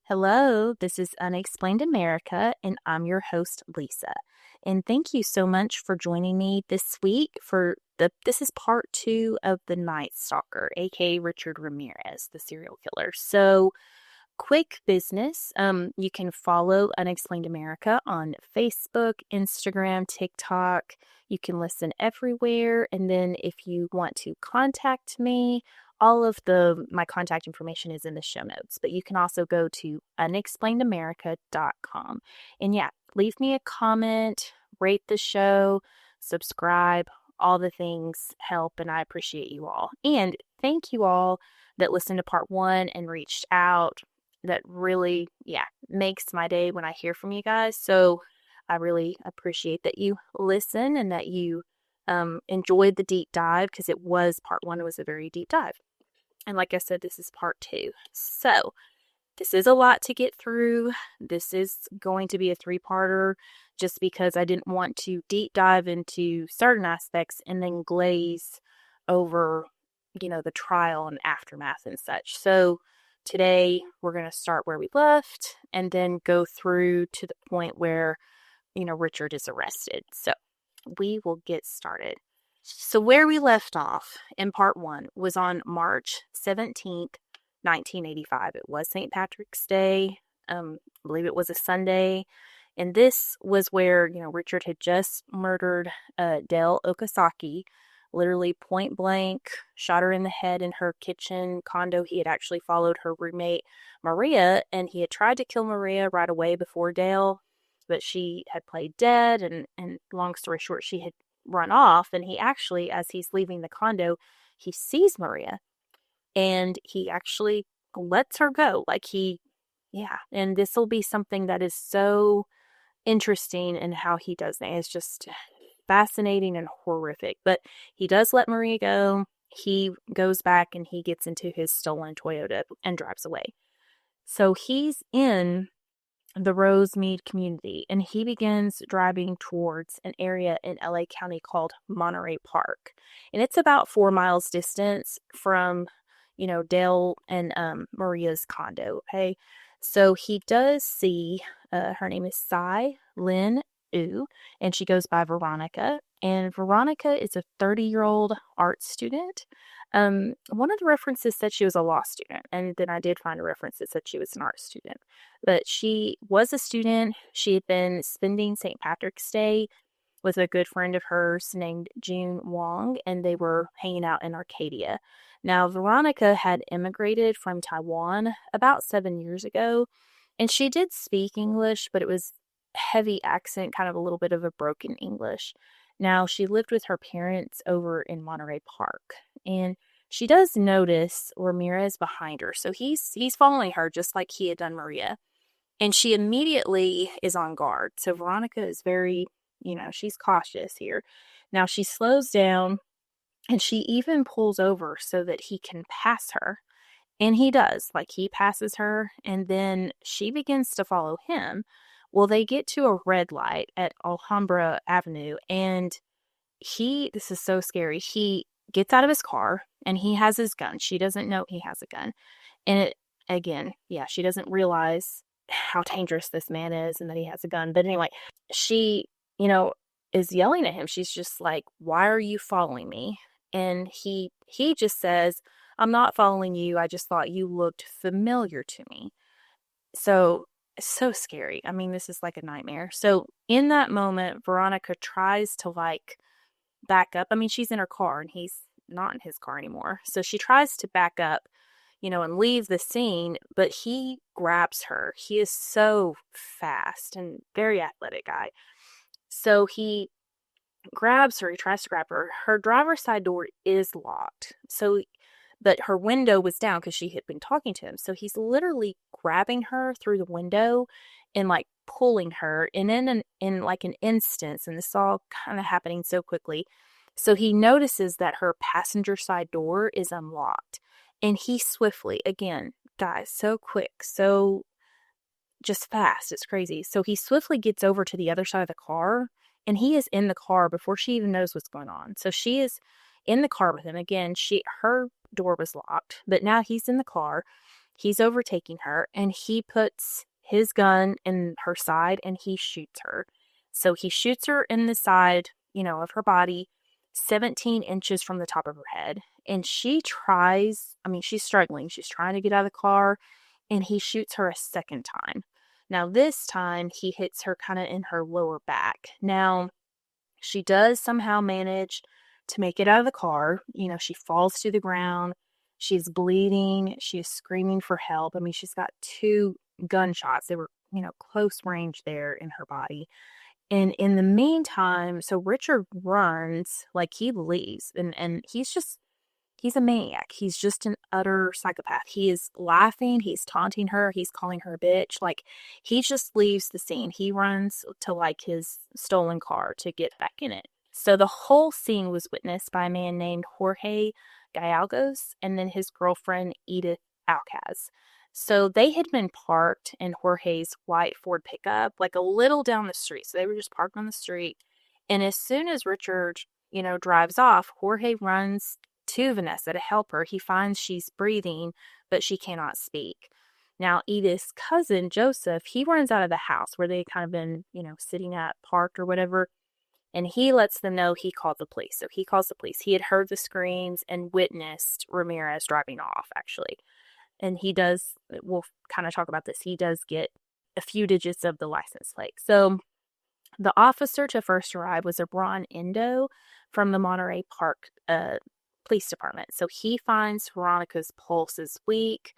Hello, this is Unexplained America, and I'm your host, Lisa. And thank you so much for joining me this week this is part 2 of the Night Stalker, aka Richard Ramirez, the serial killer. So, quick business. You can follow Unexplained America on Facebook, Instagram, TikTok. You can listen everywhere. And then if you want to contact me, all of my contact information is in the show notes. But you can also go to unexplainedamerica.com. And yeah, leave me a comment, rate the show, subscribe. All the things help, and I appreciate you all. And thank you all that listened to part 1 and reached out. That really, makes my day when I hear from you guys. So I really appreciate that you listen and that you enjoyed the deep dive, because part 1 was a very deep dive. And like I said, this is part 2. So this is a lot to get through. This is going to be a 3-parter just because I didn't want to deep dive into certain aspects and then glaze over, the trial and aftermath and such. So today we're going to start where we left and then go through to the point where, Richard is arrested. So we will get started. So where we left off in part 1 was on March 17th, 1985. It was St. Patrick's Day. I believe it was a Sunday. And this was where, Richard had just murdered Dale Okasaki, literally point blank, shot her in the head in her kitchen condo. He had actually followed her roommate, Maria, and he had tried to kill Maria right away before Dale, but she had played dead, and long story short, she had run off, and he actually, as he's leaving the condo, he sees Maria, and he actually lets her go. And this will be something that is so interesting in how he does that. It's just fascinating and horrific. But he does let Maria go. He goes back and he gets into his stolen Toyota and drives away. So he's in the Rosemead community, and he begins driving towards an area in LA County called Monterey Park. And it's about 4 miles distance from, Dale and Maria's condo. Okay. So he does see, her name is Cy Lynn Yu, and she goes by Veronica. And Veronica is a 30-year-old art student. One of the references said she was a law student, and then I did find a reference that said she was an art student. But she was a student. She had been spending St. Patrick's Day with a good friend of hers named June Wong, and they were hanging out in Arcadia. Now, Veronica had immigrated from Taiwan about 7 years ago, and she did speak English, but it was heavy accent, kind of a little bit of a broken English. Now, she lived with her parents over in Monterey Park, and she does notice Ramirez behind her. So he's following her just like he had done Maria. And she immediately is on guard. So Veronica is very, she's cautious here. Now she slows down, and she even pulls over so that he can pass her. And he does. He passes her, and then she begins to follow him. Well, they get to a red light at Alhambra Avenue, and this is so scary. He gets out of his car, and he has his gun. She doesn't know he has a gun. And she doesn't realize how dangerous this man is and that he has a gun. But anyway, she, is yelling at him. She's just like, "Why are you following me?" And he just says, "I'm not following you. I just thought you looked familiar to me." So it's so scary. I mean, this is like a nightmare. So in that moment, Veronica tries to back up. I mean, she's in her car and he's not in his car anymore. So she tries to back up, and leave the scene, but he grabs her. He is so fast and very athletic guy. So he grabs her. He tries to grab her. Her driver's side door is locked. But her window was down because she had been talking to him. So he's literally grabbing her through the window and pulling her. And in an instance, and this is all kind of happening so quickly. So he notices that her passenger side door is unlocked. And he swiftly, again, guys, so quick, so just fast. It's crazy. So he swiftly gets over to the other side of the car, and he is in the car before she even knows what's going on. So she is in the car with him. Again, her door was locked, but now he's in the car. He's overtaking her, and he puts his gun in her side and he shoots her. So he shoots her in the side, of her body, 17 inches from the top of her head. And she's struggling. She's trying to get out of the car, and he shoots her a second time. Now, this time, he hits her kind of in her lower back. Now, she does somehow manage to make it out of the car. She falls to the ground. She's bleeding. She is screaming for help. She's got 2 gunshots. They were, close range there in her body. And in the meantime, so Richard runs, like he leaves, and he's a maniac. He's just an utter psychopath. He is laughing. He's taunting her. He's calling her a bitch. Like, he just leaves the scene. He runs to, like, his stolen car to get back in it. So the whole scene was witnessed by a man named Jorge Gallegos and then his girlfriend, Edith Alcaz. So they had been parked in Jorge's white Ford pickup, like a little down the street. So they were just parked on the street. And as soon as Richard, drives off, Jorge runs to Vanessa to help her. He finds she's breathing, but she cannot speak. Now, Edith's cousin, Joseph, he runs out of the house where they kind of been, sitting at parked or whatever, and he lets them know he called the police. So he calls the police. He had heard the screams and witnessed Ramirez driving off, actually. And we'll kind of talk about this, he does get a few digits of the license plate. So the officer to first arrive was a Ron Endo from the Monterey Park police department. So he finds Veronica's pulse is weak.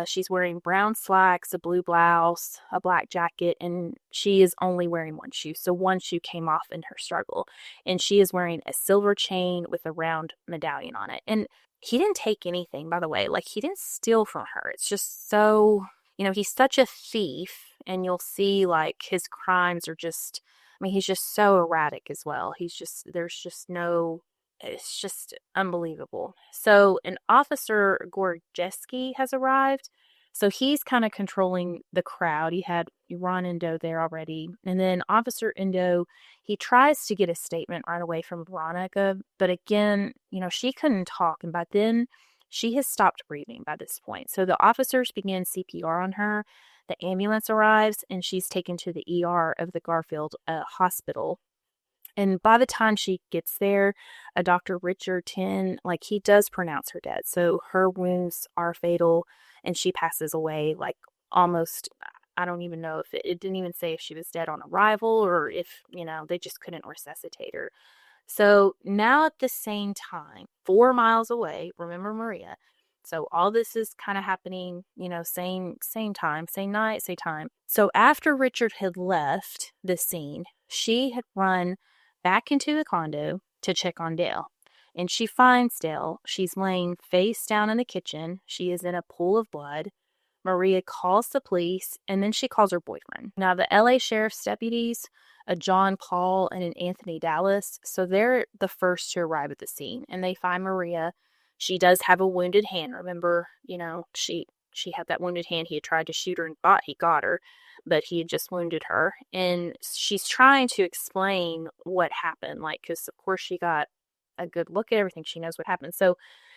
She's wearing brown slacks, a blue blouse, a black jacket, and she is only wearing one shoe. So one shoe came off in her struggle. And she is wearing a silver chain with a round medallion on it. And he didn't take anything, by the way. Like, he didn't steal from her. It's just so, he's such a thief, and you'll see, like, his crimes are just, he's just so erratic as well. It's just unbelievable. So an officer, Gorjeski, has arrived. So he's kind of controlling the crowd. He had Ron Endo there already. And then Officer Endo, he tries to get a statement right away from Veronica. But again, she couldn't talk. And by then, she has stopped breathing by this point. So the officers begin CPR on her. The ambulance arrives, and she's taken to the ER of the Garfield hospital. And by the time she gets there, a Dr. Richard he does pronounce her dead. So her wounds are fatal, and she passes away, like, almost, I don't even know if it didn't even say if she was dead on arrival or if, they just couldn't resuscitate her. So now at the same time, 4 miles away, remember Maria. So all this is kind of happening, same time, same night, same time. So after Richard had left the scene, she had run back into the condo to check on Dale. And she finds Dale. She's laying face down in the kitchen. She is in a pool of blood. Maria calls the police, and then she calls her boyfriend. Now, the LA Sheriff's deputies, a John Paul and an Anthony Dallas, so they're the first to arrive at the scene, and they find Maria. She does have a wounded hand. Remember, she had that wounded hand. He had tried to shoot her and thought he got her, but he had just wounded her. And she's trying to explain what happened, because of course she got a good look at everything. She knows what happened. So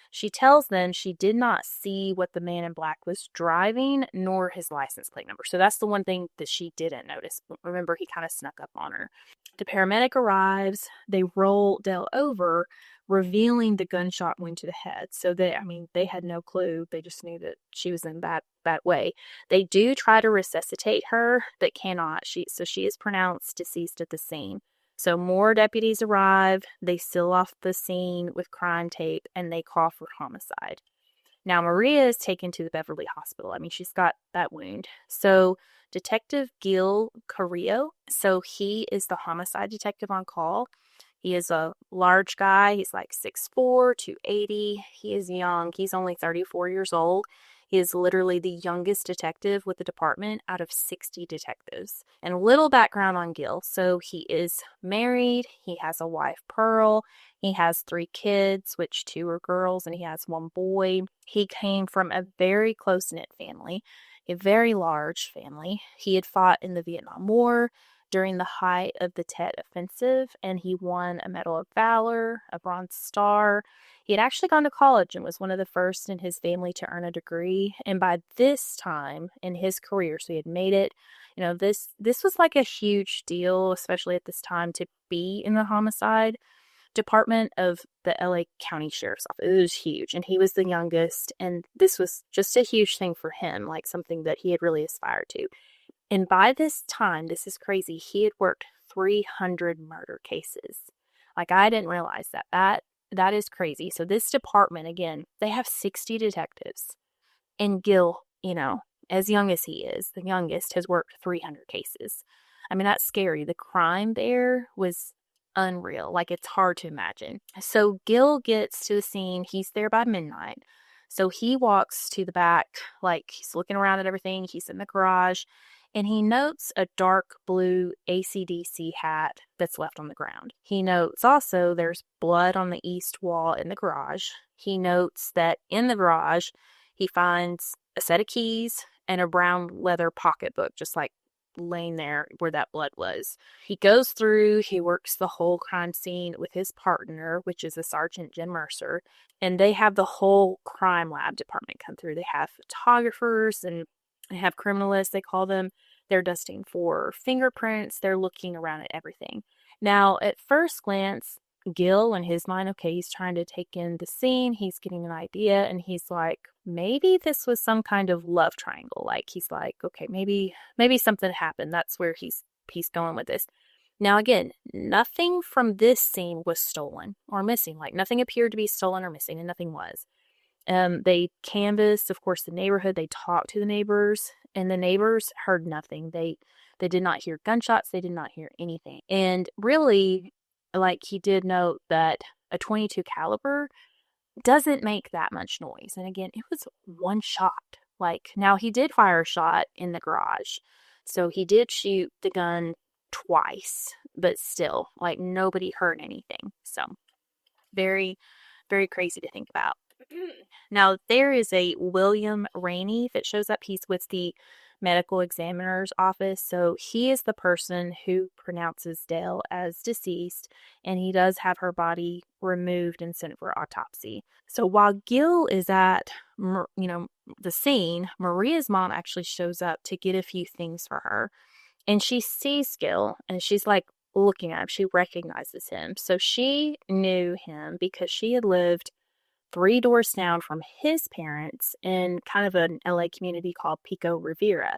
she tells them she did not see what the man in black was driving, nor his license plate number. So that's the one thing that she didn't notice. Remember, he kind of snuck up on her. The paramedic arrives. They roll Dale over, revealing the gunshot wound to the head. So they had no clue. They just knew that she was in bad way. They do try to resuscitate her, but cannot. She is pronounced deceased at the scene. So more deputies arrive. They seal off the scene with crime tape, and they call for homicide. Now, Maria is taken to the Beverly Hospital. She's got that wound. So Detective Gil Carrillo, so he is the homicide detective on call. He is a large guy. He's like 6'4", 280. He is young. He's only 34 years old. He is literally the youngest detective with the department out of 60 detectives. And a little background on Gil. So he is married. He has a wife, Pearl. He has 3 kids, which 2 are girls, and he has 1 boy. He came from a very close-knit family, a very large family. He had fought in the Vietnam War. during the height of the Tet Offensive, and he won a Medal of Valor, a Bronze Star. He had actually gone to college and was one of the first in his family to earn a degree. And by this time in his career, so he had made it, this was like a huge deal, especially at this time, to be in the homicide department of the LA County Sheriff's Office. It was huge, and he was the youngest, and this was just a huge thing for him, like something that he had really aspired to. And by this time, this is crazy, he had worked 300 murder cases. Like, I didn't realize that. That is crazy. So this department, again, they have 60 detectives, and Gil, as young as he is, the youngest, has worked 300 cases. I mean, that's scary. The crime there was unreal. Like, it's hard to imagine. So Gil gets to the scene. He's there by midnight. So he walks to the back, like he's looking around at everything. He's in the garage, and he notes a dark blue AC/DC hat that's left on the ground. He notes also there's blood on the east wall in the garage. He notes that in the garage, he finds a set of keys and a brown leather pocketbook, just like laying there where that blood was. He goes through, he works the whole crime scene with his partner, which is a Sergeant Jen Mercer, and they have the whole crime lab department come through. They have photographers and they have criminalists, they call them. They're dusting for fingerprints. They're looking around at everything. Now, at first glance, Gil, in his mind, okay, he's trying to take in the scene. He's getting an idea, and he's like, maybe this was some kind of love triangle. Like, he's like, okay, maybe something happened. That's where he's going with this. Now, again, nothing from this scene was stolen or missing. Like, nothing appeared to be stolen or missing, and nothing was. They canvassed, of course, the neighborhood. They talked to the neighbors, and the neighbors heard nothing. They did not hear gunshots. They did not hear anything. And really, like, he did note that a .22 caliber doesn't make that much noise. And again, it was one shot. Like, now he did fire a shot in the garage. So he did shoot the gun twice, but still, like, nobody heard anything. So very, very crazy to think about. Now, there is a William Rainey that shows up. He's with the medical examiner's office. So he is the person who pronounces Dale as deceased, and he does have her body removed and sent for autopsy. So while Gil is at, the scene, Maria's mom actually shows up to get a few things for her, and she sees Gil, and she's like looking at him. She recognizes him. So she knew him because she had lived 3 doors down from his parents in kind of an LA community called Pico Rivera.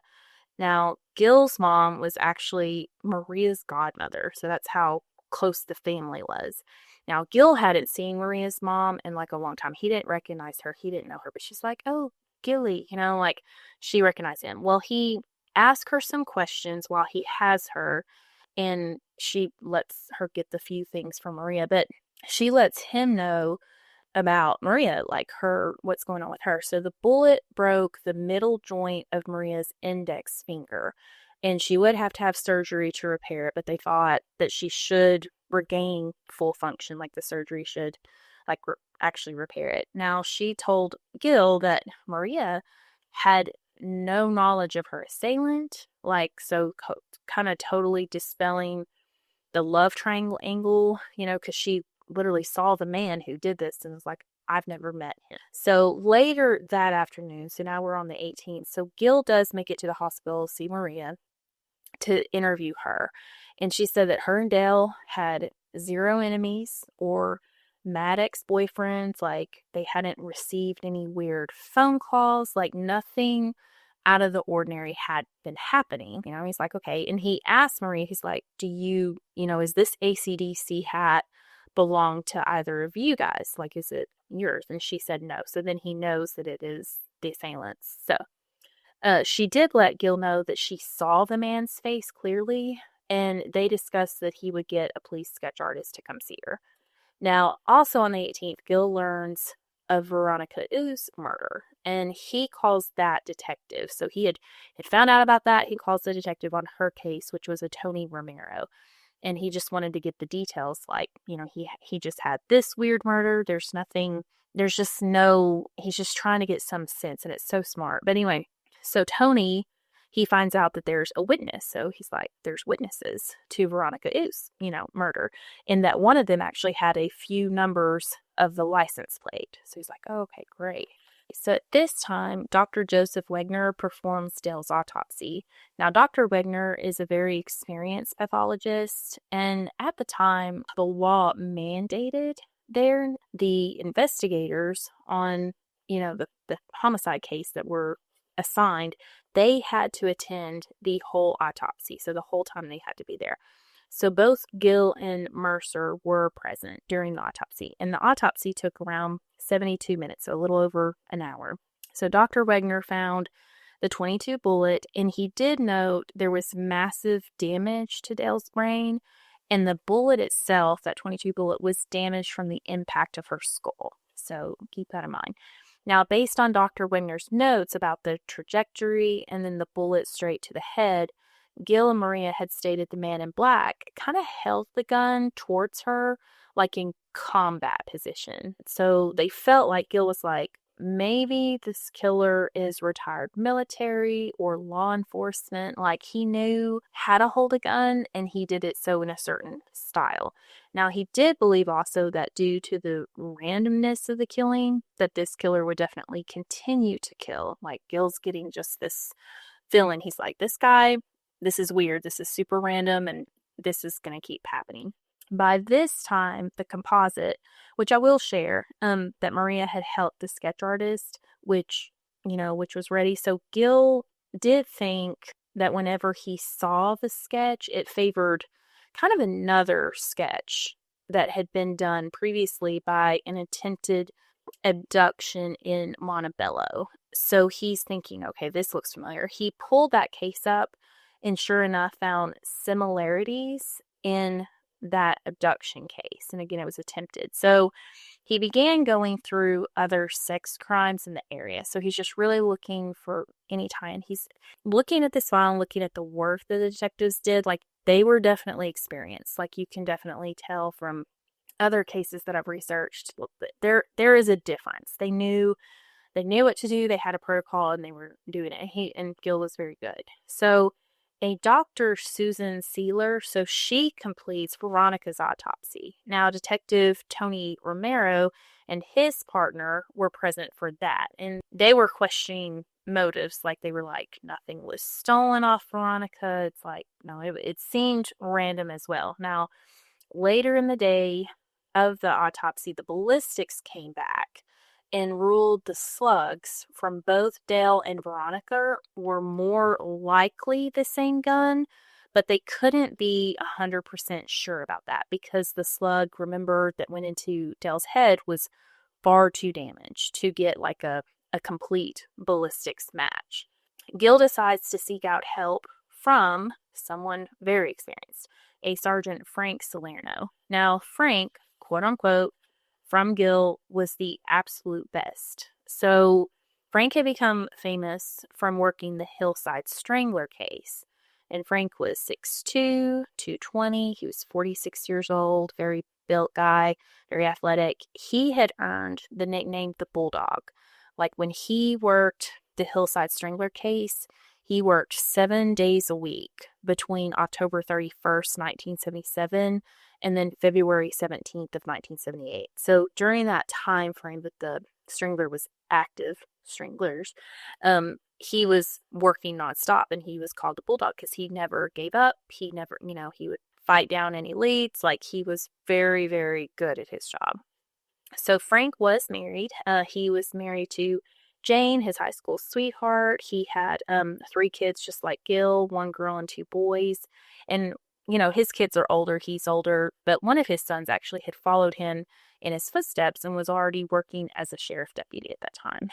Now, Gil's mom was actually Maria's godmother, so that's how close the family was. Now, Gil hadn't seen Maria's mom in like a long time. He didn't recognize her. He didn't know her, but she's like, oh, Gilly, like she recognized him. Well, he asked her some questions while he has her, and she lets her get the few things from Maria, but she lets him know about Maria, like what's going on with her. So the bullet broke the middle joint of Maria's index finger, and she would have to have surgery to repair it, but they thought that she should regain full function, like the surgery should actually repair it. Now, she told Gil that Maria had no knowledge of her assailant, kind of totally dispelling the love triangle angle, because she literally saw the man who did this and was like, I've never met him. So later that afternoon, so now we're on the 18th, so Gil does make it to the hospital to see Maria to interview her. And she said that her and Dale had 0 enemies or mad ex-boyfriends. Like, they hadn't received any weird phone calls. Like, nothing out of the ordinary had been happening. He's like, okay. And he asked Maria, he's like, do you, is this AC/DC hat belong to either of you guys? Like, is it yours? And she said no. So then he knows that it is the assailant's. So she did let Gil know that she saw the man's face clearly, and they discussed that he would get a police sketch artist to come see her. Now, also on the 18th, Gil learns of Veronica Oo's murder, and he calls that detective. So he had found out about that. He calls the detective on her case, which was a Tony Romero. And he just wanted to get the details, like, he just had this weird murder. He's just trying to get some sense, and it's so smart. But anyway, so Tony, he finds out that there's a witness. So he's like, there's witnesses to Veronica Ouz's, murder. And that one of them actually had a few numbers of the license plate. So he's like, oh, okay, great. So at this time, Dr. Joseph Wegner performs Dale's autopsy. Now, Dr. Wegner is a very experienced pathologist, and at the time, the law mandated the investigators on, the homicide case that were assigned, they had to attend the whole autopsy. So the whole time they had to be there. So both Gill and Mercer were present during the autopsy, and the autopsy took around 72 minutes, so a little over an hour. So Dr. Wegner found the .22 bullet, and he did note there was massive damage to Dale's brain, and the bullet itself, that .22 bullet, was damaged from the impact of her skull. So keep that in mind. Now, based on Dr. Wegner's notes about the trajectory and then the bullet straight to the head, Gill and Maria had stated the man in black kind of held the gun towards her, like in combat position. So they felt like Gill was like, maybe this killer is retired military or law enforcement. Like, he knew how to hold a gun, and he did it so in a certain style. Now, he did believe also that due to the randomness of the killing, that this killer would definitely continue to kill. Like, Gill's getting just this feeling. He's like, this guy, this is weird. This is super random, and this is going to keep happening. By this time, the composite, which I will share, that Maria had helped the sketch artist, which was ready. So Gill did think that whenever he saw the sketch, it favored kind of another sketch that had been done previously by an attempted abduction in Montebello. So he's thinking, okay, this looks familiar. He pulled that case up and sure enough found similarities in that abduction case. And again, it was attempted. So he began going through other sex crimes in the area. So he's just really looking for any tie. And he's looking at this file and looking at the work that the detectives did. Like, they were definitely experienced. Like, you can definitely tell from other cases that I've researched. Look, there is a difference. They knew what to do. They had a protocol and they were doing it. And Gill was very good. So a Dr. Susan Sealer, so she completes Veronica's autopsy. Now, Detective Tony Romero and his partner were present for that, and they were questioning motives. Like, they were like, nothing was stolen off Veronica. It's like, no, it seemed random as well. Now, later in the day of the autopsy, the ballistics came back and ruled the slugs from both Dale and Veronica were more likely the same gun, but they couldn't be 100% sure about that because the slug, remember, that went into Dale's head was far too damaged to get like a complete ballistics match. Gill decides to seek out help from someone very experienced, a Sergeant Frank Salerno. Now, Frank, quote unquote, from Gill was the absolute best. So Frank had become famous from working the Hillside Strangler case. And Frank was 6'2", 220. He was 46 years old, very built guy, very athletic. He had earned the nickname the Bulldog. Like, when he worked the Hillside Strangler case, he worked 7 days a week between October 31st, 1977 and then February 17th of 1978. So during that time frame that the Strangler was active, Stranglers, he was working nonstop, and he was called the Bulldog because he never gave up. He never, he would fight down any leads. Like, he was very, very good at his job. So Frank was married. He was married to Jane, his high school sweetheart. He had 3 kids just like Gill, 1 girl and 2 boys. And, his kids are older, he's older, but one of his sons actually had followed him in his footsteps and was already working as a sheriff deputy at that time.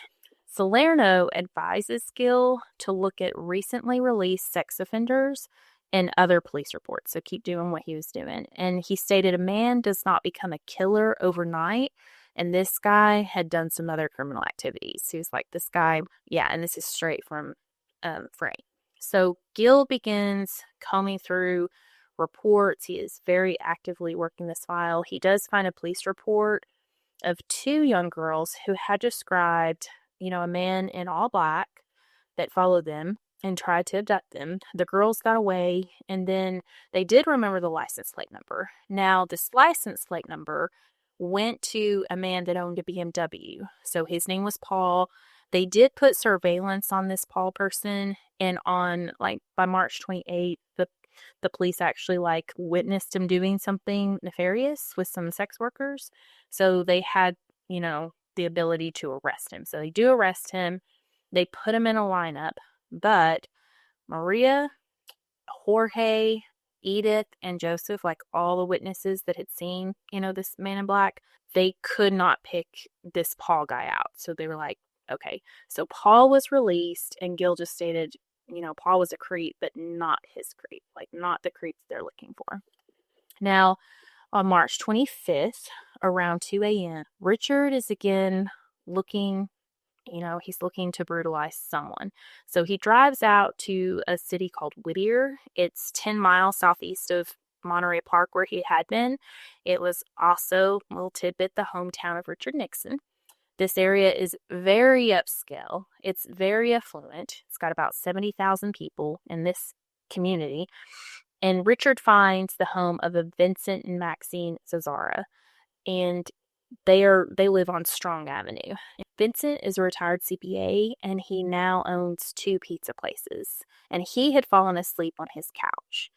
Salerno advises Gill to look at recently released sex offenders and other police reports. So keep doing what he was doing. And he stated a man does not become a killer overnight. And this guy had done some other criminal activities. He was like, this guy, yeah, and this is straight from Frank. So Gill begins combing through reports. He is very actively working this file. He does find a police report of 2 young girls who had described, a man in all black that followed them. and tried to abduct them. The girls got away, and then they did remember the license plate number. Now, this license plate number went to a man that owned a BMW. So his name was Paul. They did put surveillance on this Paul person, and on by March 28th, the police actually witnessed him doing something nefarious with some sex workers. So they had, the ability to arrest him. So they do arrest him. They put him in a lineup, but Maria, Jorge, Edith, and Joseph, all the witnesses that had seen, this man in black, they could not pick this Paul guy out. So they were like, okay. So Paul was released, and Gil just stated, Paul was a creep, but not his creep, not the creep they're looking for. Now, on March 25th, around 2 a.m., Richard is again looking, he's looking to brutalize someone. So he drives out to a city called Whittier. It's 10 miles southeast of Monterey Park, where he had been. It was also, a little tidbit, the hometown of Richard Nixon. This area is very upscale. It's very affluent. It's got about 70,000 people in this community. And Richard finds the home of a Vincent and Maxine Zazzara. And they live on Strong Avenue. Vincent is a retired CPA, and he now owns 2 pizza places. And he had fallen asleep on his couch.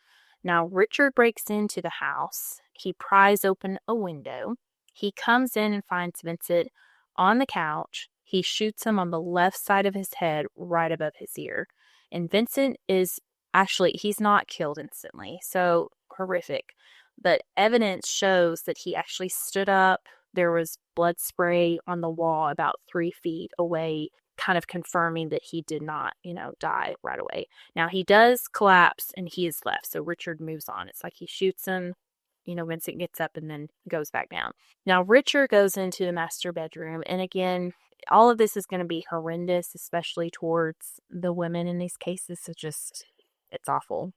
Now, Richard breaks into the house. He pries open a window. He comes in and finds Vincent on the couch. He shoots him on the left side of his head, right above his ear. And Vincent is he's not killed instantly. So horrific. But evidence shows that he actually stood up. There was blood spray on the wall about 3 feet away, kind of confirming that he did not, die right away. Now, he does collapse and he is left. So Richard moves on. It's like he shoots him. Vincent gets up and then goes back down. Now, Richard goes into the master bedroom. And again, all of this is going to be horrendous, especially towards the women in these cases. It's awful.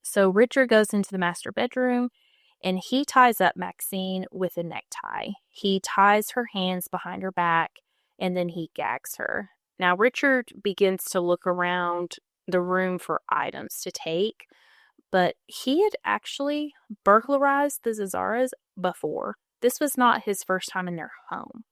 So Richard goes into the master bedroom, and he ties up Maxine with a necktie. He ties her hands behind her back, and then he gags her. Now, Richard begins to look around the room for items to take, but he had actually burglarized the Zazzaras before. This was not his first time in their home.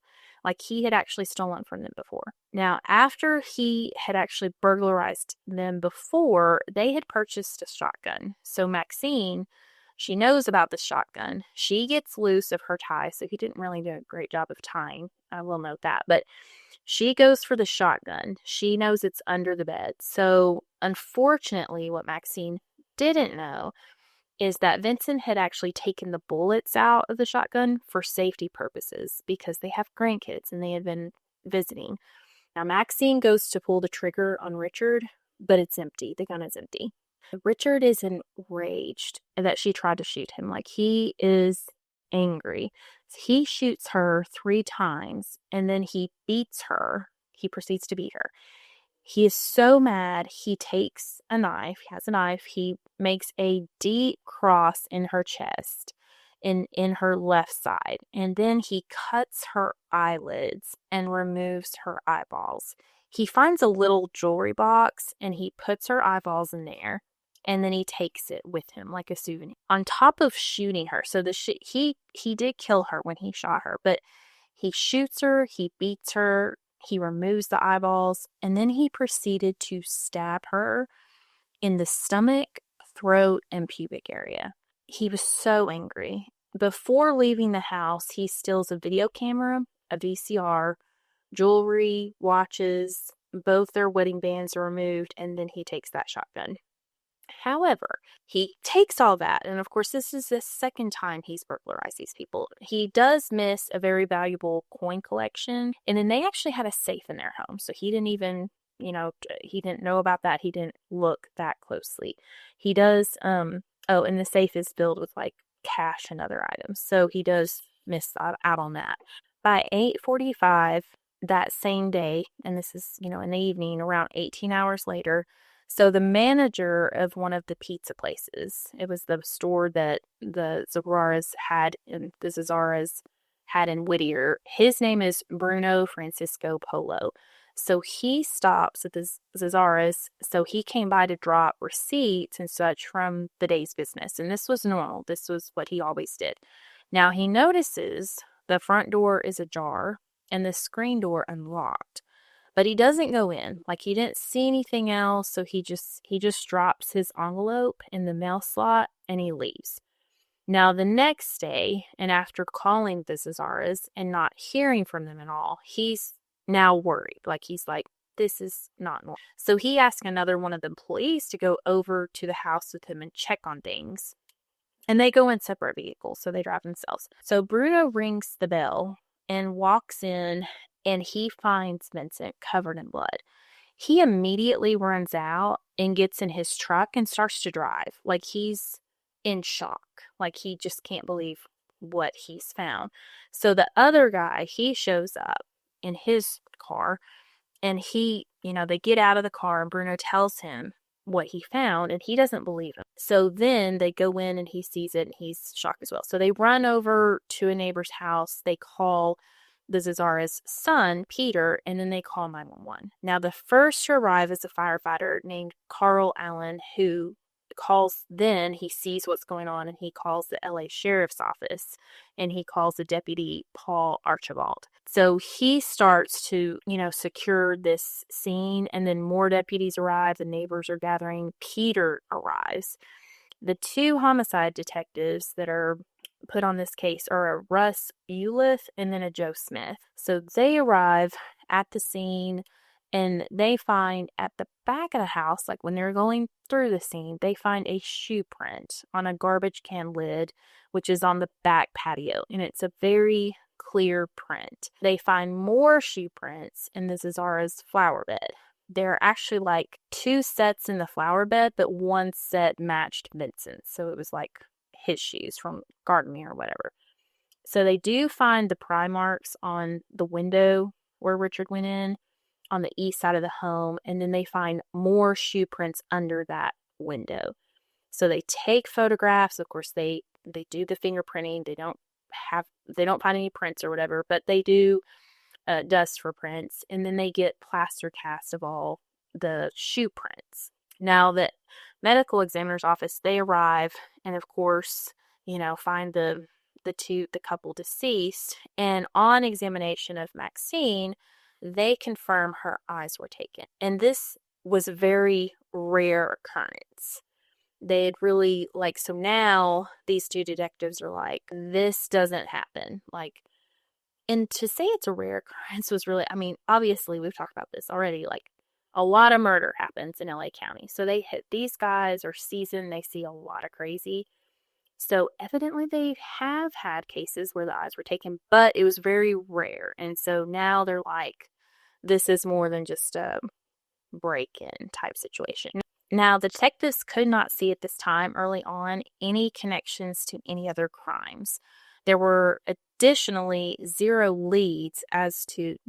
He had actually stolen from them before. Now, after he had actually burglarized them before, they had purchased a shotgun. So Maxine, she knows about the shotgun. She gets loose of her tie, so he didn't really do a great job of tying. I will note that. But she goes for the shotgun. She knows it's under the bed. So, unfortunately, what Maxine didn't know is that Vincent had actually taken the bullets out of the shotgun for safety purposes because they have grandkids and they had been visiting. Now, Maxine goes to pull the trigger on Richard, but it's empty. The gun is empty. Richard is enraged that she tried to shoot him. He is angry. He shoots her 3 times, and then he beats her. He proceeds to beat her. He is so mad, he takes a knife. He has a knife. He makes a deep cross in her chest, in her left side. And then he cuts her eyelids and removes her eyeballs. He finds a little jewelry box, and he puts her eyeballs in there. And then he takes it with him like a souvenir. On top of shooting her, so he did kill her when he shot her, but he shoots her, he beats her, he removes the eyeballs, and then he proceeded to stab her in the stomach, throat, and pubic area. He was so angry. Before leaving the house, he steals a video camera, a VCR, jewelry, watches, both their wedding bands are removed, and then he takes that shotgun. However, he takes all that, and of course, this is the second time he's burglarized these people. He does miss a very valuable coin collection, and then they actually had a safe in their home, so he didn't even, he didn't know about that. He didn't look that closely. He does, and the safe is filled with cash and other items, so he does miss out on that. By 8:45 that same day, and this is, in the evening, around 18 hours later, so the manager of one of the pizza places, it was the store that the Zazzaras had in Whittier. His name is Bruno Francisco Polo. So he stops at the Zazaras. So he came by to drop receipts and such from the day's business. And this was normal. This was what he always did. Now he notices the front door is ajar and the screen door unlocked. But he doesn't go in. Like, he didn't see anything else, so he just drops his envelope in the mail slot and he leaves. Now, the next day, and after calling the Zazaras and not hearing from them at all, he's now worried. Like, he's like, this is not normal. So he asked another one of the employees to go over to the house with him and check on things. And they go in separate vehicles, so they drive themselves. So Bruno rings the bell and walks in, and he finds Vincent covered in blood. He immediately runs out and gets in his truck and starts to drive. Like, he's in shock. Like, he just can't believe what he's found. So the other guy, he shows up in his car, and they get out of the car, and Bruno tells him what he found, and he doesn't believe him. So then they go in and he sees it and he's shocked as well. So they run over to a neighbor's house. They call the Zazara's son, Peter, and then they call 911. Now, the first to arrive is a firefighter named Carl Allen, who he sees what's going on, and he calls the LA Sheriff's Office, and he calls the deputy, Paul Archibald. So he starts to, secure this scene, and then more deputies arrive. The neighbors are gathering. Peter arrives. The two homicide detectives that are put on this case are a Russ Eulith and then a Joe Smith. So they arrive at the scene, and they find at the back of the house, like when they're going through the scene, they find a shoe print on a garbage can lid, which is on the back patio. And it's a very clear print. They find more shoe prints in the Zazara's flower bed. There are actually like two sets in the flower bed, but one set matched Vincent's. So it was like his shoes from Gardener or whatever. So they do find the pry marks on the window where Richard went in on the east side of the home, and then they find more shoe prints under that window. So they take photographs. Of course, they do the fingerprinting. They don't find any prints or whatever, but they do dust for prints, and then they get plaster cast of all the shoe prints. Now, the medical examiner's office, they arrive, and of course, find the couple deceased, and on examination of Maxine, they confirm her eyes were taken. And this was a very rare occurrence. They had really, so now these two detectives are like, this doesn't happen. And to say it's a rare occurrence was really, obviously we've talked about this already, a lot of murder happens in LA County. So these guys are seasoned, they see a lot of crazy. So evidently they have had cases where the eyes were taken, but it was very rare. And so now they're like, this is more than just a break-in type situation. Now, the detectives could not see at this time early on any connections to any other crimes. There were additionally 0 leads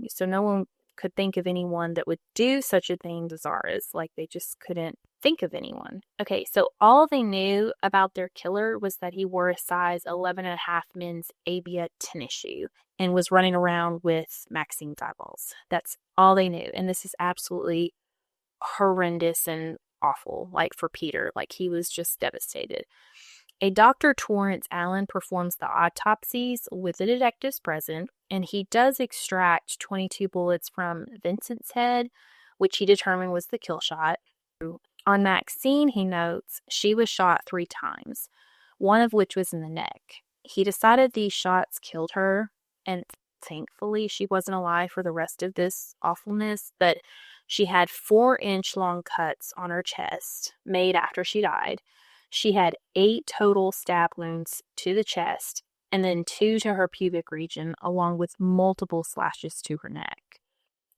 so no one could think of anyone that would do such a thing to Zara's. They just couldn't think of anyone. Okay, so all they knew about their killer was that he wore a size 11.5 men's Abia tennis shoe and was running around with Maxine's eyeballs. That's all they knew. And this is absolutely horrendous and awful, for Peter. He was just devastated. A Dr. Torrance Allen performs the autopsies with the detectives present, and he does extract 22 bullets from Vincent's head, which he determined was the kill shot. On Maxine, he notes she was shot 3 times, one of which was in the neck. He decided these shots killed her, and thankfully she wasn't alive for the rest of this awfulness, but she had 4-inch long cuts on her chest made after she died. She had 8 total stab wounds to the chest, and then 2 to her pubic region, along with multiple slashes to her neck.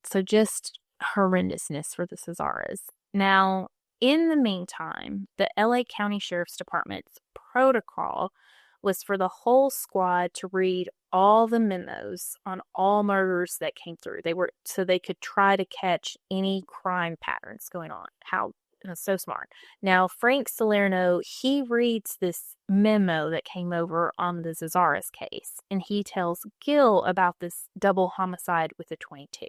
So just horrendousness for the Zazaras. Now, in the meantime, the LA County Sheriff's Department's protocol was for the whole squad to read all the memos on all murders that came through. So they could try to catch any crime patterns going on. So smart. Now, Frank Salerno, he reads this memo that came over on the Zazaras case, and he tells Gil about this double homicide with a .22.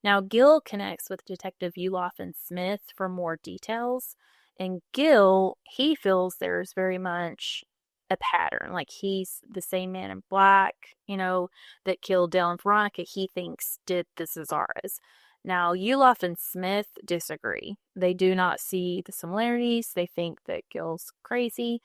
Now, Gil connects with Detective Ulof and Smith for more details. And Gil, he feels there's very much a pattern. Like he's the same man in black, that killed Dale and Veronica, he thinks did the Cesares. Now, Ulof and Smith disagree. They do not see the similarities. They think that Gil's crazy.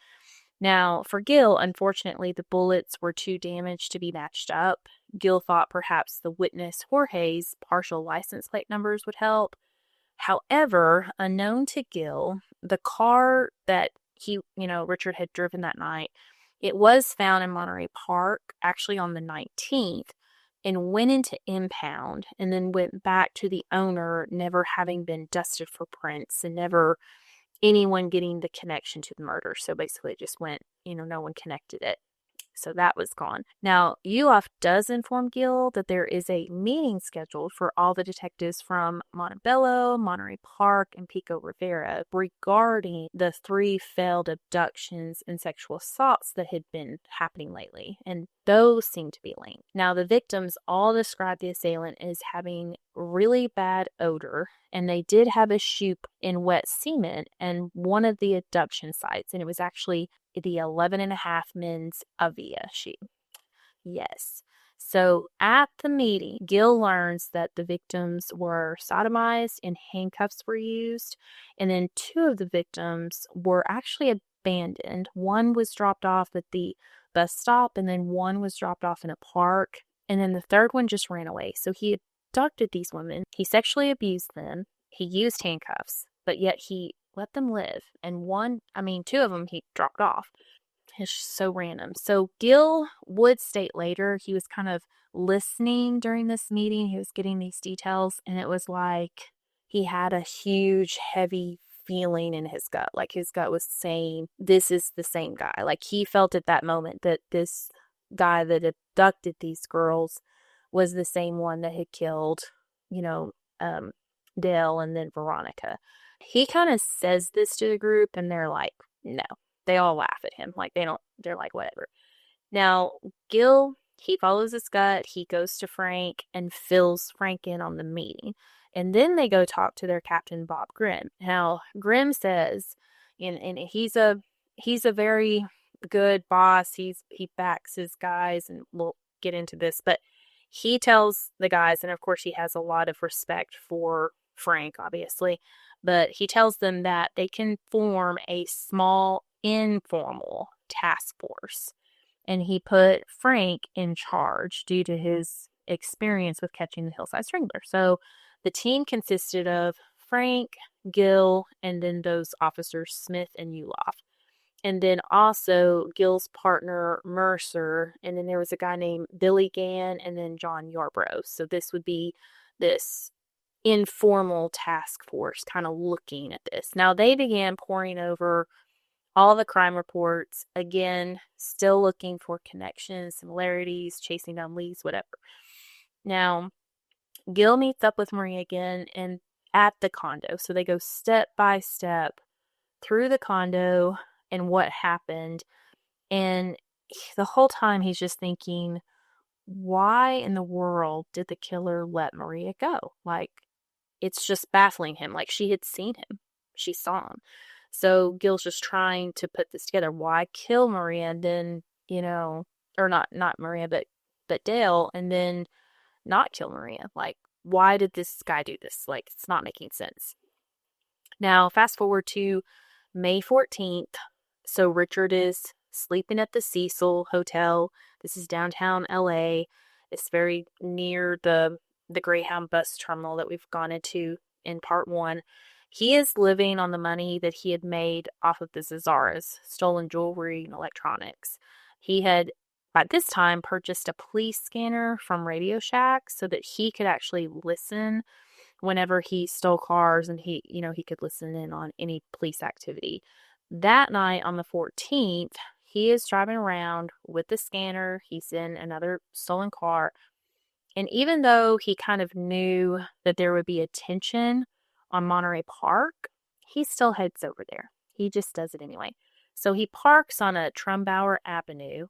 Now, for Gil, unfortunately, the bullets were too damaged to be matched up. Gil thought perhaps the witness Jorge's partial license plate numbers would help. However, unknown to Gil, the car that Richard had driven that night, it was found in Monterey Park, actually on the 19th, and went into impound and then went back to the owner, never having been dusted for prints and never anyone getting the connection to the murder. So basically it just went, no one connected it. So that was gone. Now, Ulof does inform Gil that there is a meeting scheduled for all the detectives from Montebello, Monterey Park, and Pico Rivera regarding the 3 failed abductions and sexual assaults that had been happening lately. And those seem to be linked. Now, the victims all describe the assailant as having really bad odor, and they did have a shoe in wet cement and one of the abduction sites, and it was actually the 11.5 men's Avia shoe. Yes. So at the meeting, Gil learns that the victims were sodomized and handcuffs were used, and then 2 of the victims were actually abandoned. One was dropped off at the bus stop, and then one was dropped off in a park, and then the third one just ran away. So he abducted these women, he sexually abused them, he used handcuffs, but yet he let them live. And 2 of them he dropped off. It's so random. So Gil would state later he was kind of listening during this meeting. He was getting these details, and it was like he had a huge, heavy feeling in his gut. Like his gut was saying, this is the same guy. Like he felt at that moment that this guy that abducted these girls was the same one that had killed, Dale and then Veronica. He kind of says this to the group, and they're like, no. They all laugh at him. Like, they're like, whatever. Now, Gil, he follows his gut. He goes to Frank and fills Frank in on the meeting. And then they go talk to their captain, Bob Grimm. Now, Grimm says, and he's a very good boss. He backs his guys, and we'll get into this. But he tells the guys, and of course he has a lot of respect for Frank, obviously, but he tells them that they can form a small informal task force. And he put Frank in charge due to his experience with catching the Hillside Strangler. So the team consisted of Frank, Gil, and then those officers, Smith and Ulof. And then also Gil's partner, Mercer, and then there was a guy named Billy Gann, and then John Yarbrough. So this would be this informal task force kind of looking at this. Now, they began poring over all the crime reports, again, still looking for connections, similarities, chasing down leads, whatever. Now, Gil meets up with Maria again and at the condo. So they go step by step through the condo and what happened. And the whole time he's just thinking, why in the world did the killer let Maria go? Like, it's just baffling him. Like, she had seen him. She saw him. So Gil's just trying to put this together. Why kill Maria and then, or not Maria, but Dale, and then not kill Maria? Like, why did this guy do this? Like, it's not making sense. Now, fast forward to May 14th. So Richard is sleeping at the Cecil Hotel. This is downtown LA. It's very near the Greyhound bus terminal that we've gone into in part 1. He is living on the money that he had made off of the Cesares, stolen jewelry and electronics. He had, by this time, purchased a police scanner from Radio Shack so that he could actually listen whenever he stole cars, and he could listen in on any police activity. That night on the 14th, he is driving around with the scanner. He's in another stolen car. And even though he kind of knew that there would be attention on Monterey Park, he still heads over there. He just does it anyway. So he parks on a Trumbauer Avenue,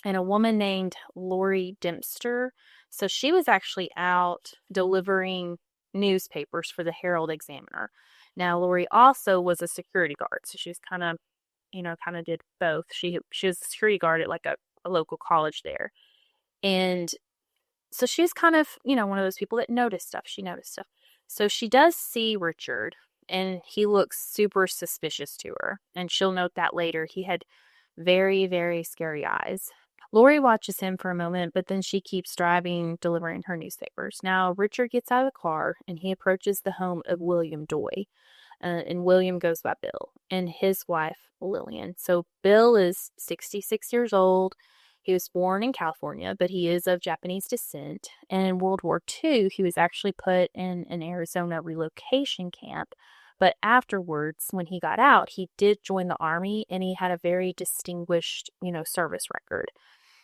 and a woman named Lori Dempster So she was actually out delivering newspapers for the Herald Examiner. Now, Lori also was a security guard, so she was kind of, kind of did both. She was a security guard at like a local college there. And so she's kind of, one of those people that noticed stuff. She noticed stuff. So she does see Richard, and he looks super suspicious to her. And she'll note that later. He had very, very scary eyes. Lori watches him for a moment, but then she keeps driving, delivering her newspapers. Now, Richard gets out of the car, and he approaches the home of William Doy. And William goes by Bill, and his wife, Lillian. So Bill is 66 years old. He was born in California, but he is of Japanese descent. And in World War II, he was actually put in an Arizona relocation camp. But afterwards, when he got out, he did join the Army, and he had a very distinguished, service record.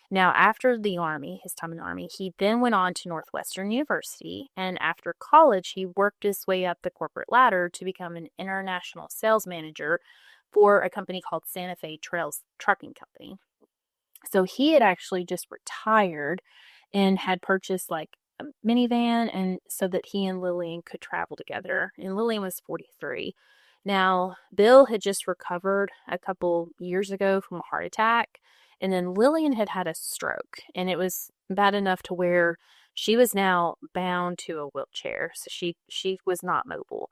Now, after the Army, his time in the Army, he then went on to Northwestern University, and after college, he worked his way up the corporate ladder to become an international sales manager for a company called Santa Fe Trails Trucking Company. So he had actually just retired and had purchased like a minivan, and so that he and Lillian could travel together. And Lillian was 43. Now, Bill had just recovered a couple years ago from a heart attack, and then Lillian had had a stroke, and it was bad enough to where she was now bound to a wheelchair, so she was not mobile.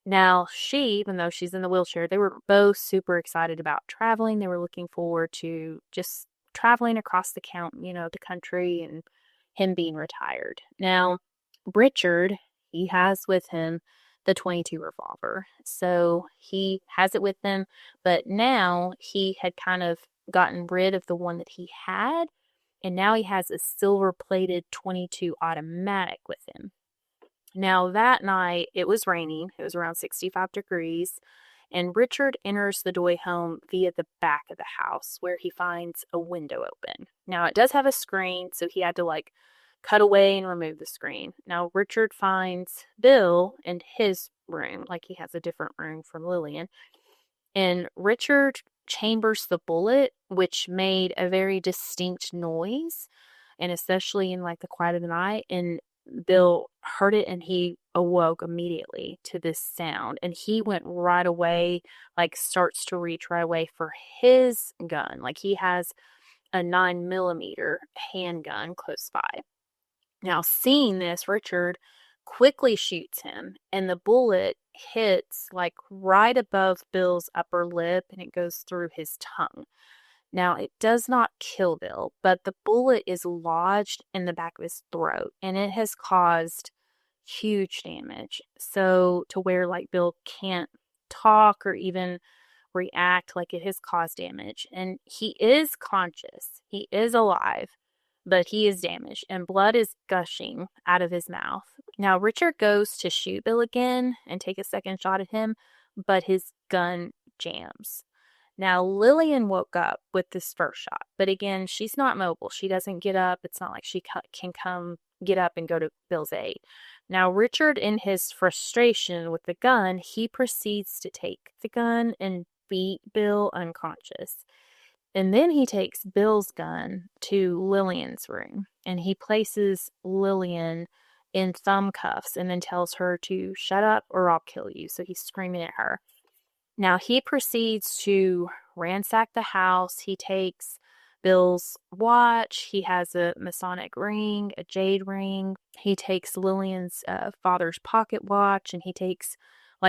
Now, even though she's in the wheelchair, they were both super excited about traveling. They were looking forward to just traveling across the country, and him being retired. Now, Richard, he has with him the .22 revolver. So he has it with him, but now he had kind of gotten rid of the one that he had, and now he has a silver-plated .22 automatic with him. Now, that night, it was raining. It was around 65 degrees, and Richard enters the Doy home via the back of the house, where he finds a window open. Now, it does have a screen, so he had to, cut away and remove the screen. Now, Richard finds Bill in his room, he has a different room from Lillian, and Richard chambers the bullet, which made a very distinct noise, and especially in, the quiet of the night, and Bill heard it, and he awoke immediately to this sound, and he went right away, starts to reach right away for his gun. He has a 9mm handgun close by. Now, seeing this, Richard quickly shoots him, and the bullet hits right above Bill's upper lip, and it goes through his tongue. Now, it does not kill Bill, but the bullet is lodged in the back of his throat, and it has caused huge damage. So, to where, Bill can't talk or even react, it has caused damage. And he is conscious. He is alive, but he is damaged, and blood is gushing out of his mouth. Now, Richard goes to shoot Bill again and take a second shot at him, but his gun jams. Now, Lillian woke up with this first shot, but again, she's not mobile. She doesn't get up. It's not like she can come get up and go to Bill's aid. Now, Richard, in his frustration with the gun, he proceeds to take the gun and beat Bill unconscious. And then he takes Bill's gun to Lillian's room, and he places Lillian in thumb cuffs and then tells her to shut up or I'll kill you. So he's screaming at her. Now, he proceeds to ransack the house. He takes Bill's watch. He has a Masonic ring, a jade ring. He takes Lillian's father's pocket watch, and he takes,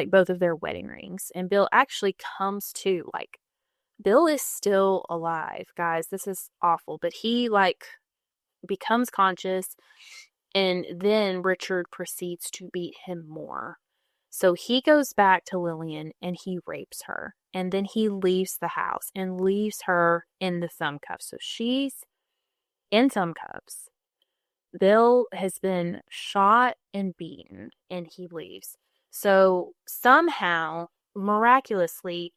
both of their wedding rings. And Bill actually comes to, Bill is still alive, guys. This is awful. But he, becomes conscious, and then Richard proceeds to beat him more. So he goes back to Lillian and he rapes her. And then he leaves the house and leaves her in the thumb cuffs. So she's in thumb cuffs. Bill has been shot and beaten, and he leaves. So somehow, miraculously,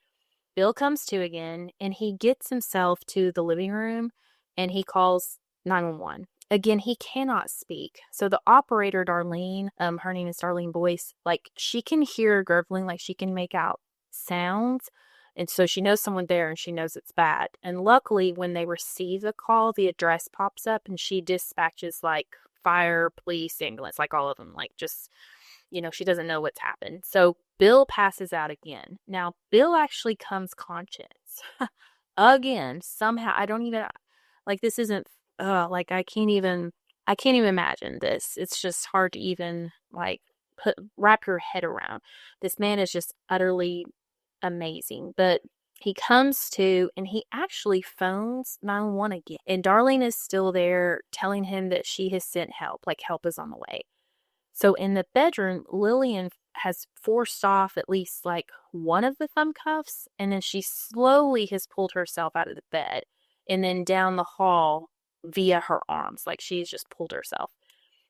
Bill comes to again, and he gets himself to the living room, and he calls 911. Again, he cannot speak. So the operator, Darlene, her name is Darlene Boyce, she can hear gurgling, she can make out sounds. And so she knows someone there, and she knows it's bad. And luckily, when they receive the call, the address pops up, and she dispatches, fire, police, ambulance, like all of them, like just, she doesn't know what's happened. So Bill passes out again. Now, Bill actually comes conscious again, somehow. I don't even, like, this isn't, like, I can't even imagine this. It's just hard to even, like, wrap your head around. This man is just utterly amazing. But he comes to, and he actually phones 911 again. And Darlene is still there telling him that she has sent help, like help is on the way. So in the bedroom, Lillian has forced off at least like one of the thumb cuffs, and then she slowly has pulled herself out of the bed and then down the hall via her arms. Like she's just pulled herself.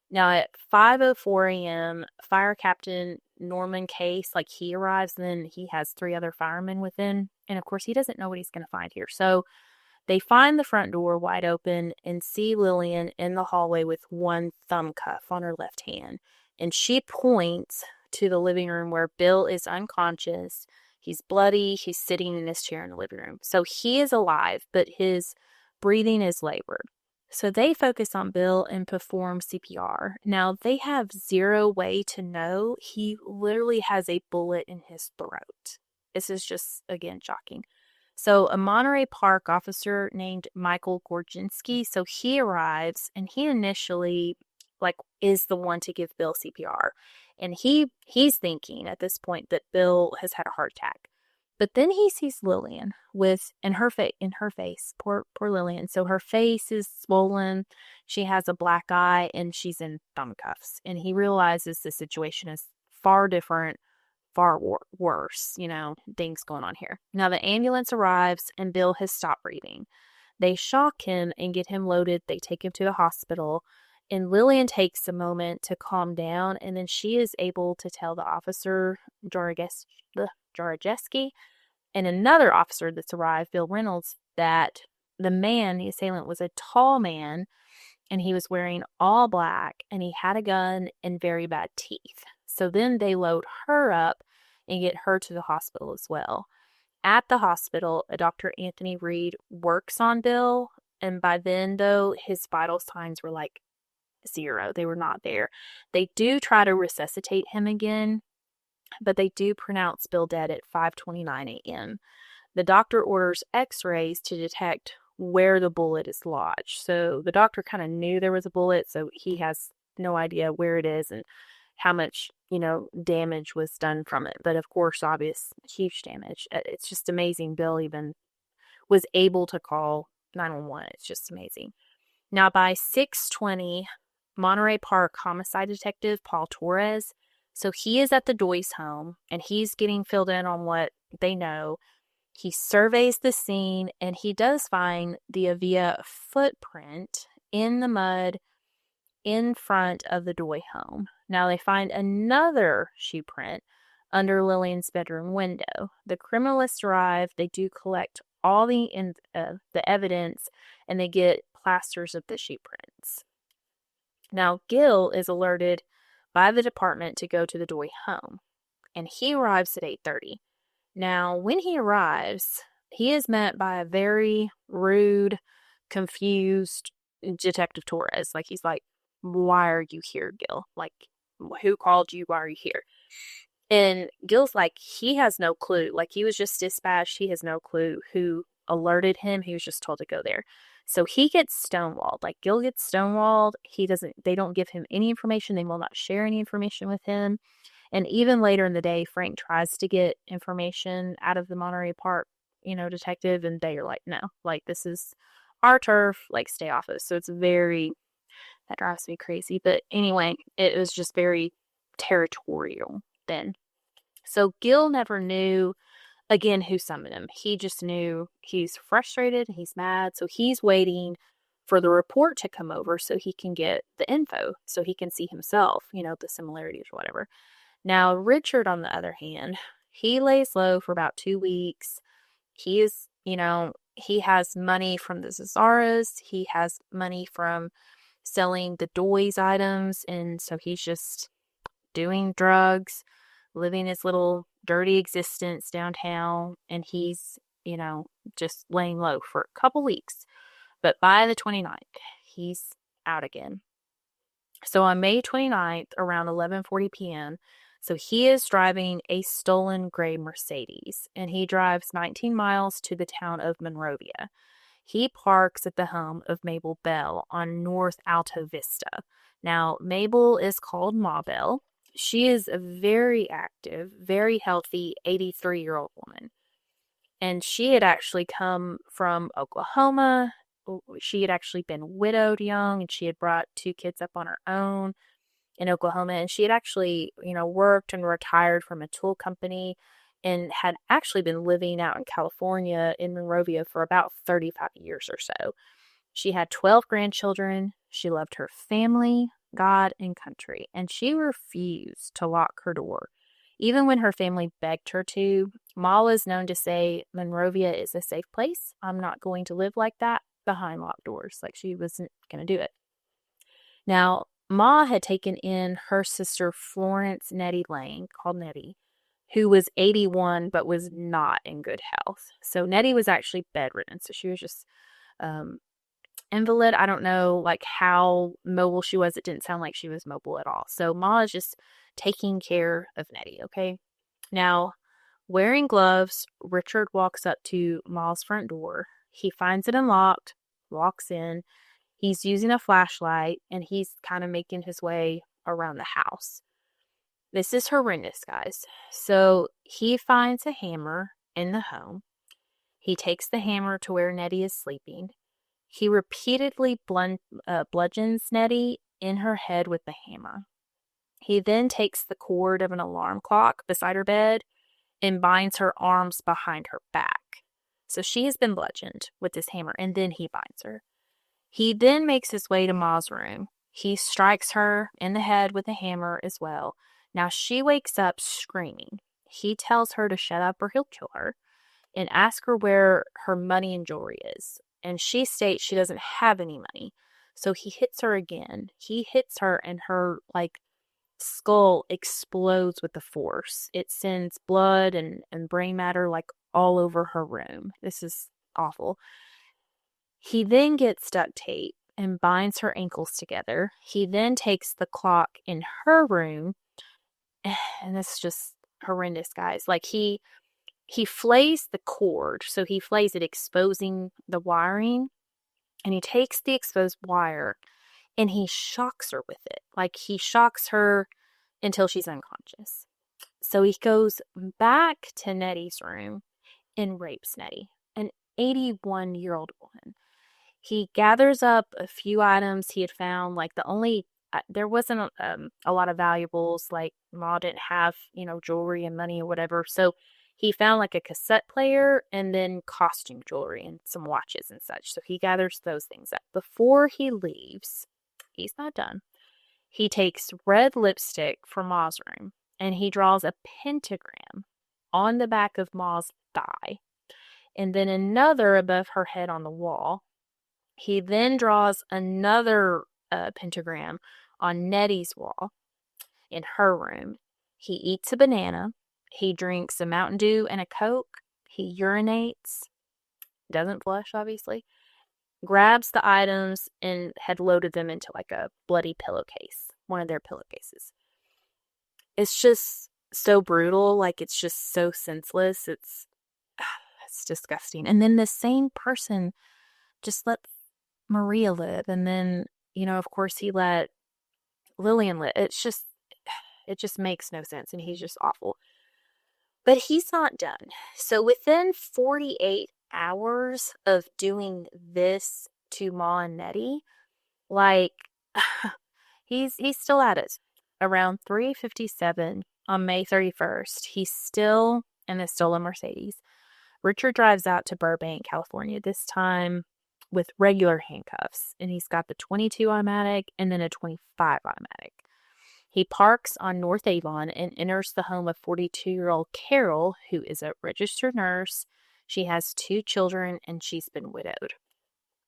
Now at 5:04 a.m., Fire Captain Norman Case, like he arrives, and then he has 3 other firemen within. And of course, he doesn't know what he's going to find here. So they find the front door wide open and see Lillian in the hallway with one thumb cuff on her left hand. And she points to the living room where Bill is unconscious. He's bloody. He's sitting in his chair in the living room. So he is alive, but his breathing is labored. So they focus on Bill and perform CPR. Now, they have zero way to know he literally has a bullet in his throat. This is just, again, shocking. So a Monterey Park officer named Michael Gorginski, so he arrives, and he initially, like, is the one to give Bill CPR. And he's thinking at this point that Bill has had a heart attack. But then he sees Lillian in her face, poor Lillian. So her face is swollen. She has a black eye, and she's in thumb cuffs. And he realizes the situation is far different, far worse, things going on here. Now the ambulance arrives, and Bill has stopped breathing. They shock him and get him loaded. They take him to the hospital, and Lillian takes a moment to calm down, and then she is able to tell the officer, Jarajeski, and another officer that's arrived, Bill Reynolds, that the assailant, was a tall man, and he was wearing all black, and he had a gun and very bad teeth. So then they load her up and get her to the hospital as well. At the hospital, a Dr. Anthony Reed works on Bill, and by then, though, his vital signs were like 0. They were not there. They do try to resuscitate him again, but they do pronounce Bill dead at 5:29 a.m. The doctor orders x-rays to detect where the bullet is lodged. So the doctor kind of knew there was a bullet, so he has no idea where it is and how much, damage was done from it. But of course, obvious, huge damage. It's just amazing Bill even was able to call 911. It's just amazing. Now, by 6:20, Monterey Park homicide detective Paul Torres, so he is at the Doyce home, and he's getting filled in on what they know. He surveys the scene, and he does find the Avia footprint in the mud in front of the Doy home. Now they find another shoe print under Lillian's bedroom window. The criminalists arrive. They do collect all the evidence, and they get plasters of the shoe prints. Now Gil is alerted by the department to go to the Doy home, and he arrives at 8:30. Now, when he arrives, he is met by a very rude, confused Detective Torres. Like, he's like, "Why are you here, Gil? Like, who called you? Why are you here?" And Gil's like, he has no clue. Like, he was just dispatched. He has no clue who alerted him. He was just told to go there. So he gets stonewalled. Like, Gil gets stonewalled. They don't give him any information. They will not share any information with him. And even later in the day, Frank tries to get information out of the Monterey Park, detective, and they are like, no, like, this is our turf, like, stay off us. So that drives me crazy. But anyway, it was just very territorial then. So Gil never knew, again, who summoned him. He just knew he's frustrated, he's mad, so he's waiting for the report to come over so he can get the info, so he can see himself, the similarities or whatever. Now, Richard, on the other hand, he lays low for about 2 weeks. He is, he has money from the Zazaras. He has money from selling the Doy's items. And so he's just doing drugs, living his little dirty existence downtown. And he's, just laying low for a couple weeks. But by the 29th, he's out again. So on May 29th, around 11:40 p.m., so he is driving a stolen gray Mercedes, and he drives 19 miles to the town of Monrovia. He parks at the home of Mabel Bell on North Alto Vista. Now, Mabel is called Ma Bell. She is a very active, very healthy 83-year-old woman. And she had actually come from Oklahoma. She had actually been widowed young, and she had brought 2 kids up on her own in Oklahoma. And she had actually, worked and retired from a tool company and had actually been living out in California in Monrovia for about 35 years or so. She had 12 grandchildren. She loved her family, God, and country, and she refused to lock her door. Even when her family begged her to, Ma was known to say, Monrovia is a safe place. I'm not going to live like that behind locked doors. Like, she wasn't going to do it. Now, Ma had taken in her sister Florence Nettie Lane, called Nettie, who was 81 but was not in good health. So Nettie was actually bedridden. So she was just invalid. I don't know like how mobile she was. It didn't sound like she was mobile at all. So Ma is just taking care of Nettie, okay? Now, wearing gloves, Richard walks up to Ma's front door. He finds it unlocked, walks in. He's using a flashlight, and he's kind of making his way around the house. This is horrendous, guys. So he finds a hammer in the home. He takes the hammer to where Nettie is sleeping. He repeatedly bludgeons Nettie in her head with the hammer. He then takes the cord of an alarm clock beside her bed and binds her arms behind her back. So she has been bludgeoned with this hammer, and then he binds her. He then makes his way to Ma's room. He strikes her in the head with a hammer as well. Now she wakes up screaming. He tells her to shut up or he'll kill her, and asks her where her money and jewelry is. And she states she doesn't have any money. So he hits her again. He hits her, and her skull explodes with the force. It sends blood and brain matter all over her room. This is awful. He then gets duct tape and binds her ankles together. He then takes the clock in her room, and this is just horrendous, guys. He flays the cord, so he flays it, exposing the wiring, and he takes the exposed wire and he shocks her with it. He shocks her until she's unconscious. So he goes back to Nettie's room and rapes Nettie, an 81-year-old woman. He gathers up a few items he had found, there wasn't a lot of valuables, Ma didn't have, jewelry and money or whatever, so he found a cassette player and then costume jewelry and some watches and such. So he gathers those things up. Before he leaves, he's not done. He takes red lipstick from Ma's room and he draws a pentagram on the back of Ma's thigh and then another above her head on the wall. He then draws another pentagram on Nettie's wall in her room. He eats a banana. He drinks a Mountain Dew and a Coke. He urinates. Doesn't flush, obviously. Grabs the items and had loaded them into a bloody pillowcase. One of their pillowcases. It's just so brutal. It's just so senseless. It's disgusting. And then the same person just let Maria live. And then, of course, he let Lillian live. It just makes no sense. And he's just awful. But he's not done. So within 48 hours of doing this to Ma and Nettie, he's still at it. Around 3:57 on May 31st, he's still in the stolen Mercedes. Richard drives out to Burbank, California, this time with regular handcuffs. And he's got the 22 automatic and then a 25 automatic. He parks on North Avon and enters the home of 42-year-old Carol, who is a registered nurse. She has 2 children, and she's been widowed.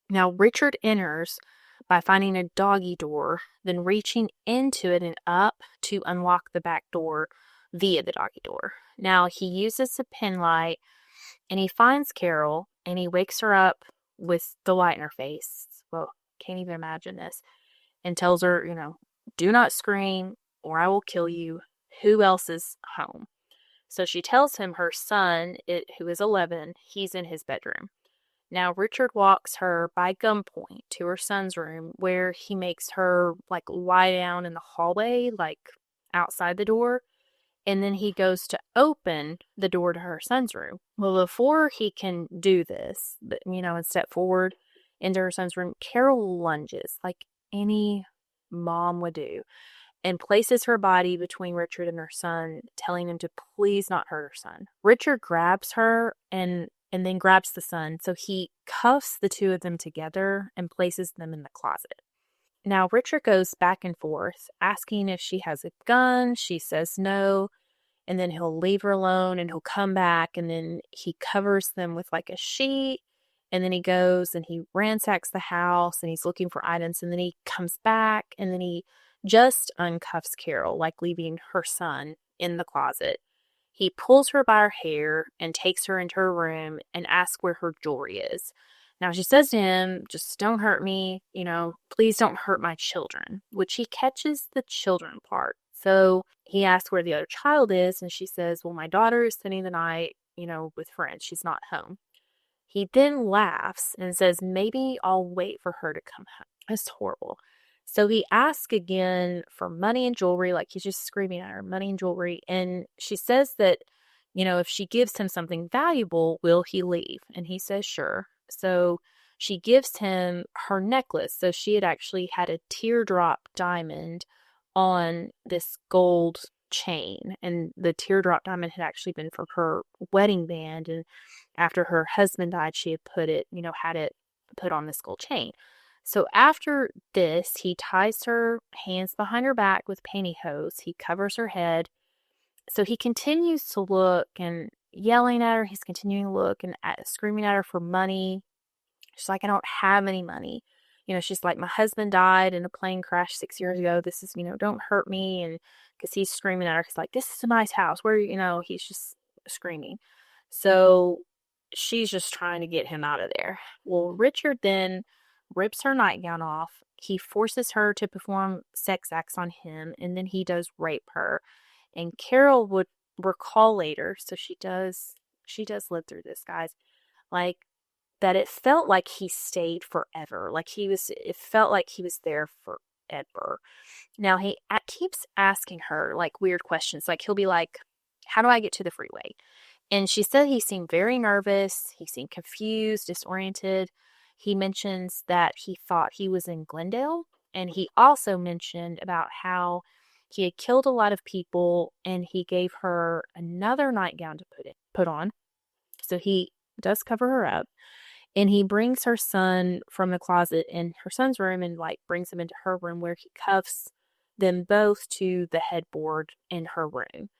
Now, Richard enters by finding a doggy door, then reaching into it and up to unlock the back door via the doggy door. Now, he uses a pen light, and he finds Carol, and he wakes her up with the light in her face. Well, can't even imagine this. And tells her, Do not scream or I will kill you. Who else is home? So she tells him her son, who is 11, he's in his bedroom. Now, Richard walks her by gunpoint to her son's room where he makes her like lie down in the hallway, like outside the door. And then he goes to open the door to her son's room. Well, before he can do this, and step forward into her son's room, Carol lunges like any mom would do and places her body between Richard and her son, telling him to please not hurt her son. Richard grabs her and then grabs the son, so he cuffs the two of them together and places them in the closet. Now, Richard goes back and forth, asking if she has a gun. She says no, and then he'll leave her alone, and he'll come back, and then he covers them with like a sheet, and then he goes and he ransacks the house, and he's looking for items, and then he comes back, and then he just uncuffs Carol, like leaving her son in the closet. He pulls her by her hair and takes her into her room and asks where her jewelry is. Now she says to him, just don't hurt me, please don't hurt my children, which he catches the children part. So he asks where the other child is, and she says, well, my daughter is spending the night, with friends. She's not home. He then laughs and says, maybe I'll wait for her to come home. It's horrible. So he asks again for money and jewelry, like he's just screaming at her, money and jewelry. And she says that, if she gives him something valuable, will he leave? And he says, sure. So she gives him her necklace. So she had actually had a teardrop diamond on this gold chain. And the teardrop diamond had actually been from her wedding band. And after her husband died, she had had it put on this gold chain. So after this, he ties her hands behind her back with pantyhose. He covers her head. So he continues to look and yelling at her. He's continuing to look and screaming at her for money. She's like, I don't have any money. She's like, my husband died in a plane crash 6 years ago. This is, don't hurt me. And because he's screaming at her, he's like, this is a nice house. Where, he's just screaming. So she's just trying to get him out of there. Well, Richard then rips her nightgown off. He forces her to perform sex acts on him, and then he does rape her. And Carol would recall later, so she does live through this, guys, like that it felt like he stayed forever. It felt like he was there forever. Now he keeps asking her like weird questions. Like he'll be like, how do I get to the freeway? And she said he seemed very nervous. He seemed confused, disoriented. He mentions that he thought he was in Glendale. And he also mentioned about how he had killed a lot of people and he gave her another nightgown to put on. So he does cover her up. And he brings her son from the closet in her son's room and like brings him into her room where he cuffs them both to the headboard in her room.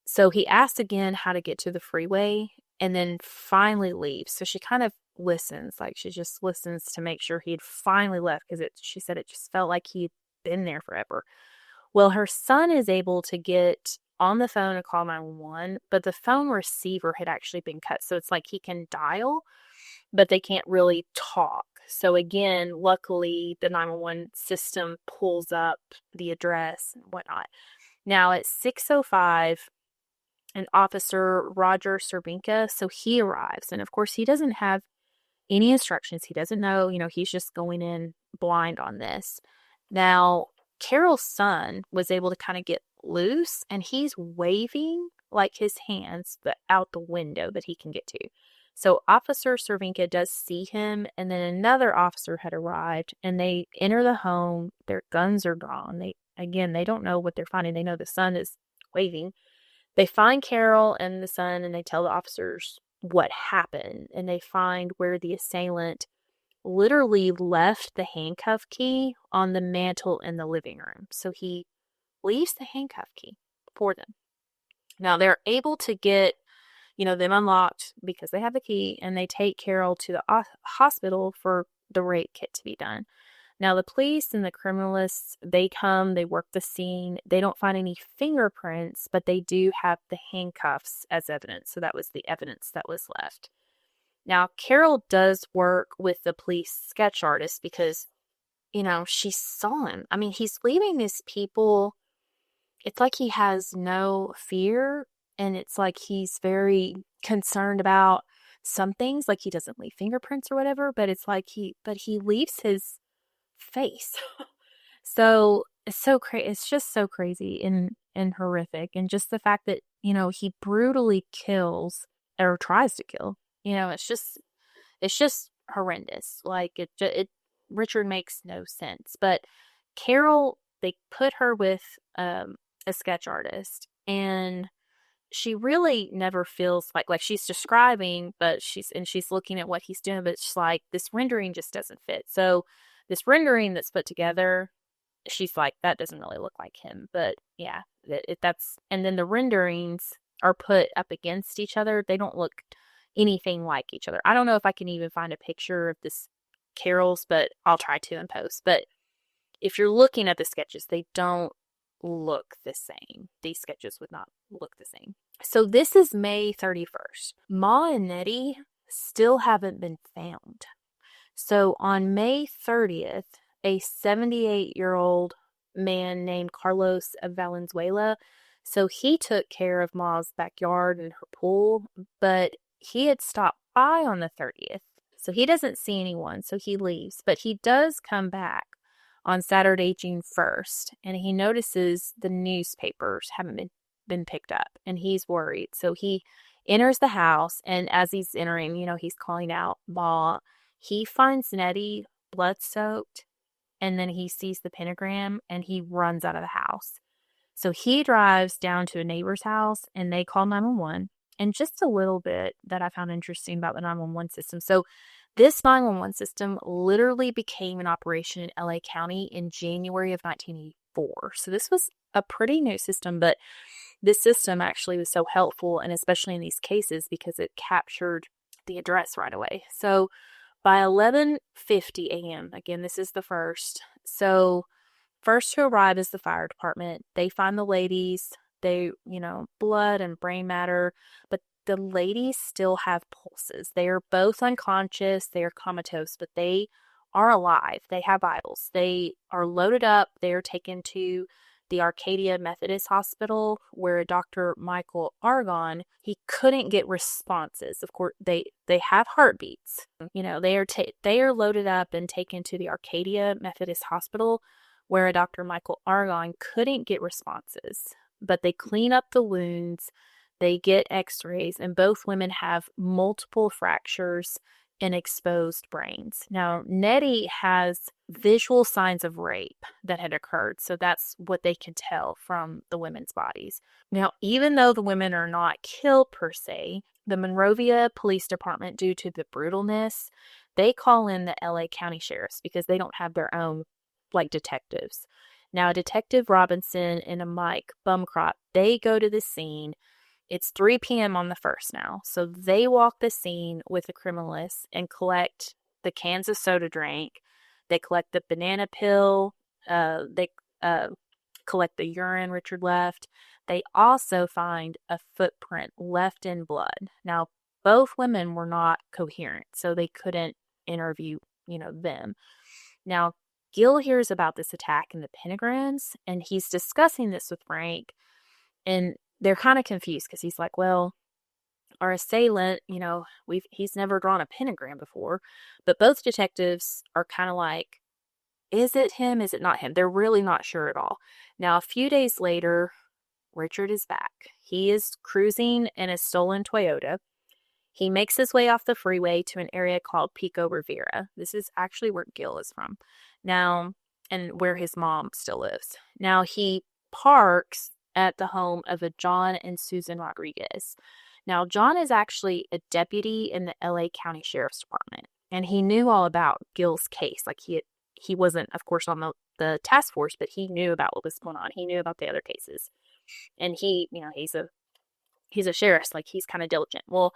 So he asks again how to get to the freeway and then finally leaves. So she kind of listens, like she just listens to make sure he had finally left because she said it just felt like he'd been there forever. Well, her son is able to get on the phone and call 911, but the phone receiver had actually been cut. So it's like he can dial, but they can't really talk. So again, luckily the 911 system pulls up the address and whatnot. Now at 6:05, an officer, Roger Cervinka, so he arrives. And of course, he doesn't have any instructions. He doesn't know, he's just going in blind on this. Now, Carol's son was able to kind of get loose and he's waving like his hands but out the window that he can get to. So Officer Cervinka does see him, and then another officer had arrived and they enter the home. Their guns are drawn. They don't know what they're finding. They know the son is waving. They find Carol and the son and they tell the officers what happened, and they find where the assailant literally left the handcuff key on the mantle in the living room. So he leaves the handcuff key for them. Now they're able to get, them unlocked because they have the key, and they take Carol to the hospital for the rape kit to be done. Now the police and the criminalists, they come, they work the scene. They don't find any fingerprints, but they do have the handcuffs as evidence. So that was the evidence that was left. Now, Carol does work with the police sketch artist because she saw him. I mean, he's leaving these people. It's like he has no fear, and it's like he's very concerned about some things, like he doesn't leave fingerprints or whatever, but it's like he leaves his face. So it's so crazy. It's just so crazy and horrific, and just the fact that he brutally kills or tries to kill. It's just horrendous. Like it Richard makes no sense. But Carol, they put her with a sketch artist, and she really never feels like she's describing, but she's looking at what he's doing, but she's like, this rendering just doesn't fit. So this rendering that's put together, she's like, that doesn't really look like him. But yeah, that's and then the renderings are put up against each other. They don't look anything like each other. I don't know if I can even find a picture of this Carol's, but I'll try to in post. But if you're looking at the sketches, they don't look the same. These sketches would not look the same. So this is May 31st. Ma and Nettie still haven't been found. So on May 30th, a 78-year-old man named Carlos of Valenzuela, so he took care of Ma's backyard and her pool, but he had stopped by on the 30th. So he doesn't see anyone, so he leaves. But he does come back on Saturday, June 1st, and he notices the newspapers haven't been picked up, and he's worried. So he enters the house, and as he's entering, he's calling out Ma. He finds Nettie blood-soaked, and then he sees the pentagram, and he runs out of the house. So he drives down to a neighbor's house, and they call 911. And just a little bit that I found interesting about the 911 system. So this 911 system literally became in operation in LA County in January of 1984. So this was a pretty new system, but this system actually was so helpful, and especially in these cases, because it captured the address right away. So by 11:50 a.m., again, this is the first. So first to arrive is the fire department. They find the ladies. They, blood and brain matter, but the ladies still have pulses. They are both unconscious. They are comatose, but they are alive. They have vitals. They are loaded up. They are taken to the Arcadia Methodist Hospital, where Dr. Michael Argon, he couldn't get responses. Of course, they have heartbeats. They are loaded up and taken to the Arcadia Methodist Hospital, where Dr. Michael Argon couldn't get responses. But they clean up the wounds, they get x-rays, and both women have multiple fractures and exposed brains. Now, Nettie has visual signs of rape that had occurred, so that's what they can tell from the women's bodies. Now, even though the women are not killed per se, the Monrovia Police Department, due to the brutalness, they call in the LA County Sheriffs because they don't have their own, detectives. Now, Detective Robinson and a Mike Bumcrop, they go to the scene. It's 3 p.m. on the 1st now. So they walk the scene with the criminalists and collect the cans of soda drink. They collect the banana peel. They collect the urine Richard left. They also find a footprint left in blood. Now, both women were not coherent, so they couldn't interview, them. Now, Gil hears about this attack in the pentagrams, and he's discussing this with Frank, and they're kind of confused because he's like, well, our assailant, he's never drawn a pentagram before, but both detectives are kind of like, is it him? Is it not him? They're really not sure at all. Now, a few days later, Richard is back. He is cruising in a stolen Toyota. He makes his way off the freeway to an area called Pico Rivera. This is actually where Gil is from. Now, and where his mom still lives. Now, he parks at the home of a John and Susan Rodriguez. Now, John is actually a deputy in the LA County Sheriff's Department, and he knew all about Gil's case. Like, he wasn't, of course, on the task force, but he knew about what was going on. He knew about the other cases. And he's a sheriff, like, he's kind of diligent. Well,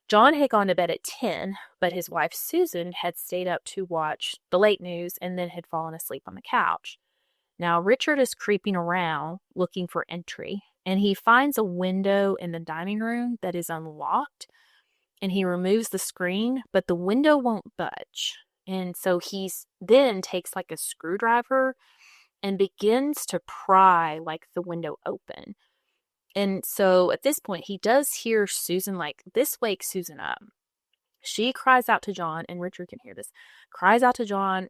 John had gone to bed at 10, but his wife Susan had stayed up to watch the late news and then had fallen asleep on the couch. Now, Richard is creeping around looking for entry, and he finds a window in the dining room that is unlocked, and he removes the screen, but the window won't budge. And so he's then takes like a screwdriver and begins to pry like the window open. And so at this point, he does hear Susan, like, this wakes Susan up. She cries out to John, and Richard can hear this, cries out to John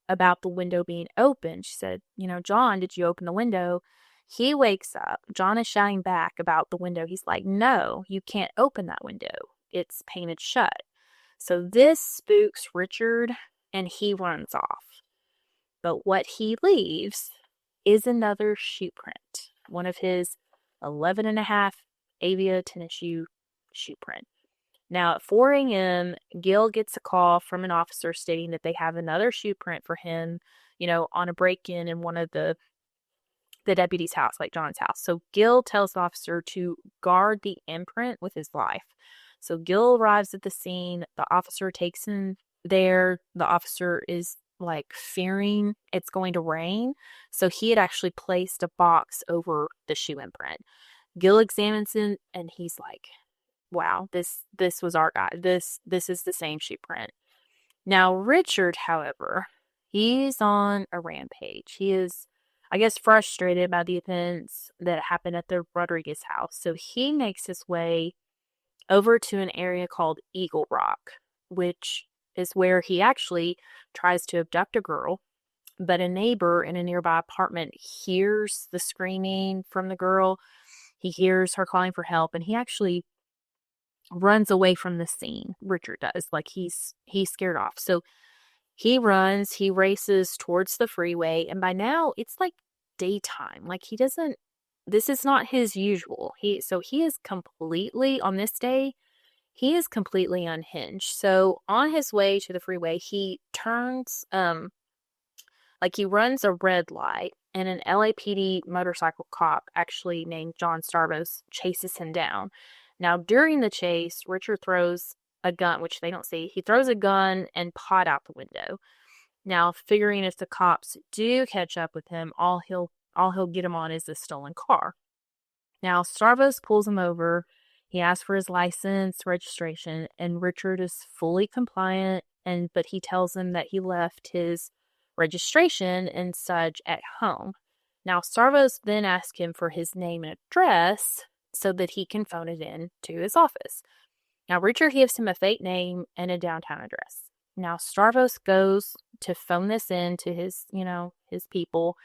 about the window being open. She said, John, did you open the window? He wakes up. John is shouting back about the window. He's like, no, you can't open that window. It's painted shut. So this spooks Richard, and he runs off. But what he leaves is another shoe print, one of his 11 and a half avia tennis shoe print. Now, at 4 a.m., Gil gets a call from an officer stating that they have another shoe print for him, on a break-in in one of the deputy's house, like John's house. So Gil tells the officer to guard the imprint with his life. So Gil arrives at the scene. The officer takes him there. The officer is like fearing it's going to rain. So he had actually placed a box over the shoe imprint. Gil examines it, and he's like, wow, this was our guy. This is the same shoe print. Now, Richard, however, he's on a rampage. He is, I guess, frustrated by the events that happened at the Rodriguez house. So he makes his way over to an area called Eagle Rock, which is where he actually tries to abduct a girl. But a neighbor in a nearby apartment hears the screaming from the girl. He hears her calling for help, and he actually runs away from the scene. Richard does. Like, he's scared off. So he runs, he races towards the freeway, and by now it's like daytime. Like, this is not his usual. He is completely, on this day, he is completely unhinged. So on his way to the freeway, he turns, he runs a red light, and an LAPD motorcycle cop, actually named John Starvos, chases him down. Now, during the chase, Richard throws a gun, which they don't see. He throws a gun and pot out the window. Now, figuring if the cops do catch up with him, all he'll get him on is a stolen car. Now, Starvos pulls him over. He asks for his license, registration, and Richard is fully compliant. But he tells him that he left his registration and such at home. Now, Starvos then asks him for his name and address so that he can phone it in to his office. Now, Richard gives him a fake name and a downtown address. Now, Starvos goes to phone this in to his people.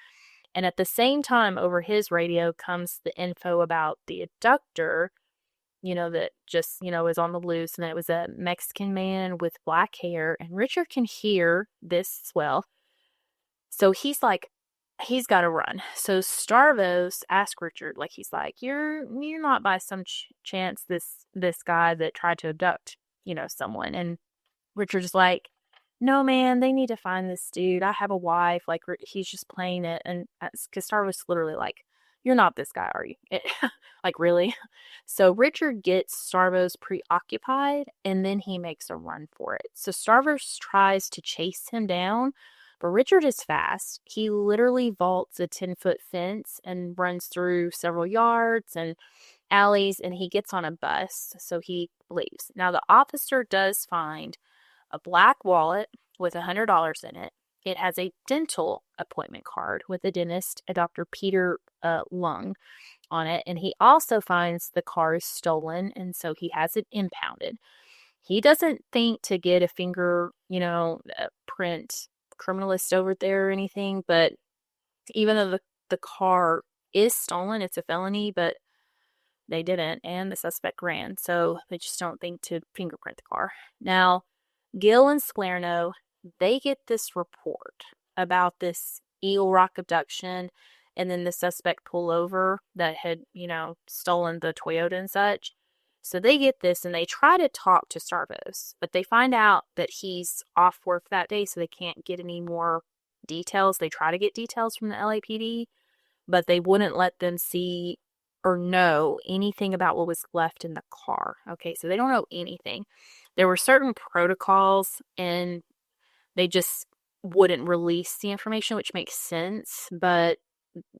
And at the same time, over his radio comes the info about the abductor, that just, is on the loose. And it was a Mexican man with black hair. And Richard can hear this as well. So he's like, he's got to run. So Starvos asks Richard, like, he's like, you're not by some chance this guy that tried to abduct, someone. And Richard's like, no, man, they need to find this dude. I have a wife. Like, he's just playing it. And because Starvos literally like, you're not this guy, are you? Like, really? So Richard gets Starvos preoccupied, and then he makes a run for it. So Starvos tries to chase him down, but Richard is fast. He literally vaults a 10-foot fence and runs through several yards and alleys, and he gets on a bus, so he leaves. Now, the officer does find a black wallet with $100 in it. It has a dental appointment card with a dentist, a Dr. Peter Lung, on it, and he also finds the car is stolen, and so he has it impounded. He doesn't think to get a finger, print criminalist over there or anything, but even though the car is stolen, it's a felony, but they didn't, and the suspect ran, so they just don't think to fingerprint the car. Now, Gil and Salerno, they get this report about this Eagle Rock abduction, and then the suspect pullover that had, stolen the Toyota and such. So they get this, and they try to talk to Starvos, but they find out that he's off work that day, so they can't get any more details. They try to get details from the LAPD, but they wouldn't let them see or know anything about what was left in the car. Okay, so they don't know anything. There were certain protocols, and they just wouldn't release the information, which makes sense. But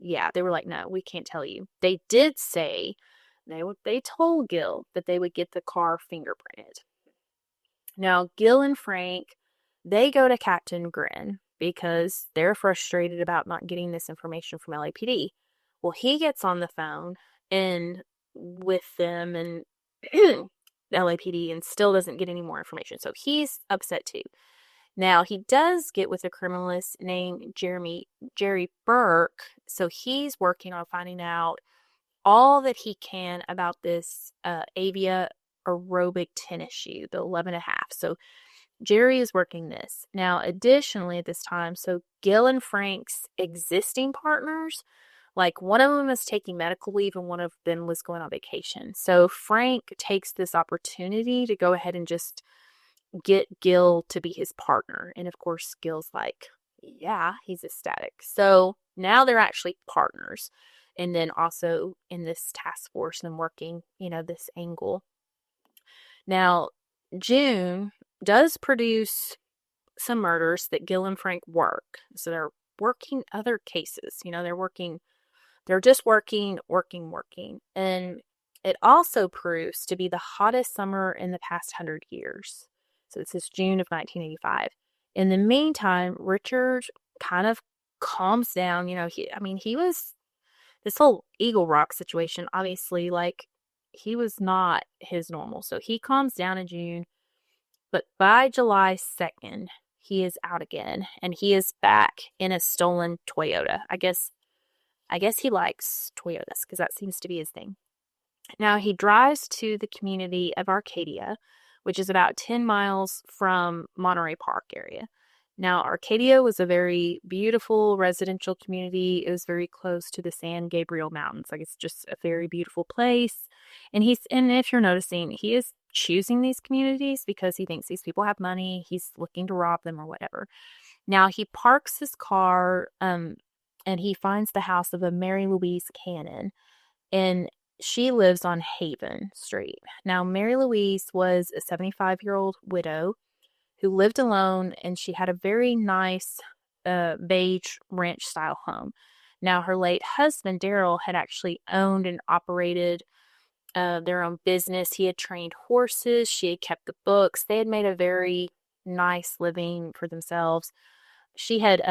yeah, they were like, no, we can't tell you. They did say they told Gil that they would get the car fingerprinted. Now, Gil and Frank, they go to Captain Grin because they're frustrated about not getting this information from LAPD. Well, he gets on the phone and with them and LAPD and still doesn't get any more information. So he's upset too. Now, he does get with a criminalist named Jerry Burke. So he's working on finding out all that he can about this avia aerobic tennis shoe, the 11.5. So Jerry is working this. Now, additionally, at this time, so Gil and Frank's existing partners, like one of them is taking medical leave and one of them was going on vacation. So Frank takes this opportunity to go ahead and just get Gil to be his partner. And of course, Gil's like, yeah, he's ecstatic. So now they're actually partners. And then also in this task force and working, this angle. Now, June does produce some murders that Gil and Frank work. So they're working other cases. They're just working. And it also proves to be the hottest summer in the past 100 years. So this is June of 1985. In the meantime, Richard kind of calms down. He was, this whole Eagle Rock situation, obviously, like, he was not his normal. So he calms down in June. But by July 2nd, he is out again. And he is back in a stolen Toyota. I guess he likes Toyotas because that seems to be his thing. Now, he drives to the community of Arcadia, which is about 10 miles from Monterey Park area. Now, Arcadia was a very beautiful residential community. It was very close to the San Gabriel Mountains. Like, it's just a very beautiful place. And if you're noticing, he is choosing these communities because he thinks these people have money. He's looking to rob them or whatever. Now, he parks his car, and he finds the house of a Mary Louise Cannon. And she lives on Haven Street. Now, Mary Louise was a 75-year-old widow who lived alone, and she had a very nice beige ranch-style home. Now, her late husband, Daryl, had actually owned and operated their own business. He had trained horses. She had kept the books. They had made a very nice living for themselves. She had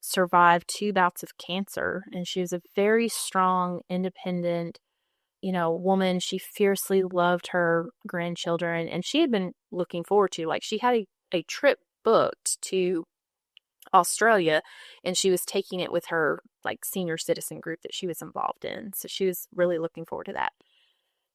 survived 2 bouts of cancer, and she was a very strong, independent, woman. She fiercely loved her grandchildren, and she had been looking forward to, like, she had a trip booked to Australia, and she was taking it with her, like, senior citizen group that she was involved in. So she was really looking forward to that.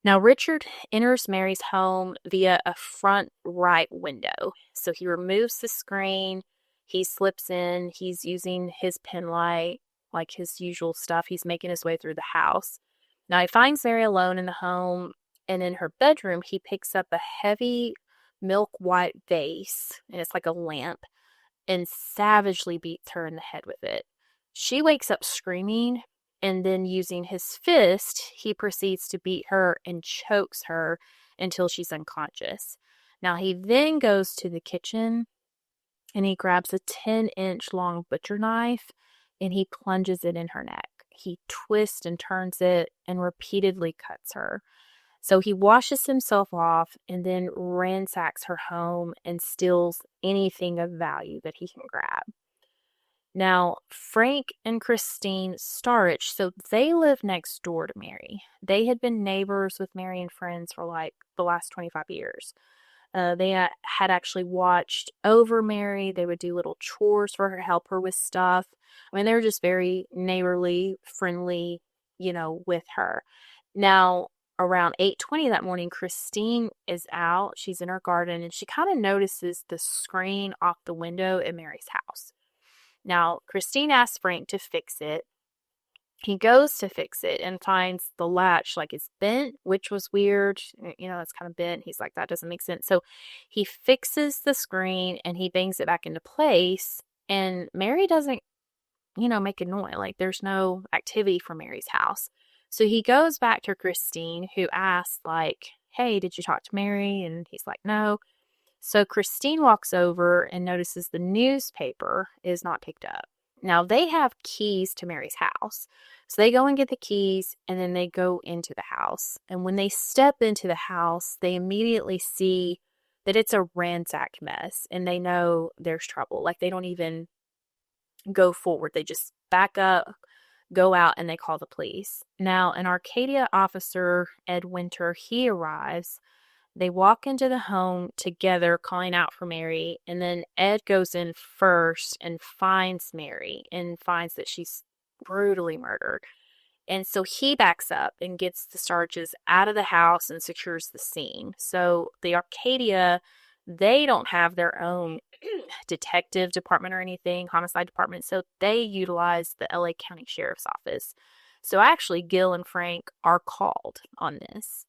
Now, Richard enters Mary's home via a front right window. So he removes the screen. He slips in. He's using his pen light, like his usual stuff. He's making his way through the house. Now, he finds Mary alone in the home, and in her bedroom, he picks up a heavy milk white vase, and it's like a lamp, and savagely beats her in the head with it. She wakes up screaming, and then using his fist, he proceeds to beat her and chokes her until she's unconscious. Now, he then goes to the kitchen, and he grabs a 10-inch long butcher knife, and he plunges it in her neck. He twists and turns it and repeatedly cuts her. So he washes himself off and then ransacks her home and steals anything of value that he can grab. Now, Frank and Christine Starrich, so they live next door to Mary. They had been neighbors with Mary and friends for like the last 25 years. They had actually watched over Mary. They would do little chores for her, help her with stuff. I mean, they were just very neighborly, friendly, with her. Now, around 8:20 that morning, Christine is out. She's in her garden, and she kind of notices the screen off the window at Mary's house. Now, Christine asks Frank to fix it. He goes to fix it and finds the latch like it's bent, which was weird. It's kind of bent. He's like, that doesn't make sense. So he fixes the screen and he bangs it back into place. And Mary doesn't, make a noise. Like, there's no activity from Mary's house. So he goes back to Christine, who asks, like, hey, did you talk to Mary? And he's like, no. So Christine walks over and notices the newspaper is not picked up. Now, they have keys to Mary's house. So they go and get the keys, and then they go into the house. And when they step into the house, they immediately see that it's a ransacked mess and they know there's trouble. Like, they don't even go forward. They just back up, go out, and they call the police. Now, an Arcadia officer, Ed Winter, he arrives. They walk into the home together, calling out for Mary, and then Ed goes in first and finds Mary and finds that she's brutally murdered. And so he backs up and gets the Starches out of the house and secures the scene. So the Arcadia, they don't have their own detective department or anything, homicide department, so they utilize the LA County Sheriff's Office. So actually, Gil and Frank are called on this.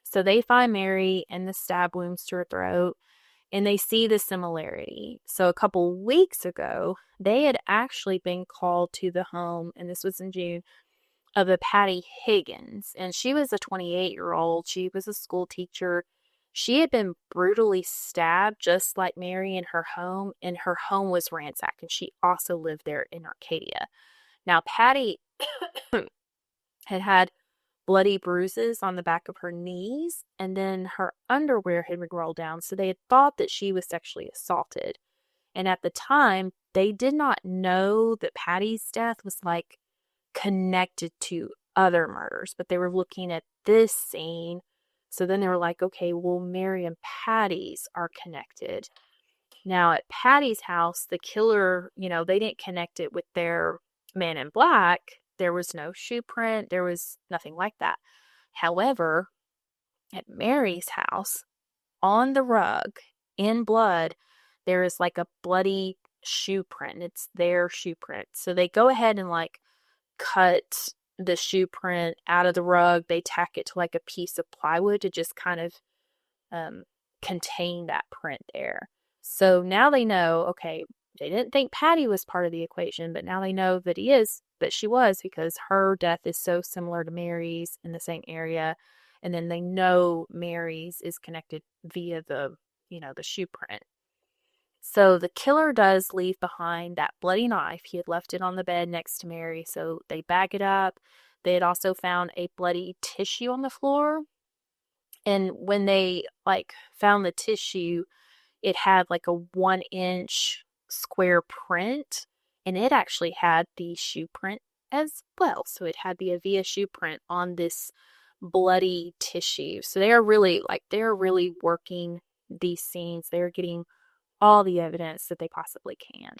So they find Mary and the stab wounds to her throat, and they see the similarity. So a couple weeks ago, they had actually been called to the home, and this was in June, of a Patty Higgins. And she was a 28-year-old. She was a school teacher. She had been brutally stabbed just like Mary in her home, and her home was ransacked, and she also lived there in Arcadia. Now, Patty had bloody bruises on the back of her knees, and then her underwear had been rolled down, so they had thought that she was sexually assaulted. And at the time, they did not know that Patty's death was like connected to other murders, but they were looking at this scene. So then they were like, okay, well, Mary and Patty's are connected. Now, at Patty's house, the killer, they didn't connect it with their man in black. There was no shoe print. There was nothing like that. However, at Mary's house, on the rug, in blood, there is like a bloody shoe print. It's their shoe print. So they go ahead and like cut the shoe print out of the rug. They tack it to like a piece of plywood to just kind of contain that print there. So now they know, okay, they didn't think Patty was part of the equation, but now they know that she was, because her death is so similar to Mary's in the same area. And then they know Mary's is connected via the shoe print. So the killer does leave behind that bloody knife. He had left it on the bed next to Mary, so they bag it up. They had also found a bloody tissue on the floor. And when they found the tissue, it had like a 1-inch square print, and it actually had the shoe print as well. So it had the Avia shoe print on this bloody tissue. So they're really working these scenes. They're getting all the evidence that they possibly can.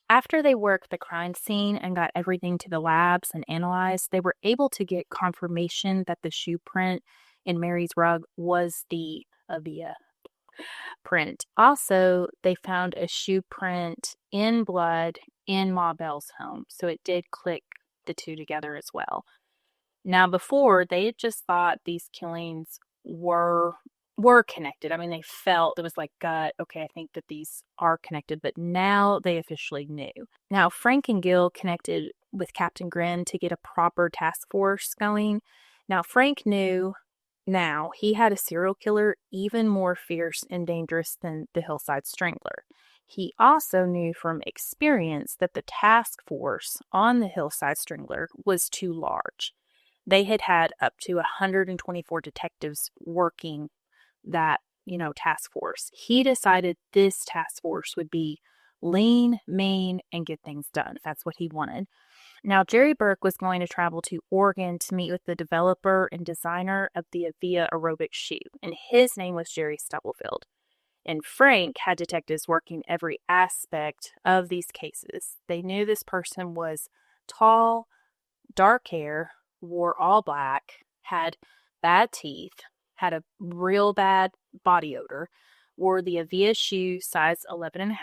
After they worked the crime scene and got everything to the labs and analyzed, they were able to get confirmation that the shoe print in Mary's rug was the Avia print. Also, they found a shoe print in blood in Ma Bell's home, so it did click the two together as well. Now, before, they had just thought these killings were connected. I mean, they felt, it was like, gut, okay, I think that these are connected, but now they officially knew. Now, Frank and Gil connected with Captain Grin to get a proper task force going. Now, Frank knew now he had a serial killer even more fierce and dangerous than the Hillside Strangler. He also knew from experience that the task force on the Hillside Strangler was too large. They had up to 124 detectives working that, task force. He decided this task force would be lean, mean, and get things done. That's what he wanted. Now, Jerry Burke was going to travel to Oregon to meet with the developer and designer of the Avia aerobic shoe, and his name was Jerry Stubblefield. And Frank had detectives working every aspect of these cases. They knew this person was tall, dark hair, wore all black, had bad teeth, had a real bad body odor, wore the Avia shoe size 11.5.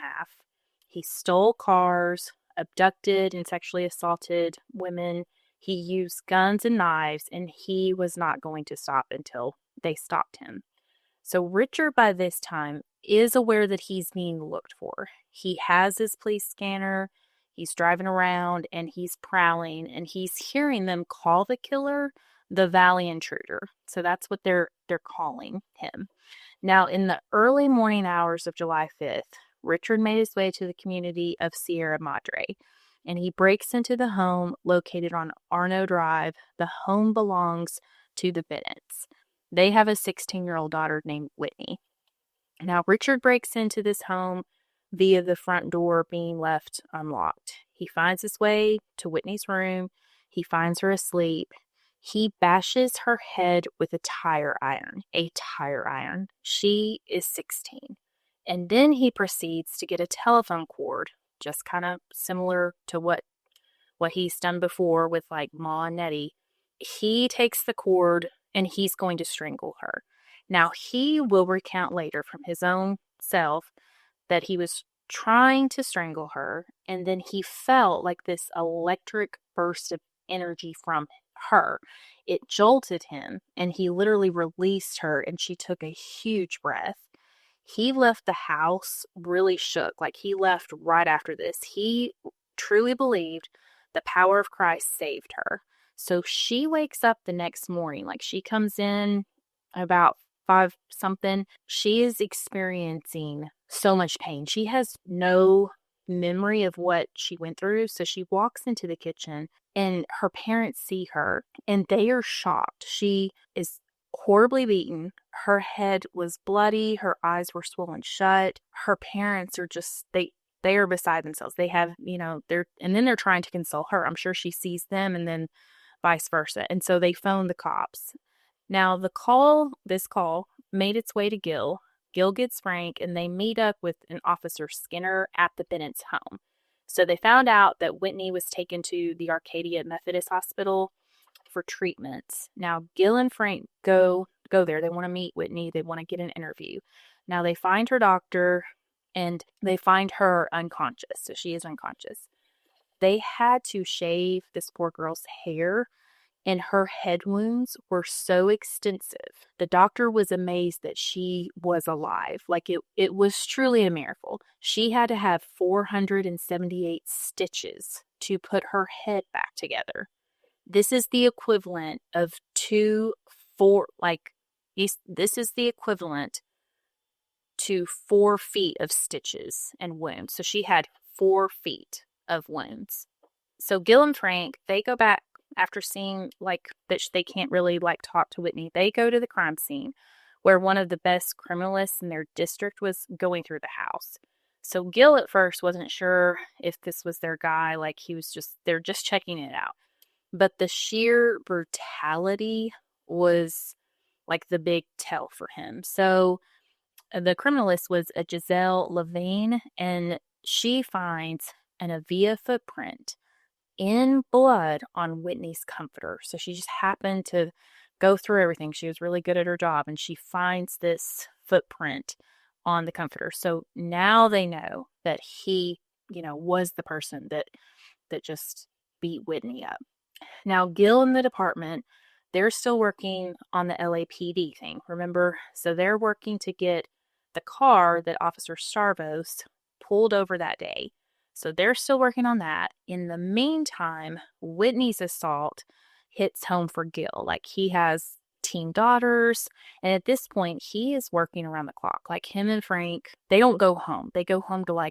He stole cars, abducted and sexually assaulted women. He used guns and knives, and he was not going to stop until they stopped him. So Richard, by this time, is aware that he's being looked for. He has his police scanner. He's driving around, and he's prowling, and he's hearing them call the killer the Valley Intruder. So that's what they're calling him. Now, in the early morning hours of July 5th, Richard made his way to the community of Sierra Madre, and he breaks into the home located on Arno Drive. The home belongs to the Bennetts. They have a 16-year-old daughter named Whitney. Now, Richard breaks into this home via the front door being left unlocked. He finds his way to Whitney's room. He finds her asleep. He bashes her head with a tire iron. A tire iron. She is 16. And then he proceeds to get a telephone cord, just kind of similar to what he's done before with like Ma and Nettie. He takes the cord and he's going to strangle her. Now, he will recount later from his own self that he was trying to strangle her, and then he felt like this electric burst of energy from her. It jolted him, and he literally released her, and she took a huge breath. He left the house really shook. Like, he left right after this. He truly believed the power of Christ saved her. So she wakes up the next morning. Like, she comes in about 5 something. She is experiencing so much pain. She has no memory of what she went through. So she walks into the kitchen and her parents see her and they are shocked. She is horribly beaten. Her head was bloody. Her eyes were swollen shut. Her parents are just, they are beside themselves. They have, and then they're trying to console her. I'm sure she sees them and then vice versa. And so they phone the cops. Now, this call made its way to Gil. Gil gets Frank, and they meet up with an Officer Skinner at the Bennett's home. So they found out that Whitney was taken to the Arcadia Methodist Hospital for treatments. Now, Gil and Frank go there. They want to meet Whitney. They want to get an interview. Now, they find her doctor, and they find her unconscious. So she is unconscious. They had to shave this poor girl's hair, and her head wounds were so extensive. The doctor was amazed that she was alive. Like, it was truly a miracle. She had to have 478 stitches to put her head back together. This is the equivalent of this is the equivalent to 4 feet of stitches and wounds. So she had 4 feet of wounds. So Gil and Frank, they go back after seeing that they can't really talk to Whitney. They go to the crime scene where one of the best criminalists in their district was going through the house. So Gil at first wasn't sure if this was their guy. They're just checking it out. But the sheer brutality was the big tell for him. So the criminalist was a Giselle Levine, and she finds an Avia footprint in blood on Whitney's comforter. So she just happened to go through everything. She was really good at her job, and she finds this footprint on the comforter. So now they know that he, was the person that just beat Whitney up. Now, Gil and the department, they're still working on the LAPD thing, remember? So they're working to get the car that Officer Starvos pulled over that day. So they're still working on that. In the meantime, Whitney's assault hits home for Gil. He has teen daughters, and at this point, he is working around the clock. Him and Frank, they don't go home. They go home to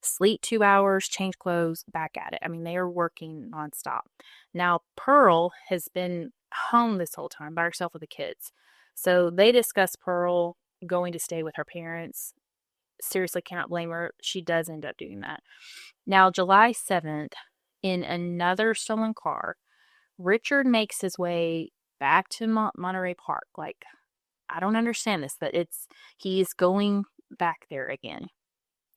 sleep 2 hours, change clothes, back at it. I mean, they are working nonstop. Now, Pearl has been home this whole time by herself with the kids. So they discuss Pearl going to stay with her parents. Seriously, cannot blame her. She does end up doing that. Now, July 7th, in another stolen car, Richard makes his way back to Monterey Park. I don't understand this, but he's going back there again.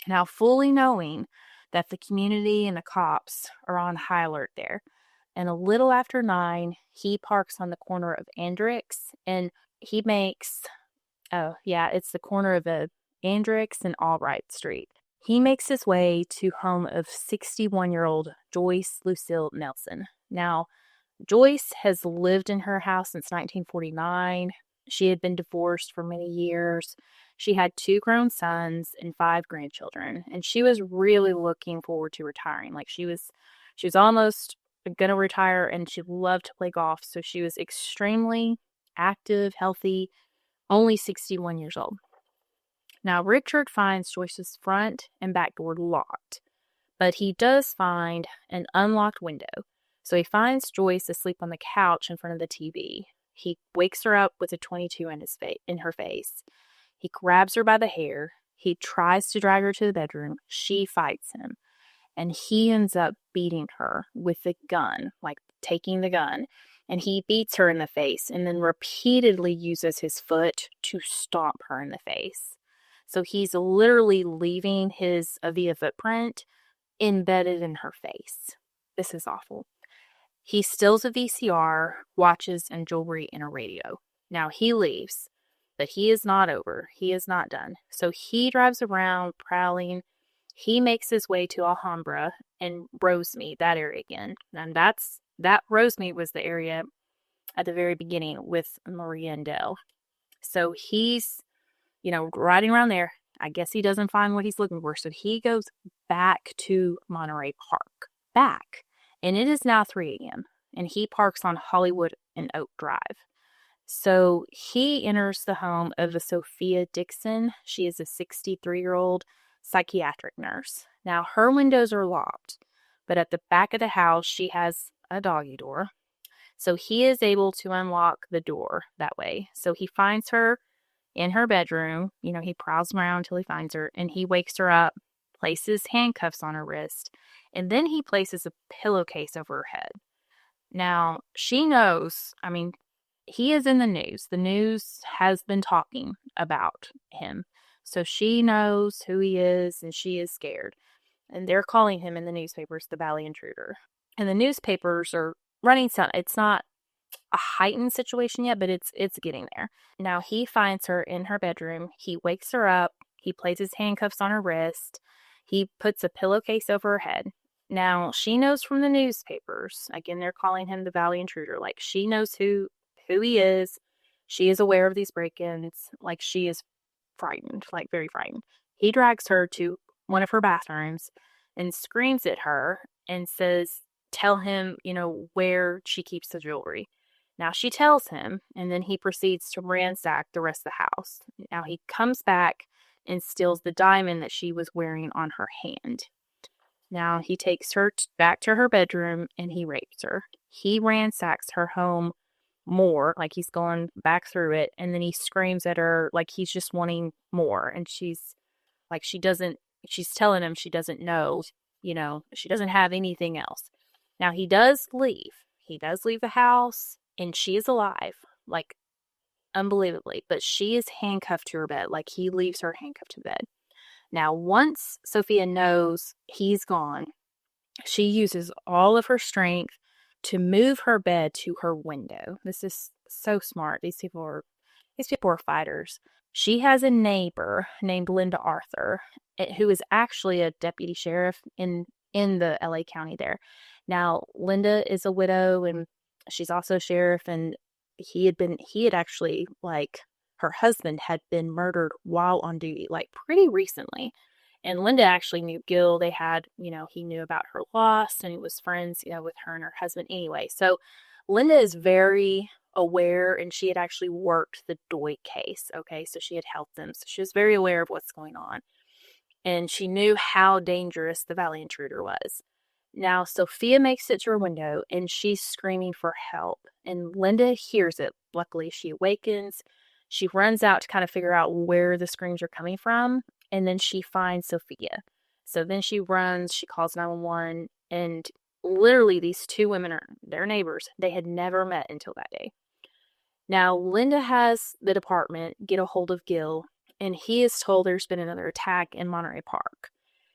Now, fully knowing that the community and the cops are on high alert there. And a little after 9, he parks on the corner of Andrix, and he makes, it's the corner of Andrix and Albright Street. He makes his way to home of 61-year-old Joyce Lucille Nelson. Now, Joyce has lived in her house since 1949. She had been divorced for many years. She had 2 grown sons and 5 grandchildren, and she was really looking forward to retiring. She was almost going to retire, and she loved to play golf, so she was extremely active, healthy, only 61 years old. Now, Richard finds Joyce's front and back door locked, but he does find an unlocked window. So he finds Joyce asleep on the couch in front of the TV. He wakes her up with a .22 in her face. He grabs her by the hair. He tries to drag her to the bedroom. She fights him. And he ends up beating her with the gun, like taking the gun. And he beats her in the face and then repeatedly uses his foot to stomp her in the face. So he's literally leaving his Avia footprint embedded in her face. This is awful. He steals a VCR, watches, and jewelry, and a radio. Now he leaves, but he is not over. He is not done. So he drives around prowling. He makes his way to Alhambra and Rosemead, that area again. And that Rosemead was the area at the very beginning with Maria and Dell. So he's, riding around there. I guess he doesn't find what he's looking for. So he goes back to Monterey Park. Back. And it is now 3 a.m. And he parks on Hollywood and Oak Drive. So he enters the home of a Sophia Dixon. She is a 63-year-old psychiatric nurse. Now, her windows are locked, but at the back of the house, she has a doggy door. So he is able to unlock the door that way. So he finds her in her bedroom. He prowls around until he finds her, and he wakes her up, places handcuffs on her wrist, and then he places a pillowcase over her head. Now, she knows, he is in the news. The news has been talking about him. So she knows who he is, and she is scared. And they're calling him in the newspapers the Valley Intruder. And the newspapers are running some. It's not a heightened situation yet, but it's getting there. Now he finds her in her bedroom. He wakes her up. He places handcuffs on her wrist. He puts a pillowcase over her head. Now she knows from the newspapers. Again, they're calling him the Valley Intruder. Like, she knows who he is. She is aware of these break-ins. Like, she is frightened, like very frightened. He drags her to one of her bathrooms and screams at her and says, tell him, where she keeps the jewelry. Now she tells him, and then he proceeds to ransack the rest of the house. Now he comes back and steals the diamond that she was wearing on her hand. Now he takes her back to her bedroom and he rapes her. He ransacks her home more, like he's going back through it, and then he screams at her like he's just wanting more. And she's telling him she doesn't know, she doesn't have anything else. Now he does leave. He does leave the house, and she is alive, like, unbelievably, but she is handcuffed to her bed. Like, he leaves her handcuffed to bed. Now, once Sophia knows he's gone, she uses all of her strength to move her bed to her window. This is so smart. These people are fighters. She has a neighbor named Linda Arthur, who is actually a deputy sheriff in the LA County there. Now, Linda is a widow, and she's also a sheriff, and he had actually, like, her husband had been murdered while on duty, like, pretty recently. And Linda actually knew Gil. They had, he knew about her loss, and he was friends, with her and her husband anyway. So Linda is very aware, and she had actually worked the Doig case, okay? So she had helped them. So she was very aware of what's going on. And she knew how dangerous the Valley Intruder was. Now, Sophia makes it to her window, and she's screaming for help. And Linda hears it. Luckily, she awakens. She runs out to kind of figure out where the screams are coming from. And then she finds Sophia. So then she runs, she calls 911, and literally these two women they're neighbors. They had never met until that day. Now, Linda has the department get a hold of Gil, and he is told there's been another attack in Monterey Park.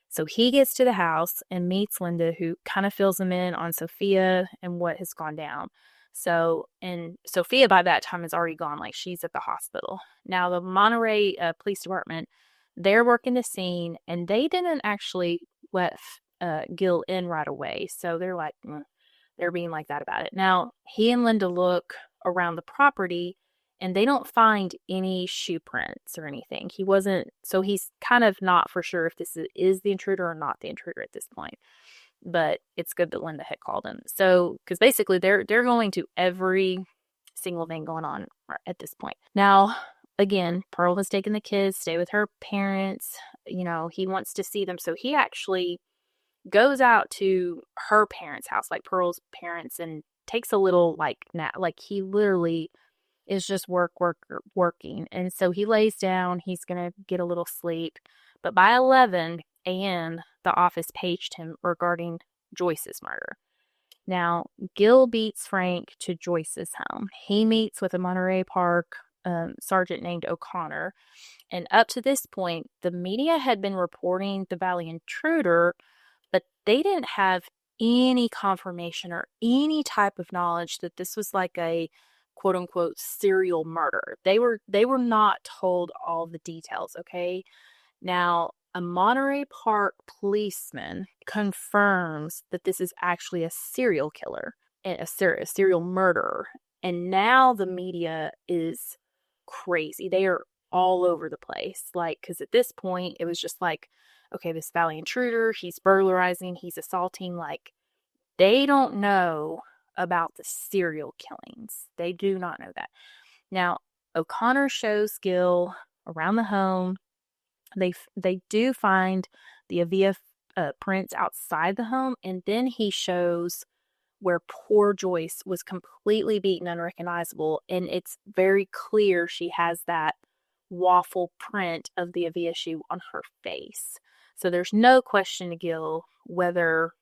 So he gets to the house and meets Linda, who kind of fills him in on Sophia and what has gone down. So, and Sophia by that time is already gone, like she's at the hospital. Now, the Monterey Police Department, they're working the scene, and they didn't actually let Gil in right away. So they're like, they're being like that about it. Now, he and Linda look around the property, and they don't find any shoe prints or anything. So he's kind of not for sure if this is the intruder or not the intruder at this point. But it's good that Linda had called him. So, because basically they're going to every single thing going on at this point. Now, again, Pearl has taken the kids, stay with her parents. He wants to see them. So he actually goes out to her parents' house, like Pearl's parents, and takes a little, like, nap. Like, he literally is just working. And so he lays down, he's going to get a little sleep. But by 11 a.m., the office paged him regarding Joyce's murder. Now, Gil beats Frank to Joyce's home. He meets with a Monterey Park sergeant named O'Connor. And up to this point, the media had been reporting the Valley Intruder, but they didn't have any confirmation or any type of knowledge that this was like a quote unquote serial murder. They were not told all the details, okay? Now, a Monterey Park policeman confirms that this is actually a serial killer and a serial murderer. And now the media is crazy. They are all over the place. Like, because at this point, it was just like, okay, this Valley Intruder, he's burglarizing, he's assaulting. Like, they don't know about the serial killings. They do not know that. Now, O'Connor shows Gil around the home. They do find the Avia prints outside the home, and then he shows where poor Joyce was completely beaten, unrecognizable, and it's very clear she has that waffle print of the Avia shoe on her face. So there's no question to Gil whether,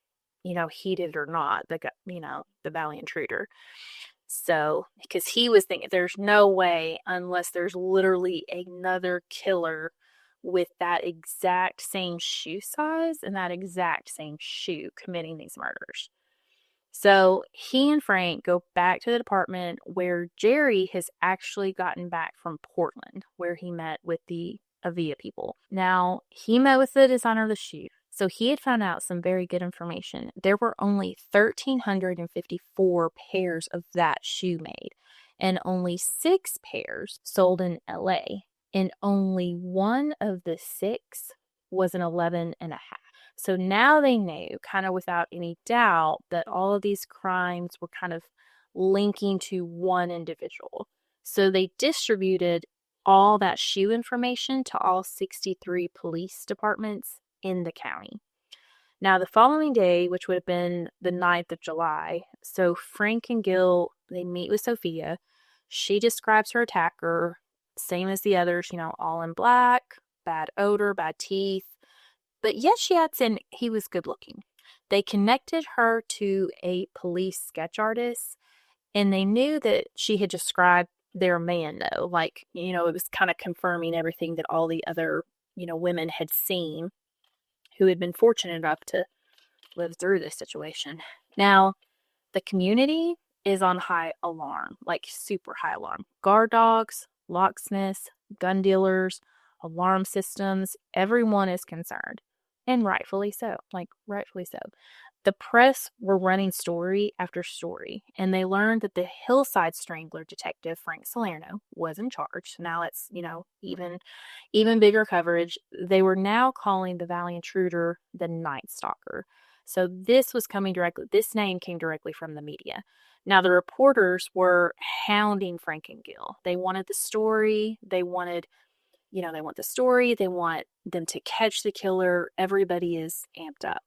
he did it or not, the Valley Intruder. So, because he was thinking there's no way unless there's literally another killer with that exact same shoe size and that exact same shoe committing these murders. So he and Frank go back to the department where Jerry has actually gotten back from Portland, where he met with the Avia people. Now, he met with the designer of the shoe. So he had found out some very good information. There were only 1,354 pairs of that shoe made, and only 6 pairs sold in LA. And only one of the 6 was an 11.5. So now they knew, kind of without any doubt, that all of these crimes were kind of linking to one individual. So they distributed all that shoe information to all 63 police departments in the county. Now, the following day, which would have been the 9th of July, so Frank and Gil, they meet with Sophia. She describes her attacker, same as the others, all in black, bad odor, bad teeth. But yet she adds in he was good looking. They connected her to a police sketch artist, and they knew that she had described their man, though. Like, it was kind of confirming everything that all the other, women had seen who had been fortunate enough to live through this situation. Now, the community is on high alarm, like super high alarm. Guard dogs, locksmiths, gun dealers, alarm systems, everyone is concerned. And rightfully so, rightfully so. The press were running story after story, and they learned that the Hillside Strangler detective, Frank Salerno, was in charge. Now it's, even bigger coverage. They were now calling the Valley Intruder the Night Stalker. So this name came directly from the media. Now the reporters were hounding Frank and Gil. They wanted the story. They want the story. They want them to catch the killer. Everybody is amped up.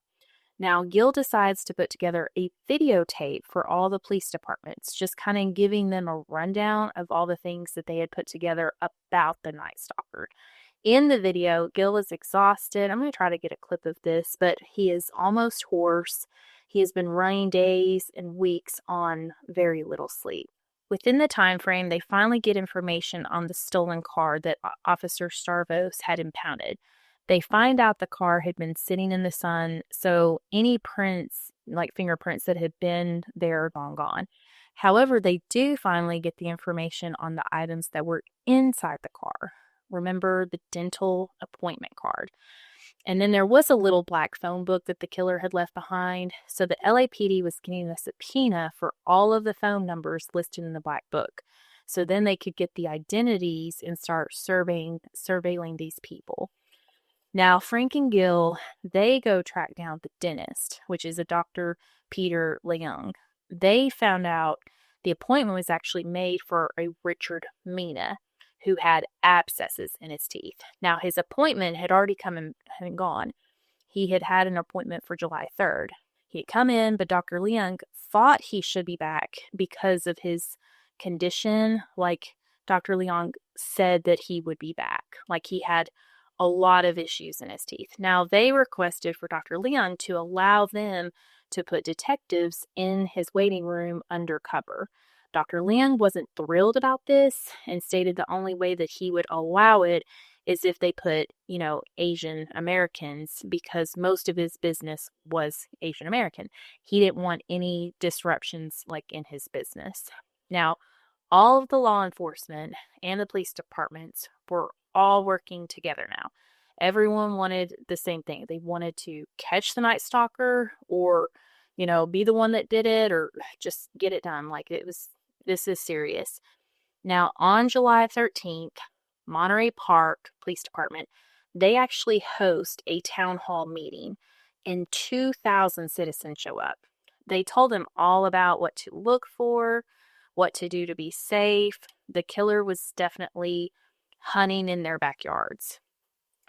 Now, Gil decides to put together a videotape for all the police departments, just kind of giving them a rundown of all the things that they had put together about the Night Stalker. In the video, Gil is exhausted. I'm going to try to get a clip of this, but he is almost hoarse. He has been running days and weeks on very little sleep. Within the time frame, they finally get information on the stolen car that Officer Starvos had impounded. They find out the car had been sitting in the sun, so any prints, like fingerprints that had been there, are gone. However, they do finally get the information on the items that were inside the car. Remember the dental appointment card. And then there was a little black phone book that the killer had left behind. So the LAPD was getting a subpoena for all of the phone numbers listed in the black book. So then they could get the identities and start surveilling these people. Now, Frank and Gil, they go track down the dentist, which is a Dr. Peter Leung. They found out the appointment was actually made for a Richard Mina, who had abscesses in his teeth. Now, his appointment had already come and gone. He had had an appointment for July 3rd. He had come in, but Dr. Leung thought he should be back because of his condition, like Dr. Leong said that he would be back. Like he had a lot of issues in his teeth. Now, they requested for Dr. Leong to allow them to put detectives in his waiting room undercover. Dr. Leong wasn't thrilled about this and stated the only way that he would allow it is if they put, Asian Americans, because most of his business was Asian American. He didn't want any disruptions like in his business. Now, all of the law enforcement and the police departments were all working together now. Everyone wanted the same thing. They wanted to catch the Night Stalker or, be the one that did it or just get it done. Like this is serious. Now, on July 13th, Monterey Park Police Department, they actually host a town hall meeting and 2,000 citizens show up. They told them all about what to look for, what to do to be safe. The killer was definitely hunting in their backyards.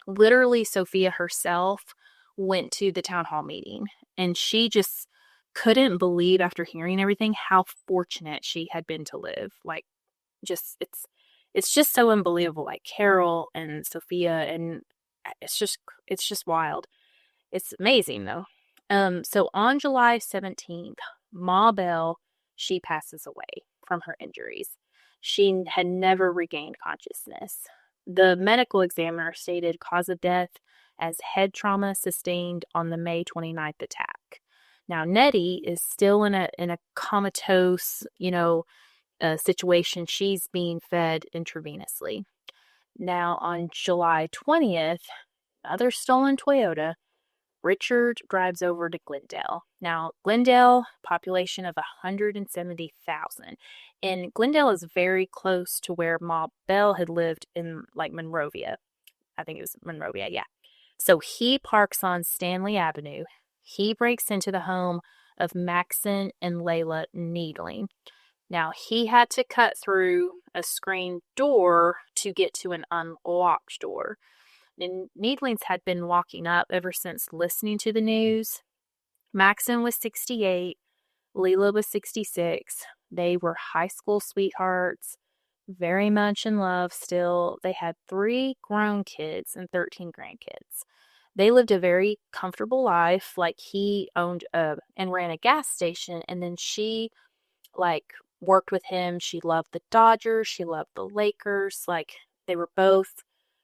Literally, Sophia herself went to the town hall meeting, and she just couldn't believe after hearing everything how fortunate she had been to live. Like, it's just so unbelievable. Like Carol and Sophia, and it's just wild. It's amazing though. So on July 17th, Ma Bell, she passes away from her injuries. She had never regained consciousness. The medical examiner stated cause of death as head trauma sustained on the May 29th attack. Now, Nettie is still in a comatose, situation. She's being fed intravenously. Now, on July 20th, another stolen Toyota, Richard drives over to Glendale. Now, Glendale, population of 170,000. And Glendale is very close to where Ma Bell had lived in, like, Monrovia. I think it was Monrovia, yeah. So he parks on Stanley Avenue. He breaks into the home of Maxon and Layla Needling. Now, he had to cut through a screen door to get to an unlocked door. And Needlings had been walking up ever since listening to the news. Maxon was 68. Leela was 66. They were high school sweethearts, very much in love still. They had 3 grown kids and 13 grandkids. They lived a very comfortable life. Like, he owned and ran a gas station, and then she, worked with him. She loved the Dodgers. She loved the Lakers. Like, they were both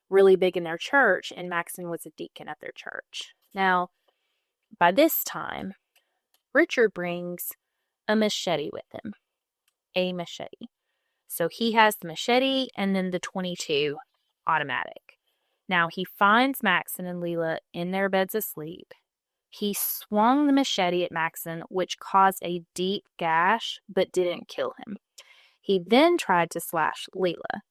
really big in their church, and Maxon was a deacon at their church. Now, by this time, Richard brings a machete with him. A machete. So he has the machete and then the .22 automatic. Now, he finds Maxon and Leela in their beds asleep. He swung the machete at Maxon, which caused a deep gash, but didn't kill him. He then tried to slash Leela.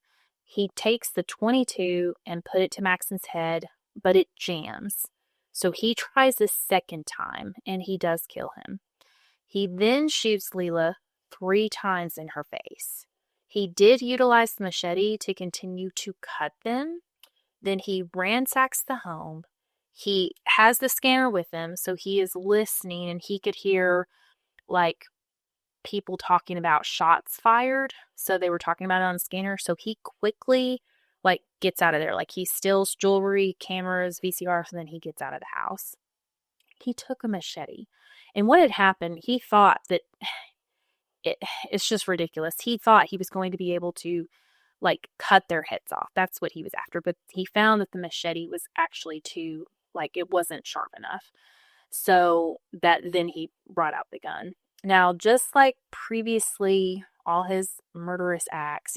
He takes the .22 and put it to Maxon's head, but it jams. So he tries a second time, and he does kill him. He then shoots Leela 3 times in her face. He did utilize the machete to continue to cut them. Then he ransacks the home. He has the scanner with him, so he is listening, and he could hear, people talking about shots fired. So they were talking about it on the scanner. So he quickly, gets out of there. He steals jewelry, cameras, VCRs, and then he gets out of the house. He took a machete. And what had happened, he thought that it's just ridiculous. He thought he was going to be able to, cut their heads off. That's what he was after. But he found that the machete was actually too, it wasn't sharp enough. So then he brought out the gun. Now, just like previously, all his murderous acts,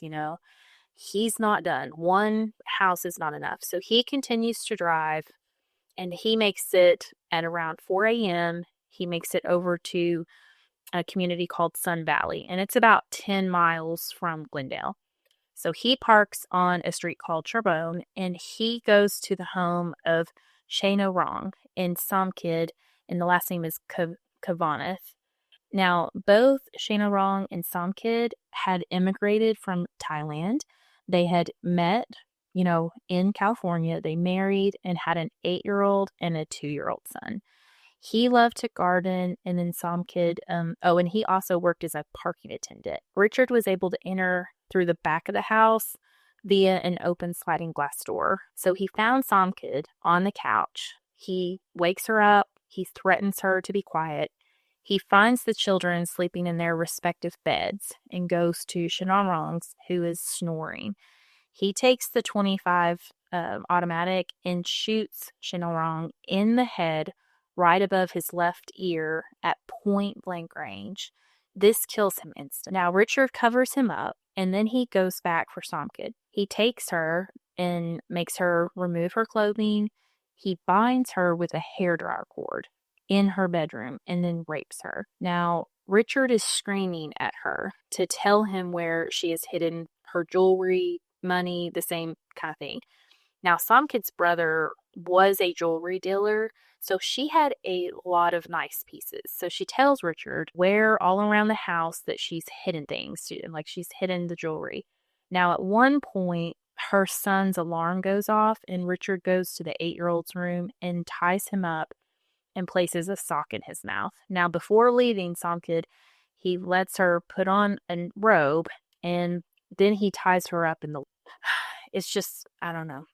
he's not done. One house is not enough. So he continues to drive, and he makes it at around 4 a.m. He makes it over to a community called Sun Valley, and it's about 10 miles from Glendale. So he parks on a street called Charbonne, and he goes to the home of Shana Rong in Samkid, and the last name is Kavanagh. Now, both Shana Rong and Samkid had immigrated from Thailand. They had met, in California. They married and had an 8-year-old and a 2-year-old son. He loved to garden, and then some kid, and he also worked as a parking attendant. Richard was able to enter through the back of the house via an open sliding glass door. So he found Somkid on the couch. He wakes her up. He threatens her to be quiet. He finds the children sleeping in their respective beds and goes to Shenanrongs, who is snoring. He takes the 25 automatic and shoots Shenanrong in the head right above his left ear at point blank range. This kills him instantly. Now, Richard covers him up, and then he goes back for Somkid. He takes her and makes her remove her clothing. He binds her with a hairdryer cord in her bedroom and then rapes her. Now, Richard is screaming at her to tell him where she has hidden her jewelry, money, the same kind of thing. Now, Somkid's brother was a jewelry dealer, so she had a lot of nice pieces. So she tells Richard where all around the house that she's hidden things, like she's hidden the jewelry. Now, at one point, her son's alarm goes off, and Richard goes to the 8-year-old's room and ties him up and places a sock in his mouth. Now, before leaving Somkid, he lets her put on a robe, and then he ties her up in the... It's just, I don't know.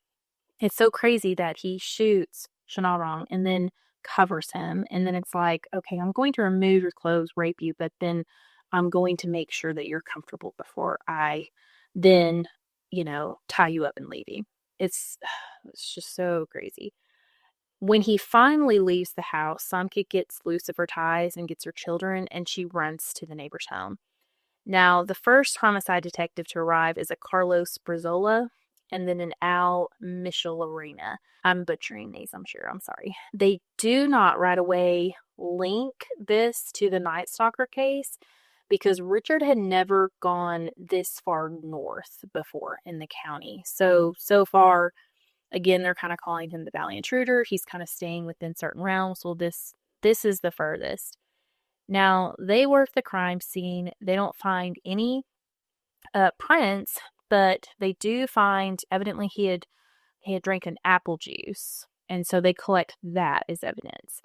It's so crazy that he shoots Shenarong and then covers him. And then it's like, okay, I'm going to remove your clothes, rape you, but then I'm going to make sure that you're comfortable before I then, tie you up and leave you. It's just so crazy. When he finally leaves the house, Samkit gets loose of her ties and gets her children, and she runs to the neighbor's home. Now, the first homicide detective to arrive is a Carlos Brizola and then an Al Michelarina. I'm butchering these, I'm sure. I'm sorry. They do not right away link this to the Night Stalker case because Richard had never gone this far north before in the county. So far, again, they're kind of calling him the Valley Intruder. He's kind of staying within certain realms. Well, this is the furthest. Now, they work the crime scene. They don't find any prints, but they do find, evidently, he had drank an apple juice, and so they collect that as evidence.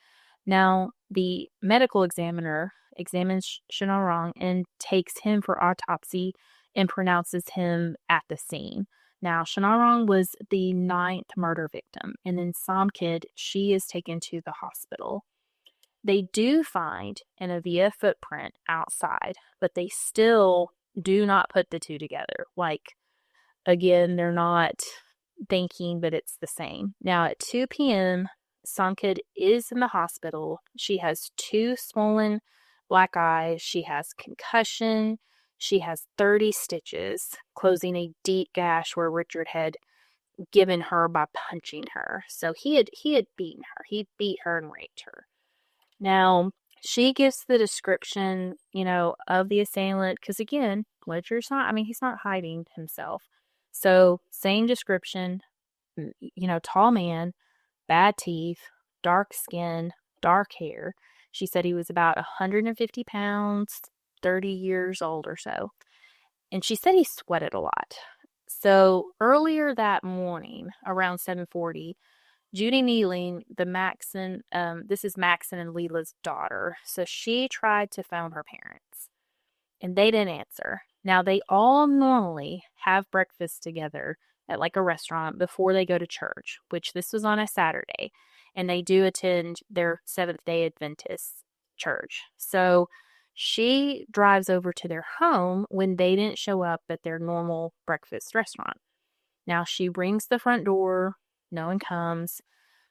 Now, the medical examiner examines Shenarong and takes him for autopsy and pronounces him at the scene. Now, Shenarong was the 9th murder victim, and then Samkid, she is taken to the hospital. They do find an Avia footprint outside, but they still do not put the two together. Like, again, they're not thinking, but it's the same. Now, at 2 p.m., Samkid is in the hospital. She has 2 swollen black eyes. She has concussion. She has 30 stitches, closing a deep gash where Richard had given her by punching her. So he had beaten her. He beat her and raped her. Now, she gives the description, of the assailant, because again, Richard's not, he's not hiding himself. So, same description, tall man, bad teeth, dark skin, dark hair. She said he was about 150 pounds, 30 years old or so. And she said he sweated a lot. So, earlier that morning, around 7:40, Judy Nealing, this is Maxon and Leela's daughter, so she tried to phone her parents, and they didn't answer. Now, they all normally have breakfast together at like a restaurant before they go to church, which this was on a Saturday, and they do attend their Seventh-day Adventist church. So she drives over to their home when they didn't show up at their normal breakfast restaurant. Now, she rings the front door. No one comes.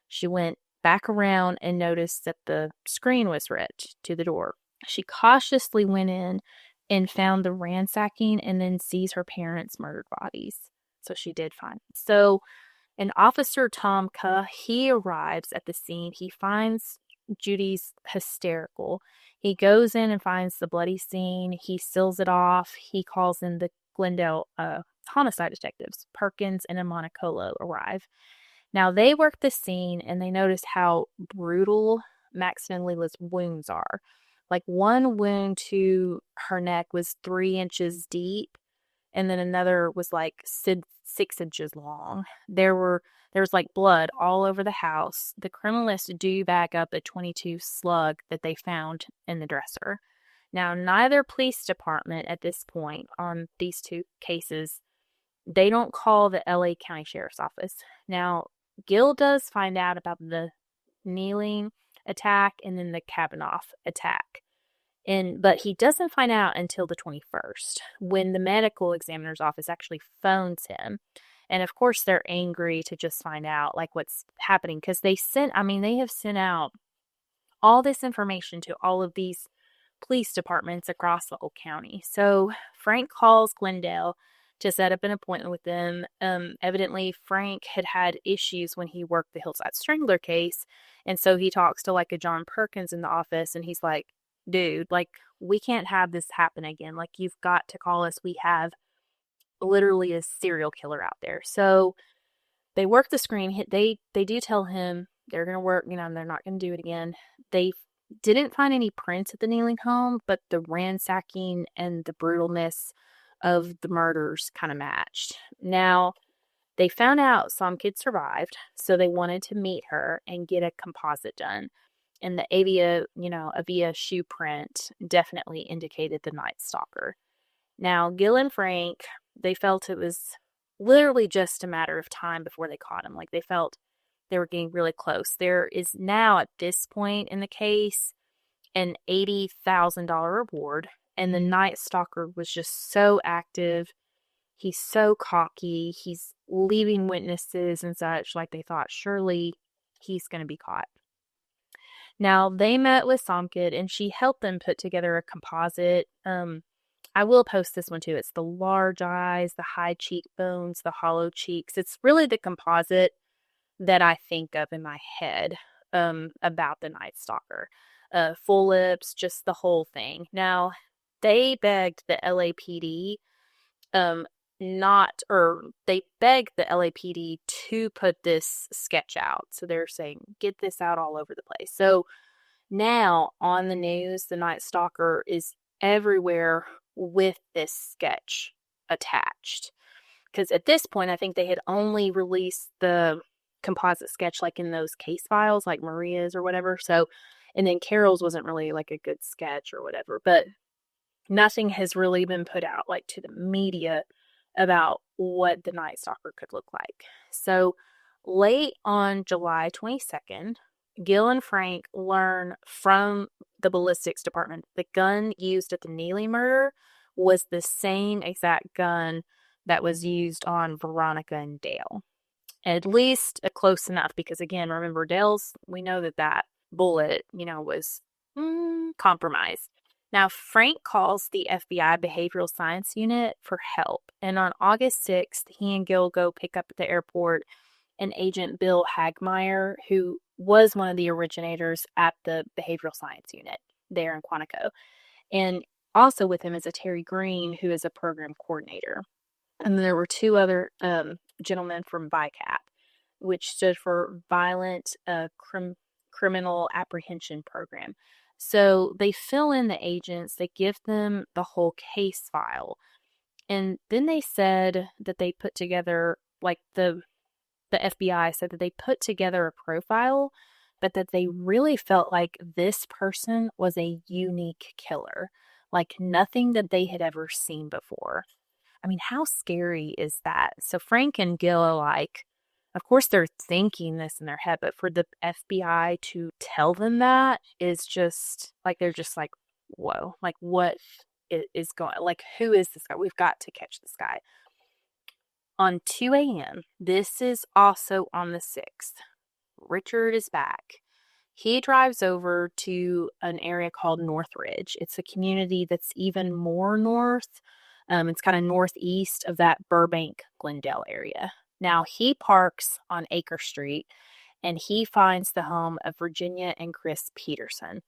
She went back around and noticed that the screen was ripped to the door. She cautiously went in and found the ransacking and then sees her parents' murdered bodies. So she did find them. So an officer, Tom Kuh, he arrives at the scene. He finds Judy's hysterical. He goes in and finds the bloody scene. He seals it off. He calls in the Glendale homicide detectives. Perkins and Monaco arrive. Now, they work the scene, and they notice how brutal Maxon and Leela's wounds are. Like, one wound to her neck was 3 inches deep, and then another was like 6 inches long. There were There's like blood all over the house. The criminalists do back up a 22 slug that they found in the dresser. Now, neither police department at this point on these two cases, they don't call the LA County Sheriff's Office. Now, Gil does find out about the kneeling attack and then the Kavanaugh attack. But he doesn't find out until the 21st when the medical examiner's office actually phones him. And of course, they're angry to just find out like what's happening because they have sent out all this information to all of these police departments across the whole county. So Frank calls Glendale to set up an appointment with them. Evidently, Frank had issues when he worked the Hillside Strangler case. And so he talks to like a John Perkins in the office and he's like, dude, like, we can't have this happen again. Like, you've got to call us. We have literally a serial killer out there. So they work the screen. They do tell him they're going to work, they're not going to do it again. They didn't find any prints at the kneeling home, but the ransacking and the brutalness of the murders kind of matched. Now, they found out some kid survived, so they wanted to meet her and get a composite done. And the Avia shoe print definitely indicated the Night Stalker. Now, Gil and Frank, they felt it was literally just a matter of time before they caught him. Like, they felt they were getting really close. There is now, at this point in the case, an $80,000 reward. And the Night Stalker was just so active. He's so cocky. He's leaving witnesses and such. Like, they thought, surely he's going to be caught. Now, they met with Somkid, and she helped them put together a composite. I will post this one, too. It's the large eyes, the high cheekbones, the hollow cheeks. It's really the composite that I think of in my head about the Night Stalker. Full lips, just the whole thing. Now, they begged the LAPD they begged the LAPD to put this sketch out. So they're saying, get this out all over the place. So now on the news, the Night Stalker is everywhere with this sketch attached. Because at this point, I think they had only released the composite sketch like in those case files, like Maria's or whatever. So, and then Carol's wasn't really like a good sketch or whatever. But nothing has really been put out like to the media about what the Night Stalker could look like. So late on July 22nd, Gil and Frank learn from the ballistics department the gun used at the Neely murder was the same exact gun that was used on Veronica and Dale. At least close enough because, again, remember, we know that bullet, was compromised. Now, Frank calls the FBI Behavioral Science Unit for help. And on August 6th, he and Gil go pick up at the airport an Agent Bill Hagmeyer, who was one of the originators at the Behavioral Science Unit there in Quantico. And also with him is a Terry Green, who is a program coordinator. And there were two other gentlemen from VICAP, which stood for Violent Criminal Apprehension Program. So they fill in the agents, they give them the whole case file. And then they said that they put together, like the FBI said that they put together a profile, but that they really felt like this person was a unique killer, like nothing that they had ever seen before. I mean, how scary is that? So Frank and Gil are like, of course they're thinking this in their head, but for the FBI to tell them that is just like, they're just like, whoa, like what is going, like who is this guy? We've got to catch this guy. On 2 a.m., this is also on the 6th, Richard is back. He drives over to an area called Northridge. It's a community that's even more north. It's kind of northeast of that Burbank-Glendale area. Now, he parks on Acre Street, and he finds the home of Virginia and Chris Peterson.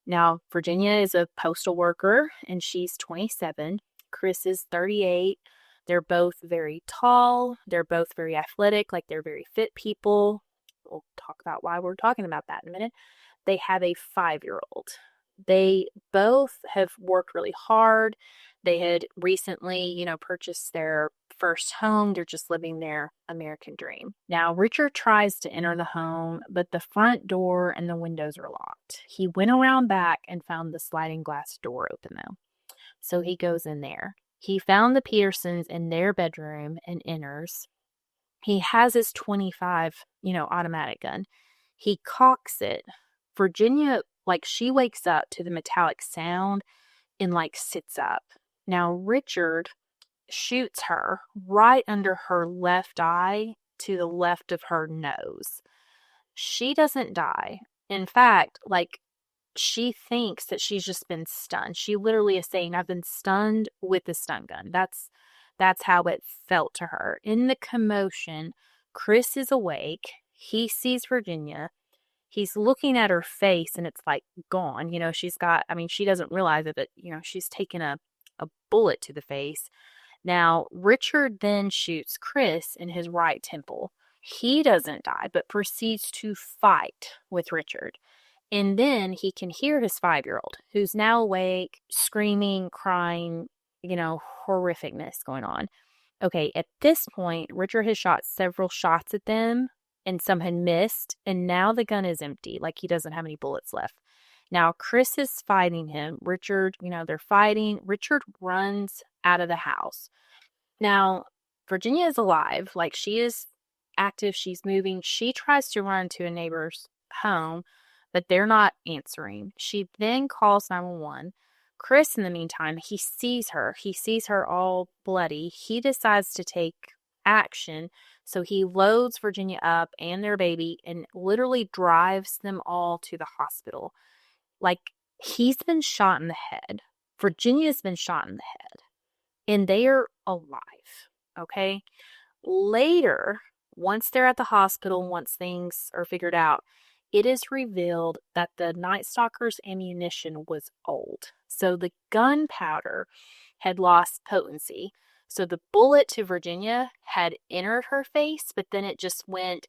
Now, Virginia is a postal worker, and she's 27. Chris is 38. They're both very tall. They're both very athletic, like they're very fit people. We'll talk about why we're talking about that in a minute. They have a 5-year-old. They both have worked really hard. They had recently, purchased their first home. They're just living their American dream. Now, Richard tries to enter the home, but the front door and the windows are locked. He went around back and found the sliding glass door open, though. So he goes in there. He found the Petersons in their bedroom and enters. He has his 25, automatic gun. He cocks it. Virginia, she wakes up to the metallic sound and, sits up. Now, Richard shoots her right under her left eye to the left of her nose. She doesn't die. In fact, she thinks that she's just been stunned. She literally is saying, I've been stunned with the stun gun. That's how it felt to her. In the commotion, Chris is awake. He sees Virginia. He's looking at her face and it's gone. She doesn't realize it, but she's taken a bullet to the face. Now, Richard then shoots Chris in his right temple. He doesn't die, but proceeds to fight with Richard. And then he can hear his 5-year-old, who's now awake, screaming, crying, horrificness going on. Okay, at this point, Richard has shot several shots at them, and some had missed, and now the gun is empty, he doesn't have any bullets left. Now, Chris is fighting him. Richard, they're fighting. Richard runs out of the house. Now, Virginia is alive. She is active. She's moving. She tries to run to a neighbor's home, but they're not answering. She then calls 911. Chris, in the meantime, he sees her. He sees her all bloody. He decides to take action. So he loads Virginia up and their baby and literally drives them all to the hospital. He's been shot in the head. Virginia's been shot in the head. And they are alive. Okay? Later, once they're at the hospital, once things are figured out, it is revealed that the Night Stalker's ammunition was old. So the gunpowder had lost potency. So the bullet to Virginia had entered her face, but then it just went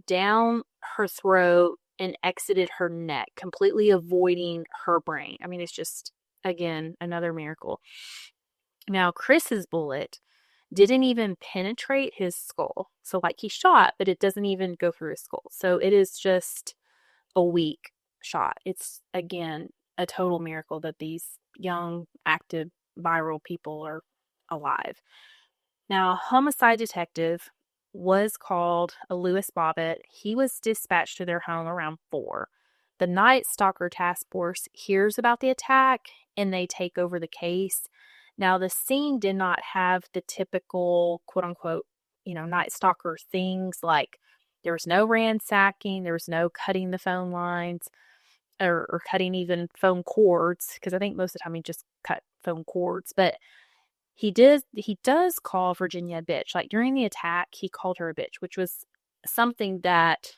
down her throat and exited her neck, completely avoiding her brain. It's just, again, another miracle. Now, Chris's bullet didn't even penetrate his skull. So he shot, but it doesn't even go through his skull. So it is just a weak shot. It's, again, a total miracle that these young, active, viral people are alive. Now, a homicide detective was called a Lewis Bobbitt. He was dispatched to their home around 4. The Night Stalker task force hears about the attack and they take over the case. Now, the scene did not have the typical, quote unquote, Night Stalker things. There was no ransacking, there was no cutting the phone lines or cutting even phone cords, because I think most of the time he just cut phone cords. But he does call Virginia a bitch. During the attack, he called her a bitch, which was something that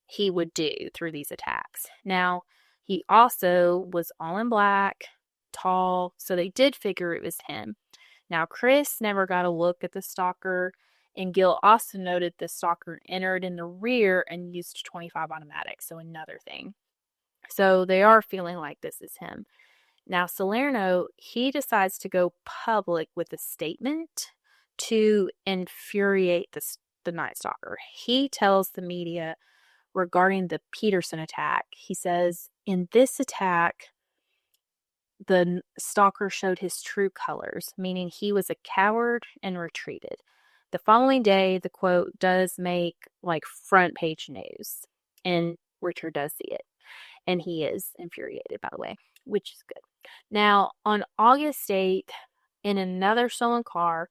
he would do through these attacks. Now, he also was all in black, tall, so they did figure it was him. Now, Chris never got a look at the stalker, and Gil also noted the stalker entered in the rear and used 25 automatic, so another thing. So they are feeling like this is him. Now, Salerno, he decides to go public with a statement to infuriate the Night Stalker. He tells the media regarding the Peterson attack. He says, in this attack, the stalker showed his true colors, meaning he was a coward and retreated. The following day, the quote does make front page news, and Richard does see it. And he is infuriated, by the way, which is good. Now, on August 8th, in another stolen car,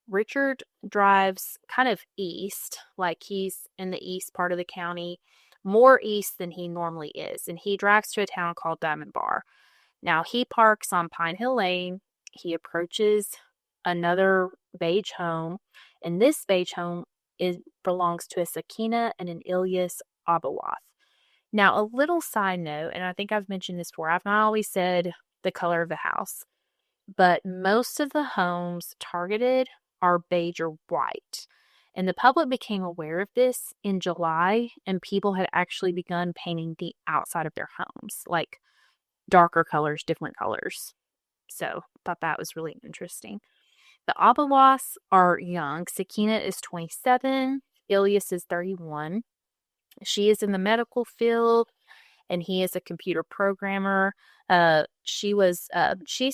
Richard drives kind of east, he's in the east part of the county, more east than he normally is. And he drives to a town called Diamond Bar. Now, he parks on Pine Hill Lane. He approaches another beige home. And this beige home belongs to a Sakina and an Ilyas Abawath. Now, a little side note, and I think I've mentioned this before, I've not always said the color of the house, but most of the homes targeted are beige or white. And the public became aware of this in July, and people had actually begun painting the outside of their homes, darker colors, different colors. So, thought that was really interesting. The Abawas are young. Sakina is 27. Ilyas is 31. She is in the medical field, and he is a computer programmer. She's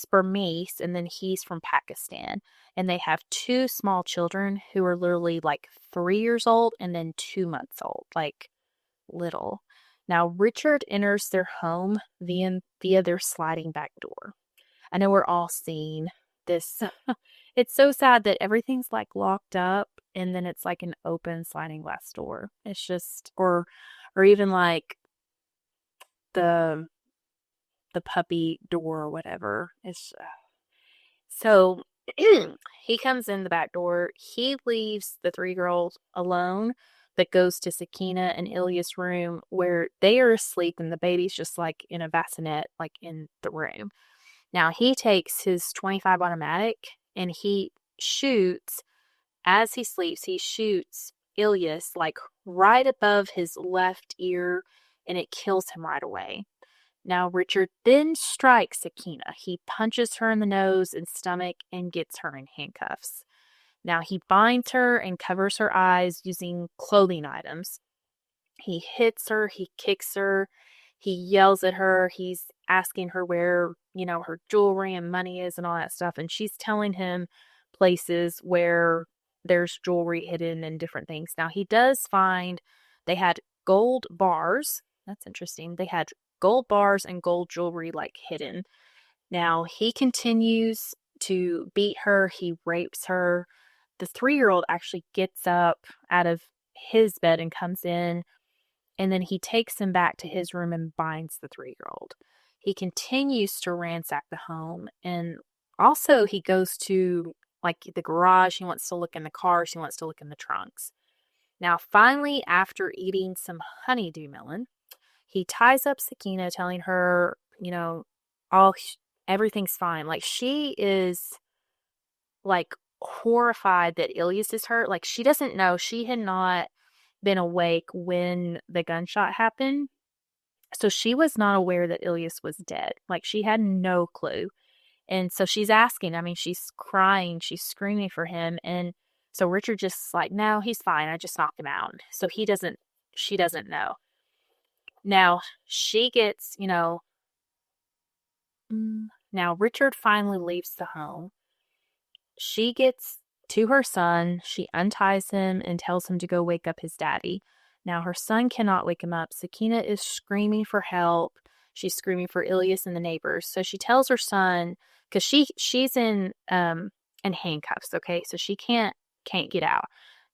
Burmese, and then he's from Pakistan. And they have two small children who are literally like 3 years old and then 2 months old, like little. Now, Richard enters their home via their sliding back door. I know we're all seeing this. It's so sad that everything's like locked up and then it's like an open sliding glass door. It's just, or even like the puppy door or whatever. It's so he comes in the back door. He leaves the 3 girls alone, but goes to Sakina and Ilya's room where they are asleep and the baby's just like in a bassinet, like in the room. Now he takes his .25 automatic and he shoots, as he sleeps, he shoots Ilyas like right above his left ear, and it kills him right away. Now Richard then strikes Sakina. He punches her in the nose and stomach and gets her in handcuffs. Now he binds her and covers her eyes using clothing items. He hits her, he kicks her, he yells at her, he's asking her where, her jewelry and money is and all that stuff. And she's telling him places where there's jewelry hidden and different things. Now he does find they had gold bars. That's interesting. They had gold bars and gold jewelry like hidden. Now he continues to beat her. He rapes her. The 3-year-old actually gets up out of his bed and comes in, and then he takes him back to his room and binds the 3-year-old. He continues to ransack the home, and also he goes to like the garage. He wants to look in the cars. He wants to look in the trunks. Now, finally, after eating some honeydew melon, he ties up Sakina, telling her, everything's fine. Like, she is like horrified that Ilyas is hurt. Like, she doesn't know. She had not been awake when the gunshot happened. So she was not aware that Ilyas was dead. Like, she had no clue. And so she's asking, she's crying, she's screaming for him. And so Richard just like, no, he's fine. I just knocked him out. So she doesn't know. Now she gets, now Richard finally leaves the home. She gets to her son. She unties him and tells him to go wake up his daddy. Now her son cannot wake him up. Sakina is screaming for help. She's screaming for Ilyas and the neighbors. So she tells her son, because she's in handcuffs, okay? So she can't get out.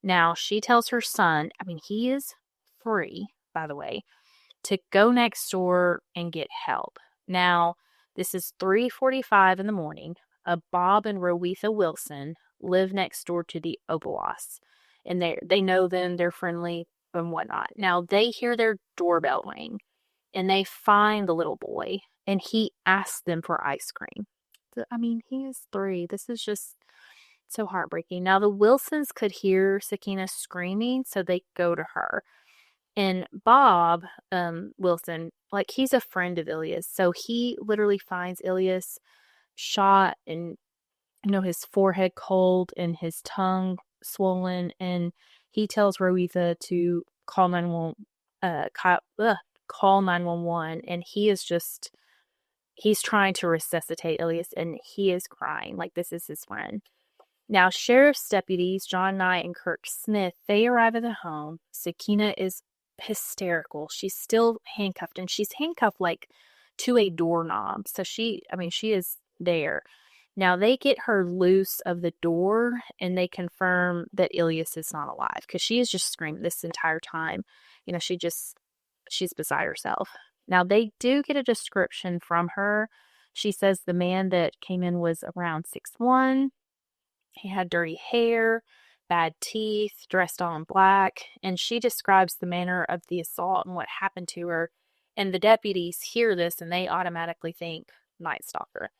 Now she tells her son, he is free, by the way, to go next door and get help. Now, this is 3:45 in the morning. Bob and Rowetha Wilson live next door to the Obawas, and they know them, they're friendly and whatnot. Now, they hear their doorbell ring, and they find the little boy, and he asks them for ice cream. He is 3. This is just so heartbreaking. Now, the Wilsons could hear Sakina screaming, so they go to her. And Bob Wilson, like, he's a friend of Ilyas, so he literally finds Ilyas shot and, his forehead cold and his tongue swollen, and he tells Rowetha to call 911, and he's trying to resuscitate Ilyas, and he is crying like this is his friend. Now, sheriff's deputies, John Knight and Kirk Smith, they arrive at the home. Sakina is hysterical. She's still handcuffed, and she's handcuffed like to a doorknob. So she is there. Now, they get her loose of the door, and they confirm that Ilyas is not alive, because she is just screaming this entire time. She's beside herself. Now, they do get a description from her. She says the man that came in was around 6'1". He had dirty hair, bad teeth, dressed all in black, and she describes the manner of the assault and what happened to her. And the deputies hear this, and they automatically think Night Stalker.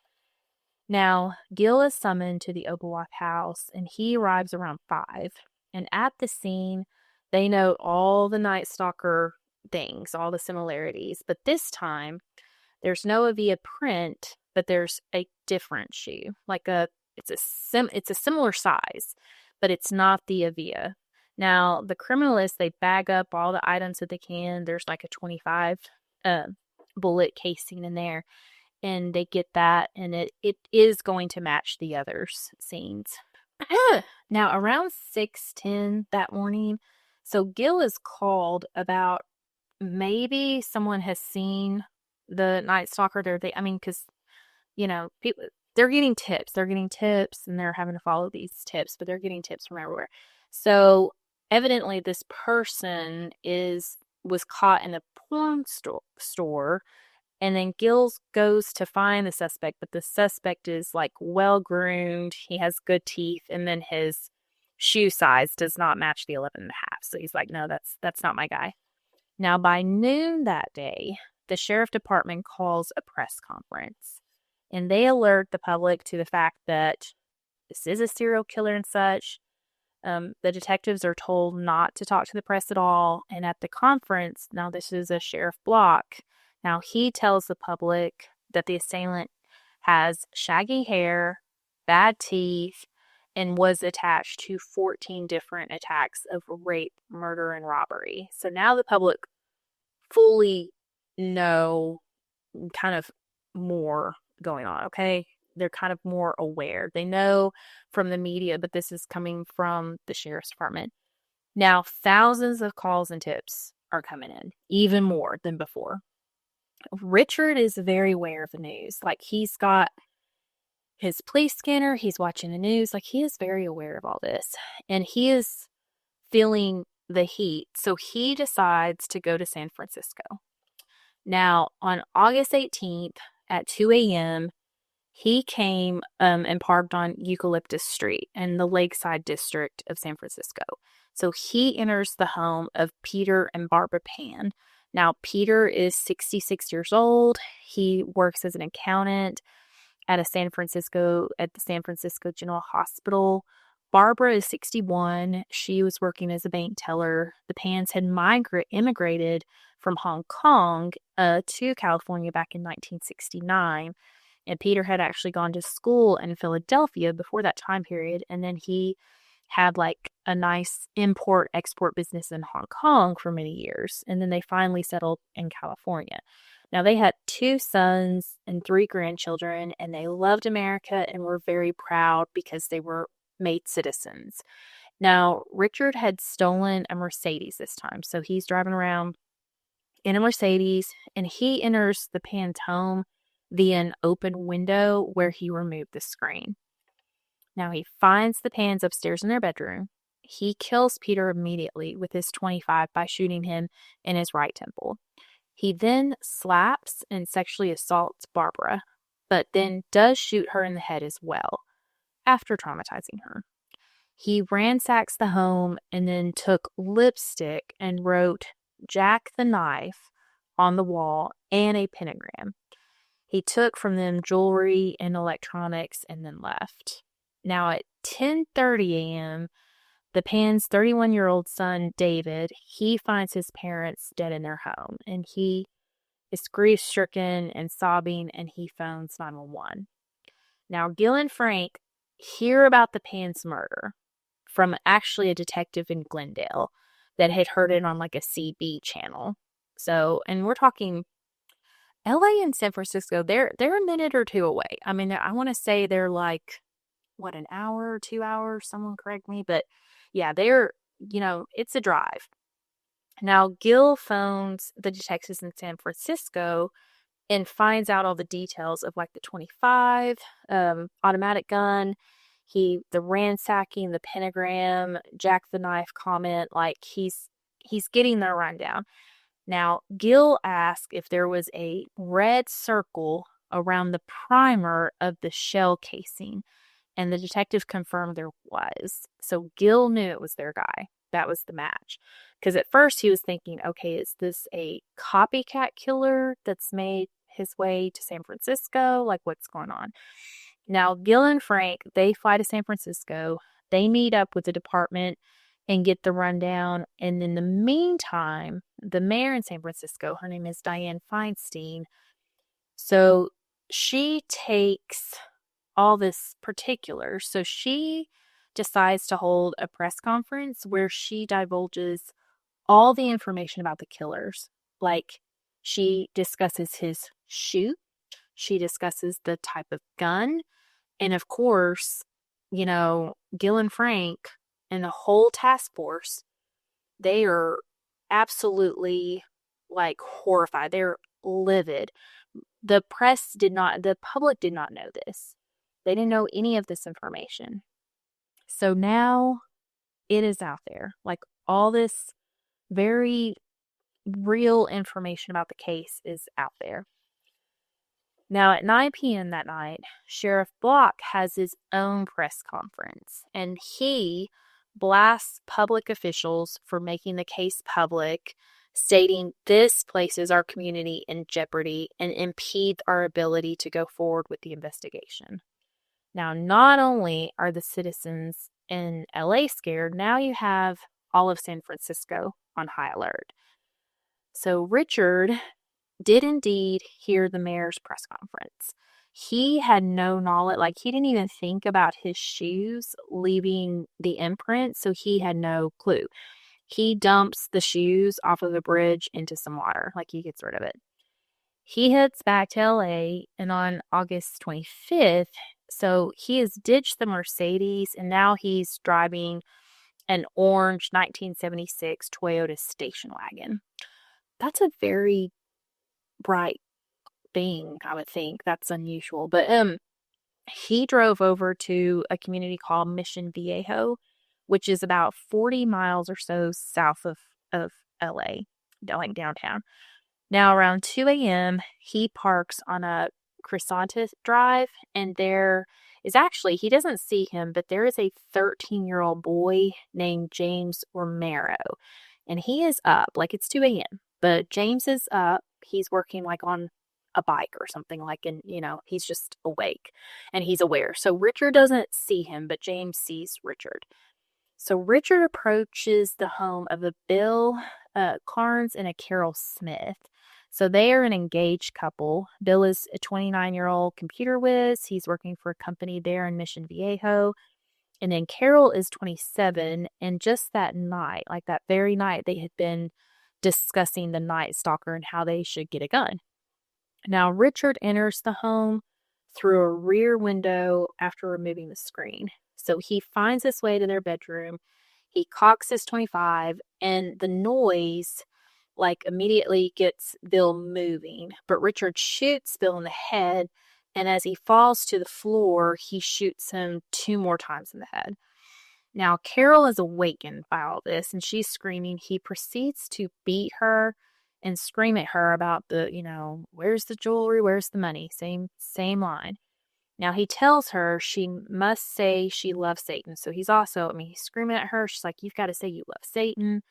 Now, Gil is summoned to the Obawath house, and he arrives around 5. And at the scene, they note all the Night Stalker things, all the similarities. But this time, there's no Avia print, but there's a different shoe. it's a similar size, but it's not the Avia. Now, the criminalists, they bag up all the items that they can. There's like a 25 uh, bullet casing in there, and they get that, and it is going to match the others' scenes. Now, around 6:10 that morning, so Gil is called about maybe someone has seen the Night Stalker. Because people, they're getting tips. They're getting tips, and they're having to follow these tips, but they're getting tips from everywhere. So evidently, this person was caught in a porn store, and then Gil goes to find the suspect, but the suspect is like well groomed. He has good teeth, and then his shoe size does not match the 11 and a half. So he's like, no, that's not my guy. Now, by noon that day, the sheriff department calls a press conference, and they alert the public to the fact that this is a serial killer and such. The detectives are told not to talk to the press at all. And at the conference, now this is a Sheriff Block. Now he tells the public that the assailant has shaggy hair, bad teeth, and was attached to 14 different attacks of rape, murder, and robbery. So now the public fully know kind of more going on, okay? They're kind of more aware. They know from the media, but this is coming from the sheriff's department. Now, thousands of calls and tips are coming in, even more than before. Richard is very aware of the news. Like, he's got his police scanner, he's watching the news. Like, he is very aware of all this, and he is feeling the heat. So he decides to go to San Francisco. Now, on August 18th at 2 a.m., he came and parked on Eucalyptus Street in the Lakeside District of San Francisco. So he enters the home of Peter and Barbara Pan. Now, Peter is 66 years old. He works as an accountant at the San Francisco General Hospital. Barbara is 61. She was working as a bank teller. The Pans had immigrated from Hong Kong to California back in 1969. And Peter had actually gone to school in Philadelphia before that time period. And then he had like a nice import-export business in Hong Kong for many years. And then they finally settled in California. Now, they had 2 sons and 3 grandchildren, and they loved America and were very proud because they were made citizens. Now, Richard had stolen a Mercedes this time. So he's driving around in a Mercedes, and he enters the Pan's home via an open window where he removed the screen. Now, he finds the Pans upstairs in their bedroom. He kills Peter immediately with his .25 by shooting him in his right temple. He then slaps and sexually assaults Barbara, but then does shoot her in the head as well, after traumatizing her. He ransacks the home and then took lipstick and wrote "Jack the Knife" on the wall and a pentagram. He took from them jewelry and electronics and then left. Now at 10:30 a.m., the Pan's 31-year-old son, David, he finds his parents dead in their home, and he is grief-stricken and sobbing, and he phones 911. Now, Gil and Frank hear about the Pan's murder from actually a detective in Glendale that had heard it on like a CB channel. So, and we're talking LA and San Francisco, they're a minute or two away. I mean, I want to say they're like, what, an hour, 2 hours? Someone correct me. But yeah, it's a drive. Now, Gil phones the detectives in San Francisco and finds out all the details of like the .25 automatic gun, the ransacking, the pentagram, Jack the Knife comment. Like he's getting the rundown. Now, Gil asked if there was a red circle around the primer of the shell casing, and the detective confirmed there was. So Gil knew it was their guy. That was the match. Because at first he was thinking, okay, is this a copycat killer that's made his way to San Francisco? Like, what's going on? Now, Gil and Frank, they fly to San Francisco. They meet up with the department and get the rundown. And in the meantime, the mayor in San Francisco, her name is Dianne Feinstein. So she takes all this particulars. So she decides to hold a press conference where she divulges all the information about the killers. Like, she discusses his shoot, she discusses the type of gun, and of course, Gil and Frank and the whole task force, they are absolutely like horrified. They're livid. The public did not know this. They didn't know any of this information. So now it is out there. Like, all this very real information about the case is out there. Now, at 9 p.m. that night, Sheriff Block has his own press conference, and he blasts public officials for making the case public, stating this places our community in jeopardy and impedes our ability to go forward with the investigation. Now, not only are the citizens in LA scared, now you have all of San Francisco on high alert. So Richard did indeed hear the mayor's press conference. He had no knowledge, like, he didn't even think about his shoes leaving the imprint, so he had no clue. He dumps the shoes off of the bridge into some water, like, he gets rid of it. He heads back to LA, and on August 25th, so he has ditched the Mercedes, and now he's driving an orange 1976 Toyota station wagon. That's a very bright thing, I would think. That's unusual. But he drove over to a community called Mission Viejo, which is about 40 miles or so south of LA, like downtown. Now, around 2 a.m., he parks on a Crescenta Drive, and there is actually, he doesn't see him, but there is a 13-year-old boy named James Romero, and he is up, like, it's 2 a.m., but James is up. He's working like on a bike or something, like, and he's just awake and he's aware. So Richard doesn't see him, but James sees Richard. So Richard approaches the home of a Bill Carnes and a Carol Smith. So they are an engaged couple. Bill is a 29-year-old computer whiz. He's working for a company there in Mission Viejo. And then Carol is 27. And just that night, like that very night, they had been discussing the Night Stalker and how they should get a gun. Now, Richard enters the home through a rear window after removing the screen. So he finds his way to their bedroom. He cocks his 25, and the noise, like, immediately gets Bill moving. But Richard shoots Bill in the head, and as he falls to the floor, he shoots him 2 more times in the head. Now, Carol is awakened by all this, and she's screaming. He proceeds to beat her and scream at her about the, where's the jewelry, where's the money? Same line. Now, he tells her she must say she loves Satan. So he's screaming at her. She's like, you've got to say you love Satan.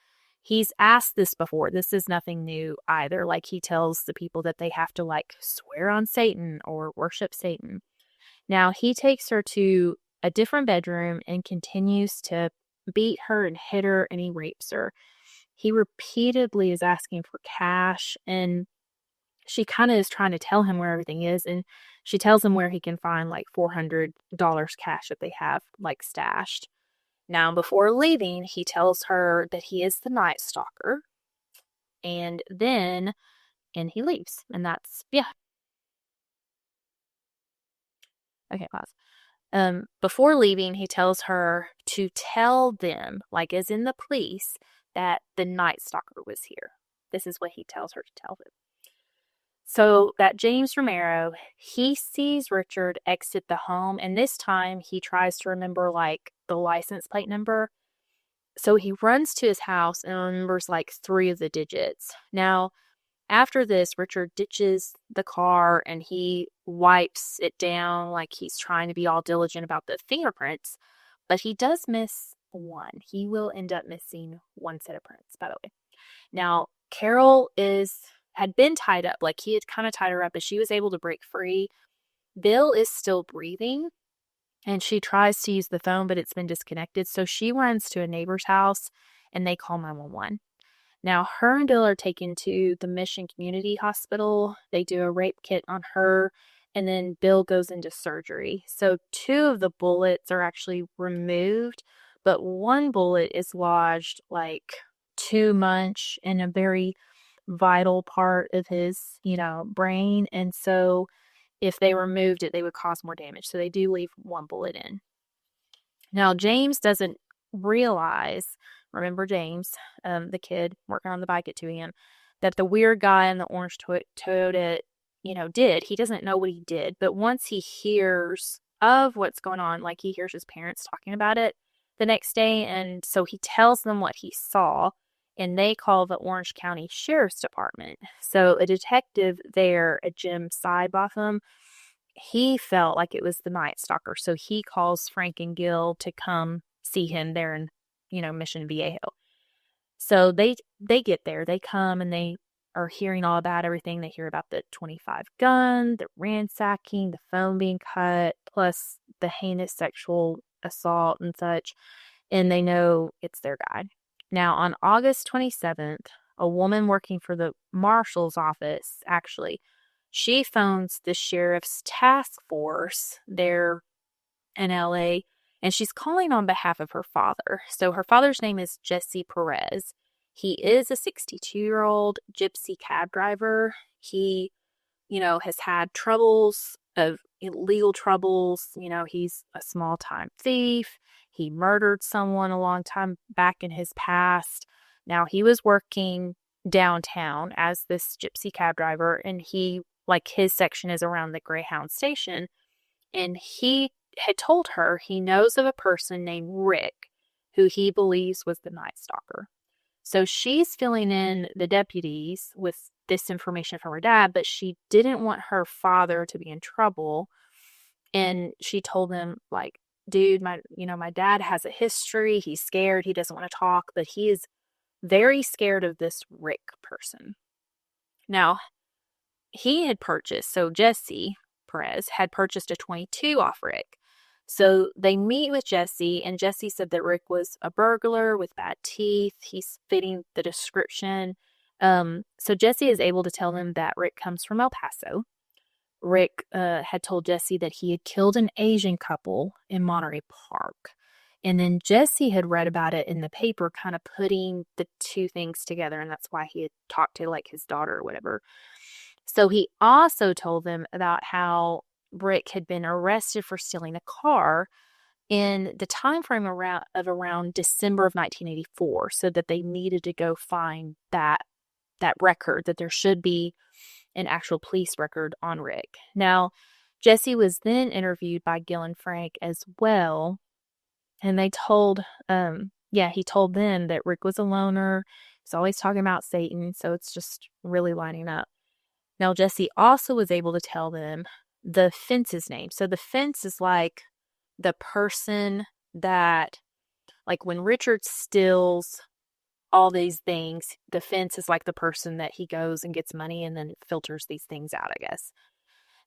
He's asked this before. This is nothing new either. Like, he tells the people that they have to, like, swear on Satan or worship Satan. Now, he takes her to a different bedroom and continues to beat her and hit her, and he rapes her. He repeatedly is asking for cash, and she kind of is trying to tell him where everything is, and she tells him where he can find like $400 cash that they have, like, stashed. Now, before leaving, he tells her that he is the Night Stalker, and he leaves, and that's, yeah. Okay, pause. Before leaving, he tells her to tell them, like, as in the police, that the Night Stalker was here. This is what he tells her to tell them. So that James Romero, he sees Richard exit the home, and this time he tries to remember, like, the license plate number. So he runs to his house and remembers like 3 of the digits. Now, after this, Richard ditches the car and he wipes it down, like he's trying to be all diligent about the fingerprints, but he does miss one. He will end up missing 1 set of prints, by the way. Now, Carol had been tied up, like he had kind of tied her up, but she was able to break free. Bill is still breathing, and she tries to use the phone, but it's been disconnected. So she runs to a neighbor's house, and they call 911. Now, her and Bill are taken to the Mission Community Hospital. They do a rape kit on her. and then Bill goes into surgery. So 2 of the bullets are actually removed, but one bullet is lodged like too much in a very vital part of his, brain. And so if they removed it, they would cause more damage. So they do leave one bullet in. Now, James doesn't realize, remember James, the kid working on the bike at 2 a.m., that the weird guy in the orange Toyota, did. He doesn't know what he did. But once he hears of what's going on, like he hears his parents talking about it the next day, and so he tells them what he saw, and they call the Orange County Sheriff's Department. So a detective there, a Jim Sidebotham, he felt like it was the Night Stalker. So he calls Frank and Gil to come see him there in, Mission Viejo. So they get there. They come and they are hearing all about everything. They hear about the 25 gun, the ransacking, the phone being cut, plus the heinous sexual assault and such. And they know it's their guy. Now, on August 27th, a woman working for the marshal's office, actually, she phones the sheriff's task force there in LA, and she's calling on behalf of her father. So her father's name is Jesse Perez. He is a 62-year-old gypsy cab driver. He, has had troubles of illegal troubles. He's a small-time thief. He murdered someone a long time back in his past. Now, he was working downtown as this gypsy cab driver, and his section is around the Greyhound station, and he had told her he knows of a person named Rick who he believes was the Night Stalker. So she's filling in the deputies with this information from her dad, but she didn't want her father to be in trouble. And she told him, like, dude, my dad has a history. He's scared. He doesn't want to talk, but he is very scared of this Rick person. Now, he had purchased, so Jesse Perez had purchased a 22 off Rick. So they meet with Jesse, and Jesse said that Rick was a burglar with bad teeth. He's fitting the description. So Jesse is able to tell them that Rick comes from El Paso. Rick had told Jesse that he had killed an Asian couple in Monterey Park. And then Jesse had read about it in the paper, kind of putting the two things together, and that's why he had talked to, like, his daughter or whatever. So he also told them about how Rick had been arrested for stealing a car in the time frame around December of 1984, so that they needed to go find that record, that there should be an actual police record on Rick. Now, Jesse was then interviewed by Gil and Frank as well, and he told them that Rick was a loner. He's always talking about Satan, so it's just really lining up. Now, Jesse also was able to tell them the fence's name. So the fence is like the person that, like, when Richard steals all these things, the fence is like the person that he goes and gets money and then filters these things out, I guess.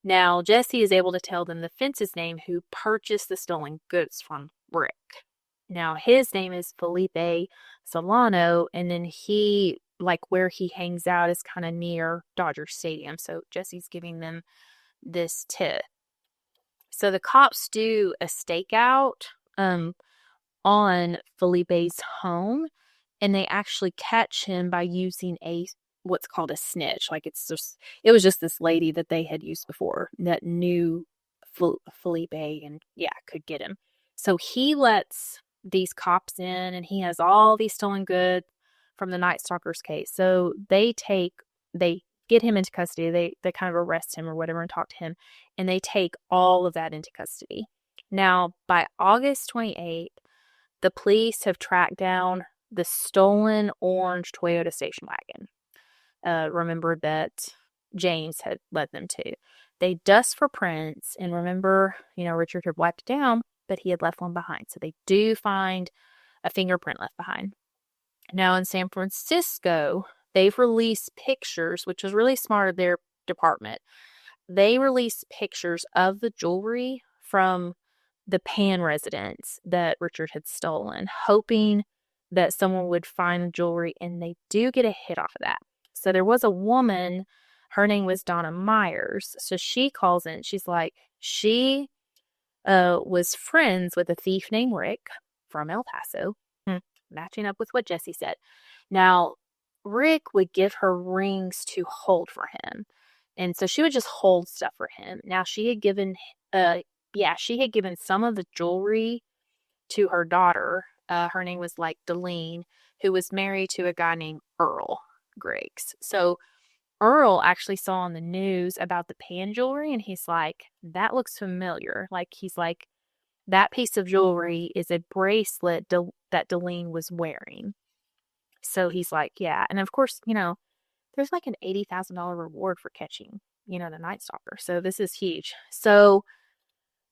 Now, Jesse is able to tell them the fence's name who purchased the stolen goods from Rick. Now, his name is Felipe Solano, and then he, like, where he hangs out is kind of near Dodger Stadium. So Jesse's giving them this tip. So the cops do a stakeout on Felipe's home, and they actually catch him by using what's called a snitch. Like, it was just this lady that they had used before that knew Felipe and could get him. So he lets these cops in, and he has all these stolen goods from the Night Stalker's case. So they get him into custody. They kind of arrest him or whatever and talk to him, and they take all of that into custody. Now, by August 28th, the police have tracked down the stolen orange Toyota station wagon. Remember that James had led them to. They dust for prints, and remember, Richard had wiped it down, but he had left one behind. So they do find a fingerprint left behind. Now, in San Francisco, they've released pictures, which is really smart of their department. They released pictures of the jewelry from the Pan residence that Richard had stolen, hoping that someone would find the jewelry, and they do get a hit off of that. So there was a woman, Her name was Donna Myers. So she calls in. She's like, she was friends with a thief named Rick from El Paso, matching up with what Jesse said. Now, Rick would give her rings to hold for him. And so she would just hold stuff for him. Now, she had given some of the jewelry to her daughter. Her name was like Deline, who was married to a guy named Earl Griggs. So Earl actually saw on the news about the pan jewelry, and he's like, that looks familiar. Like, he's like, that piece of jewelry is a bracelet that Deline was wearing. So he's like, yeah. And of course, there's like an $80,000 reward for catching, the Night Stalker. So this is huge. So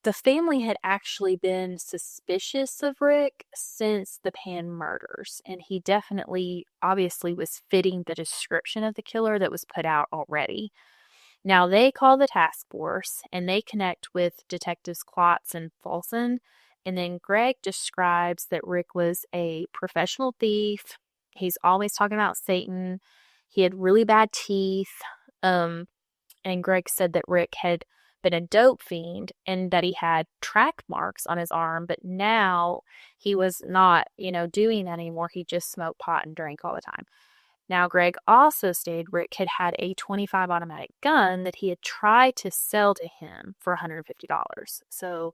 the family had actually been suspicious of Rick since the Pan murders, and he definitely, obviously, was fitting the description of the killer that was put out already. Now, they call the task force, and they connect with Detectives Klotz and Folsom, and then Greg describes that Rick was a professional thief. He's always talking about Satan. He had really bad teeth, and Greg said that Rick had been a dope fiend and that he had track marks on his arm, but now he was not, doing that anymore. He just smoked pot and drank all the time. Now, Greg also stated Rick had a .25 automatic gun that he had tried to sell to him for $150. So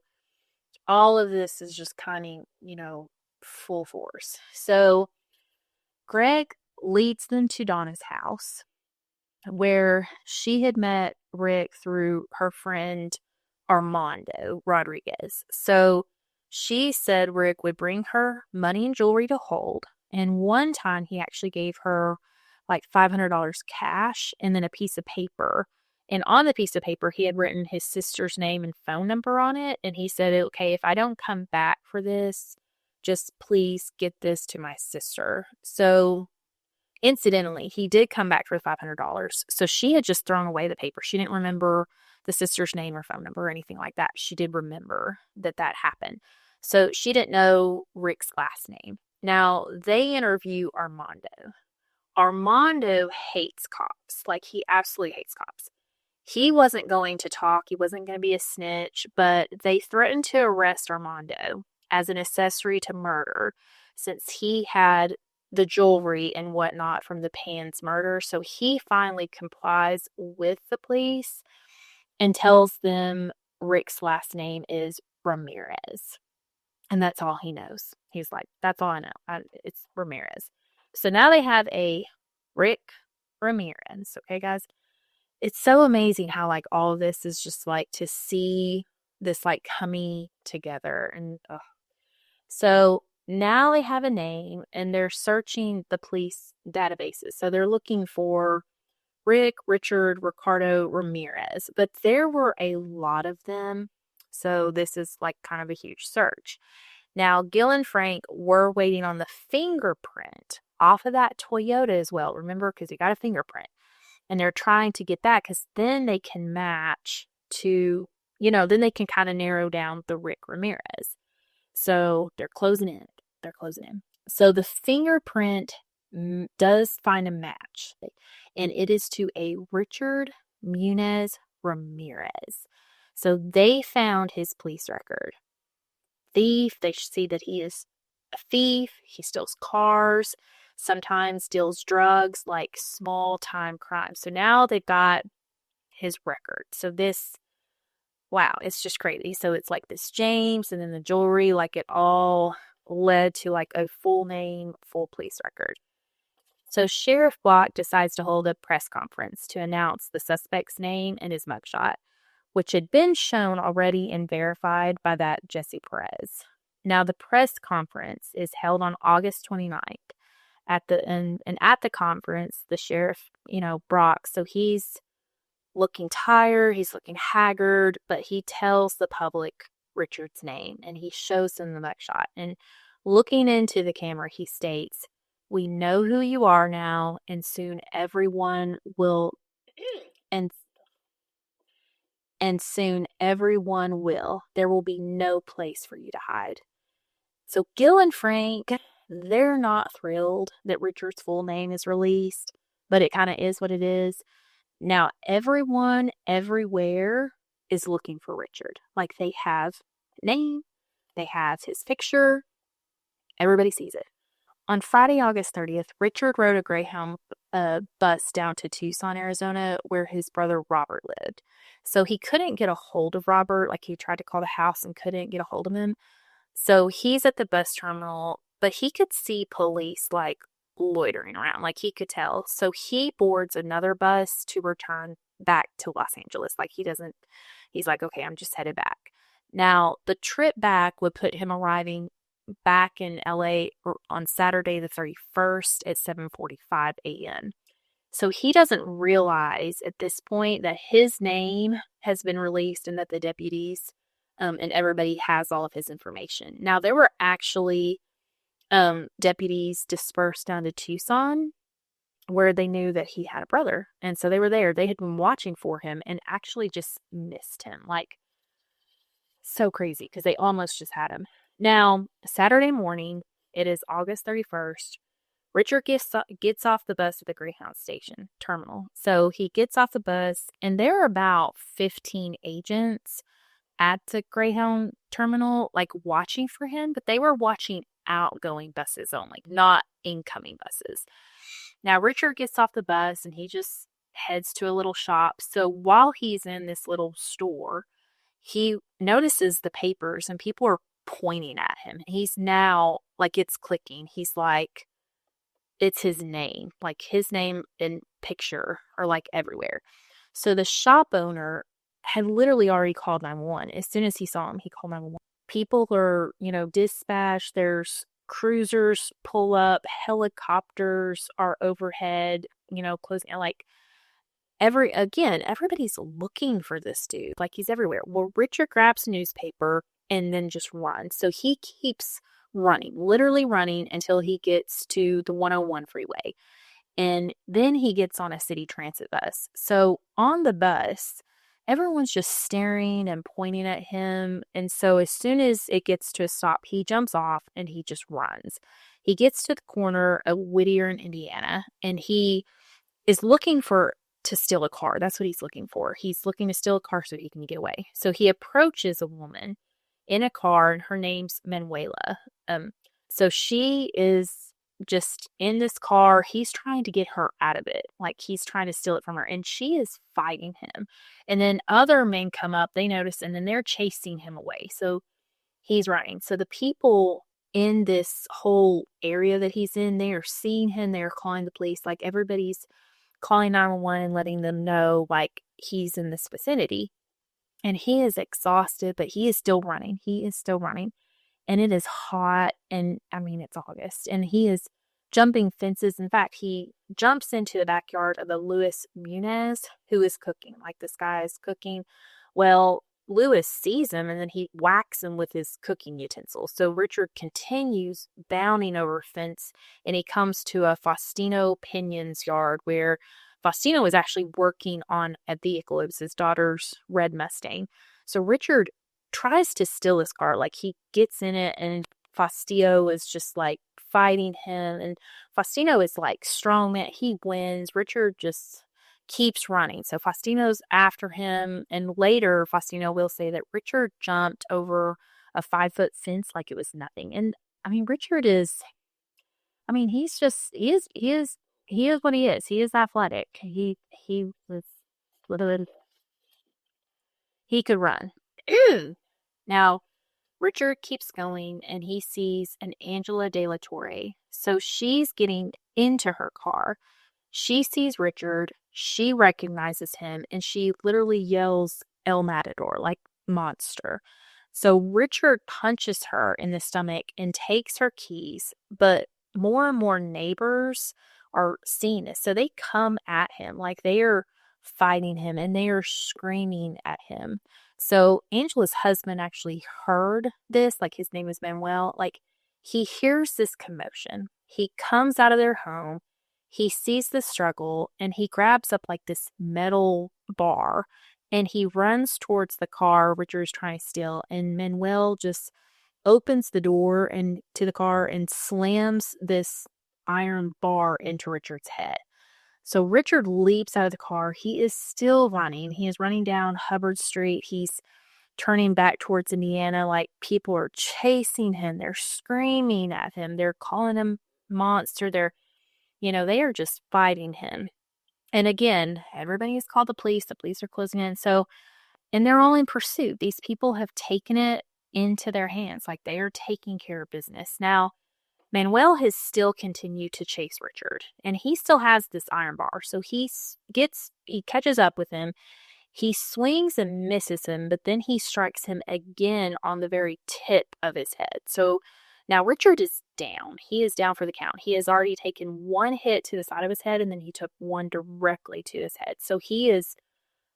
all of this is just kind of, full force. So Greg leads them to Donna's house, where she had met Rick through her friend Armando Rodriguez. So she said Rick would bring her money and jewelry to hold. And one time he actually gave her like $500 cash and then a piece of paper. And on the piece of paper, he had written his sister's name and phone number on it. And he said, okay, if I don't come back for this, just please get this to my sister. So incidentally, he did come back for the $500. So she had just thrown away the paper. She didn't remember the sister's name or phone number or anything like that. She did remember that happened. So she didn't know Rick's last name. Now, they interview Armando. Armando hates cops. Like, he absolutely hates cops. He wasn't going to talk. He wasn't going to be a snitch, but they threatened to arrest Armando as an accessory to murder since he had the jewelry and whatnot from the Pan's murder. So he finally complies with the police and tells them Rick's last name is Ramirez. And that's all he knows. He's like, that's all I know. It's Ramirez. So now they have a Rick Ramirez. Okay, guys? It's so amazing how, like, all of this is just, like, to see this, like, coming together. And, so now they have a name, and they're searching the police databases. So they're looking for Rick, Richard, Ricardo, Ramirez. But there were a lot of them. So this is, like, kind of a huge search. Now, Gil and Frank were waiting on the fingerprint off of that Toyota as well. Remember, because he got a fingerprint. And they're trying to get that because then they can match to, then they can kind of narrow down the Rick Ramirez. So they're closing in. So the fingerprint does find a match. And it is to a Richard Munez Ramirez. So they found his police record. Thief. They see that he is a thief. He steals cars. Sometimes deals drugs, like small-time crimes. So now they've got his record. So this, wow, it's just crazy. So it's like this James and then the jewelry, like it all led to like a full name, full police record. So Sheriff Block decides to hold a press conference to announce the suspect's name and his mugshot, which had been shown already and verified by that Jesse Perez. Now the press conference is held on August 29th. At the conference, the sheriff, Brock, so he's looking tired, he's looking haggard, but he tells the public Richard's name and he shows them the mugshot. And looking into the camera, he states, "We know who you are now, and soon everyone will, and soon everyone will. There will be no place for you to hide." So Gil and Frank, they're not thrilled that Richard's full name is released, but it kind of is what it is. Now, everyone everywhere is looking for Richard. Like, they have a name, they have his picture, everybody sees it. On Friday, August 30th, Richard rode a Greyhound bus down to Tucson, Arizona, where his brother Robert lived. So he couldn't get a hold of Robert. Like, he tried to call the house and couldn't get a hold of him. So he's at the bus terminal, but he could see police like loitering around, like he could tell. So he boards another bus to return back to Los Angeles. Like, he's like, okay, I'm just headed back. Now, the trip back would put him arriving back in LA on Saturday the 31st at 7:45 a.m. So he doesn't realize at this point that his name has been released and that the deputies and everybody has all of his information. Now, there were actually deputies dispersed down to Tucson where they knew that he had a brother. And so they were there. They had been watching for him and actually just missed him. Like, so crazy because they almost just had him. Now, Saturday morning, it is August 31st. Richard gets off the bus at the Greyhound station terminal. So he gets off the bus, and there are about 15 agents at the Greyhound terminal, like, watching for him, but they were watching outgoing buses only, not incoming buses. Now, Richard gets off the bus, and he just heads to a little shop. So while he's in this little store, he notices the papers, and people are pointing at him. He's now, like, it's clicking. He's like, it's his name, like his name and picture are like everywhere. So the shop owner had literally already called 911. As soon as he saw him, he called 911. People are, dispatched. There's cruisers pull up, helicopters are overhead, closing, like, everybody's looking for this dude. Like, he's everywhere. Well, Richard grabs a newspaper and then just runs. So he keeps running, literally running until he gets to the 101 freeway. And then he gets on a city transit bus. So on the bus, everyone's just staring and pointing at him. And so as soon as it gets to a stop, he jumps off and he just runs. He gets to the corner of Whittier and Indiana, and he is looking to steal a car. That's what he's looking for. He's looking to steal a car so he can get away. So he approaches a woman in a car, and her name's Manuela. So she is just in this car. He's trying to get her out of it. Like, he's trying to steal it from her, and she is fighting him. And then other men come up, they notice, and then they're chasing him away. So he's running. So the people in this whole area that he's in, they are seeing him. They're calling the police. Like, everybody's calling 911 and letting them know, like, he's in this vicinity. And he is exhausted, but he is still running. He is still running. And it is hot. And I mean, it's August. And he is jumping fences. In fact, he jumps into the backyard of the Luis Muniz, who is cooking. Like, this guy is cooking. Well, Luis sees him, and then he whacks him with his cooking utensils. So Richard continues bounding over a fence, and he comes to a Faustino Pinon's yard where Faustino was actually working on a vehicle. It was his daughter's red Mustang. So Richard tries to steal his car. Like, he gets in it, and Faustino is just like fighting him. And Faustino is like strong man. He wins. Richard just keeps running. So Faustino's after him. And later, Faustino will say that Richard jumped over a 5-foot fence like it was nothing. And I mean, Richard is, I mean, he's just, he is what he is. He is athletic. He was literally, he could run. Now, Richard keeps going, and he sees an Angela De La Torre. So she's getting into her car. She sees Richard. She recognizes him, and she literally yells El Matador, like monster. So Richard punches her in the stomach and takes her keys, but more and more neighbors are seeing this. So they come at him, like they are fighting him, and they are screaming at him. So Angela's husband actually heard this, like his name is Manuel, like he hears this commotion. He comes out of their home. He sees the struggle, and he grabs up like this metal bar, and he runs towards the car Richard is trying to steal. And Manuel just opens the door and to the car and slams this iron bar into Richard's head. So Richard leaps out of the car. He is still running. He is running down Hubbard Street. He's turning back towards Indiana. Like, people are chasing him. They're screaming at him. They're calling him monster. They are just fighting him. And again, everybody has called the police. The police are closing in. And they're all in pursuit. These people have taken it into their hands. Like, they are taking care of business. Now, Manuel has still continued to chase Richard, and he still has this iron bar. So he catches up with him. He swings and misses him, but then he strikes him again on the very tip of his head. So now Richard is down. He is down for the count. He has already taken one hit to the side of his head, and then he took one directly to his head. So he is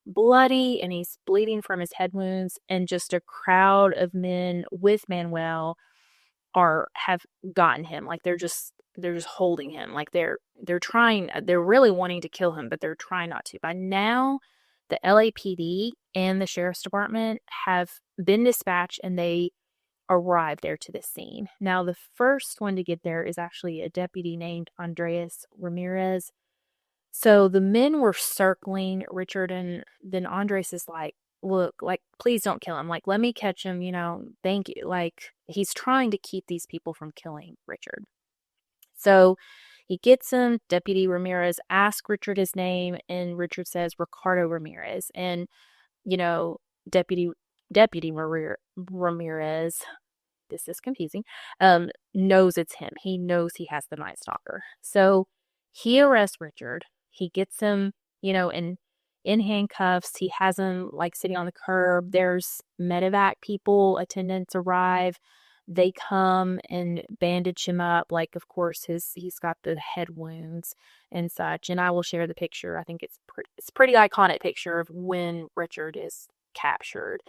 bloody, and he's bleeding from his head wounds, and just a crowd of men with Manuel have gotten him. Like, they're just holding him. Like, they're really wanting to kill him, but they're trying not to. By now, the LAPD and the sheriff's department have been dispatched, and they arrived there to the scene. Now, the first one to get there is actually a deputy named Andres Ramirez. So the men were circling Richard, and then Andres is like, look, like, please don't kill him. Like, let me catch him, thank you. Like, he's trying to keep these people from killing Richard. So he gets him. Deputy Ramirez asks Richard his name, and Richard says Ricardo Ramirez. And, Deputy Ramirez, this is confusing, knows it's him. He knows he has the Night Stalker. So he arrests Richard. He gets him, in handcuffs. He has him, like, sitting on the curb. There's medevac people, attendants arrive. They come and bandage him up. Like, of course, he's got the head wounds and such. And I will share the picture. I think it's a pretty iconic picture of when Richard is captured.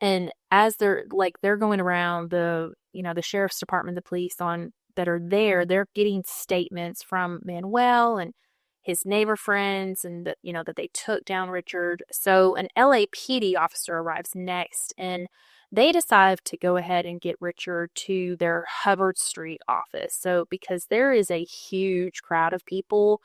And as they're going around, the sheriff's department, the police that are there, they're getting statements from Manuel and his neighbor friends, and that they took down Richard. So an LAPD officer arrives next, and they decide to go ahead and get Richard to their Hubbard Street office. So because there is a huge crowd of people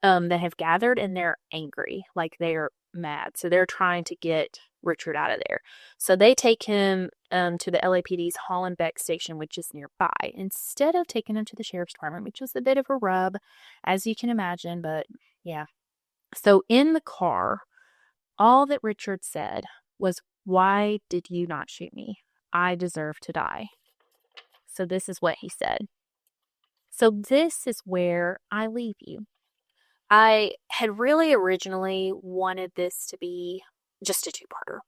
that have gathered, and they're angry, like, they're mad. So they're trying to get Richard out of there. So they take him to the LAPD's Hollenbeck station, which is nearby, instead of taking him to the sheriff's department, which was a bit of a rub, as you can imagine. But yeah. So in the car, all that Richard said was, "Why did you not shoot me? I deserve to die." So this is what he said. So this is where I leave you. I had really originally wanted this to be just a two-parter.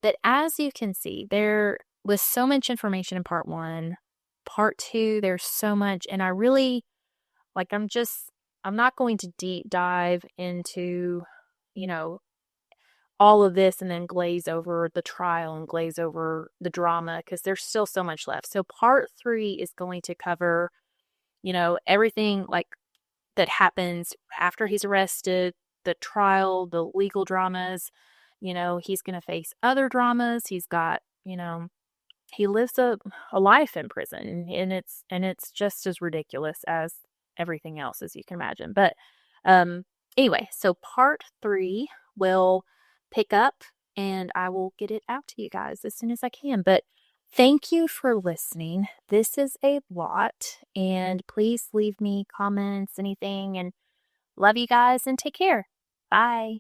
But as you can see, there was so much information in part one. Part two, there's so much. And I really, I'm not going to deep dive into, all of this and then glaze over the trial and glaze over the drama, because there's still so much left. So part three is going to cover, everything that happens after he's arrested, the trial, the legal dramas. He's going to face other dramas. He's got, he lives a life in prison, and it's just as ridiculous as everything else, as you can imagine. But anyway, so part three will pick up, and I will get it out to you guys as soon as I can. But thank you for listening. This is a lot, and please leave me comments, anything, and love you guys, and take care. Bye.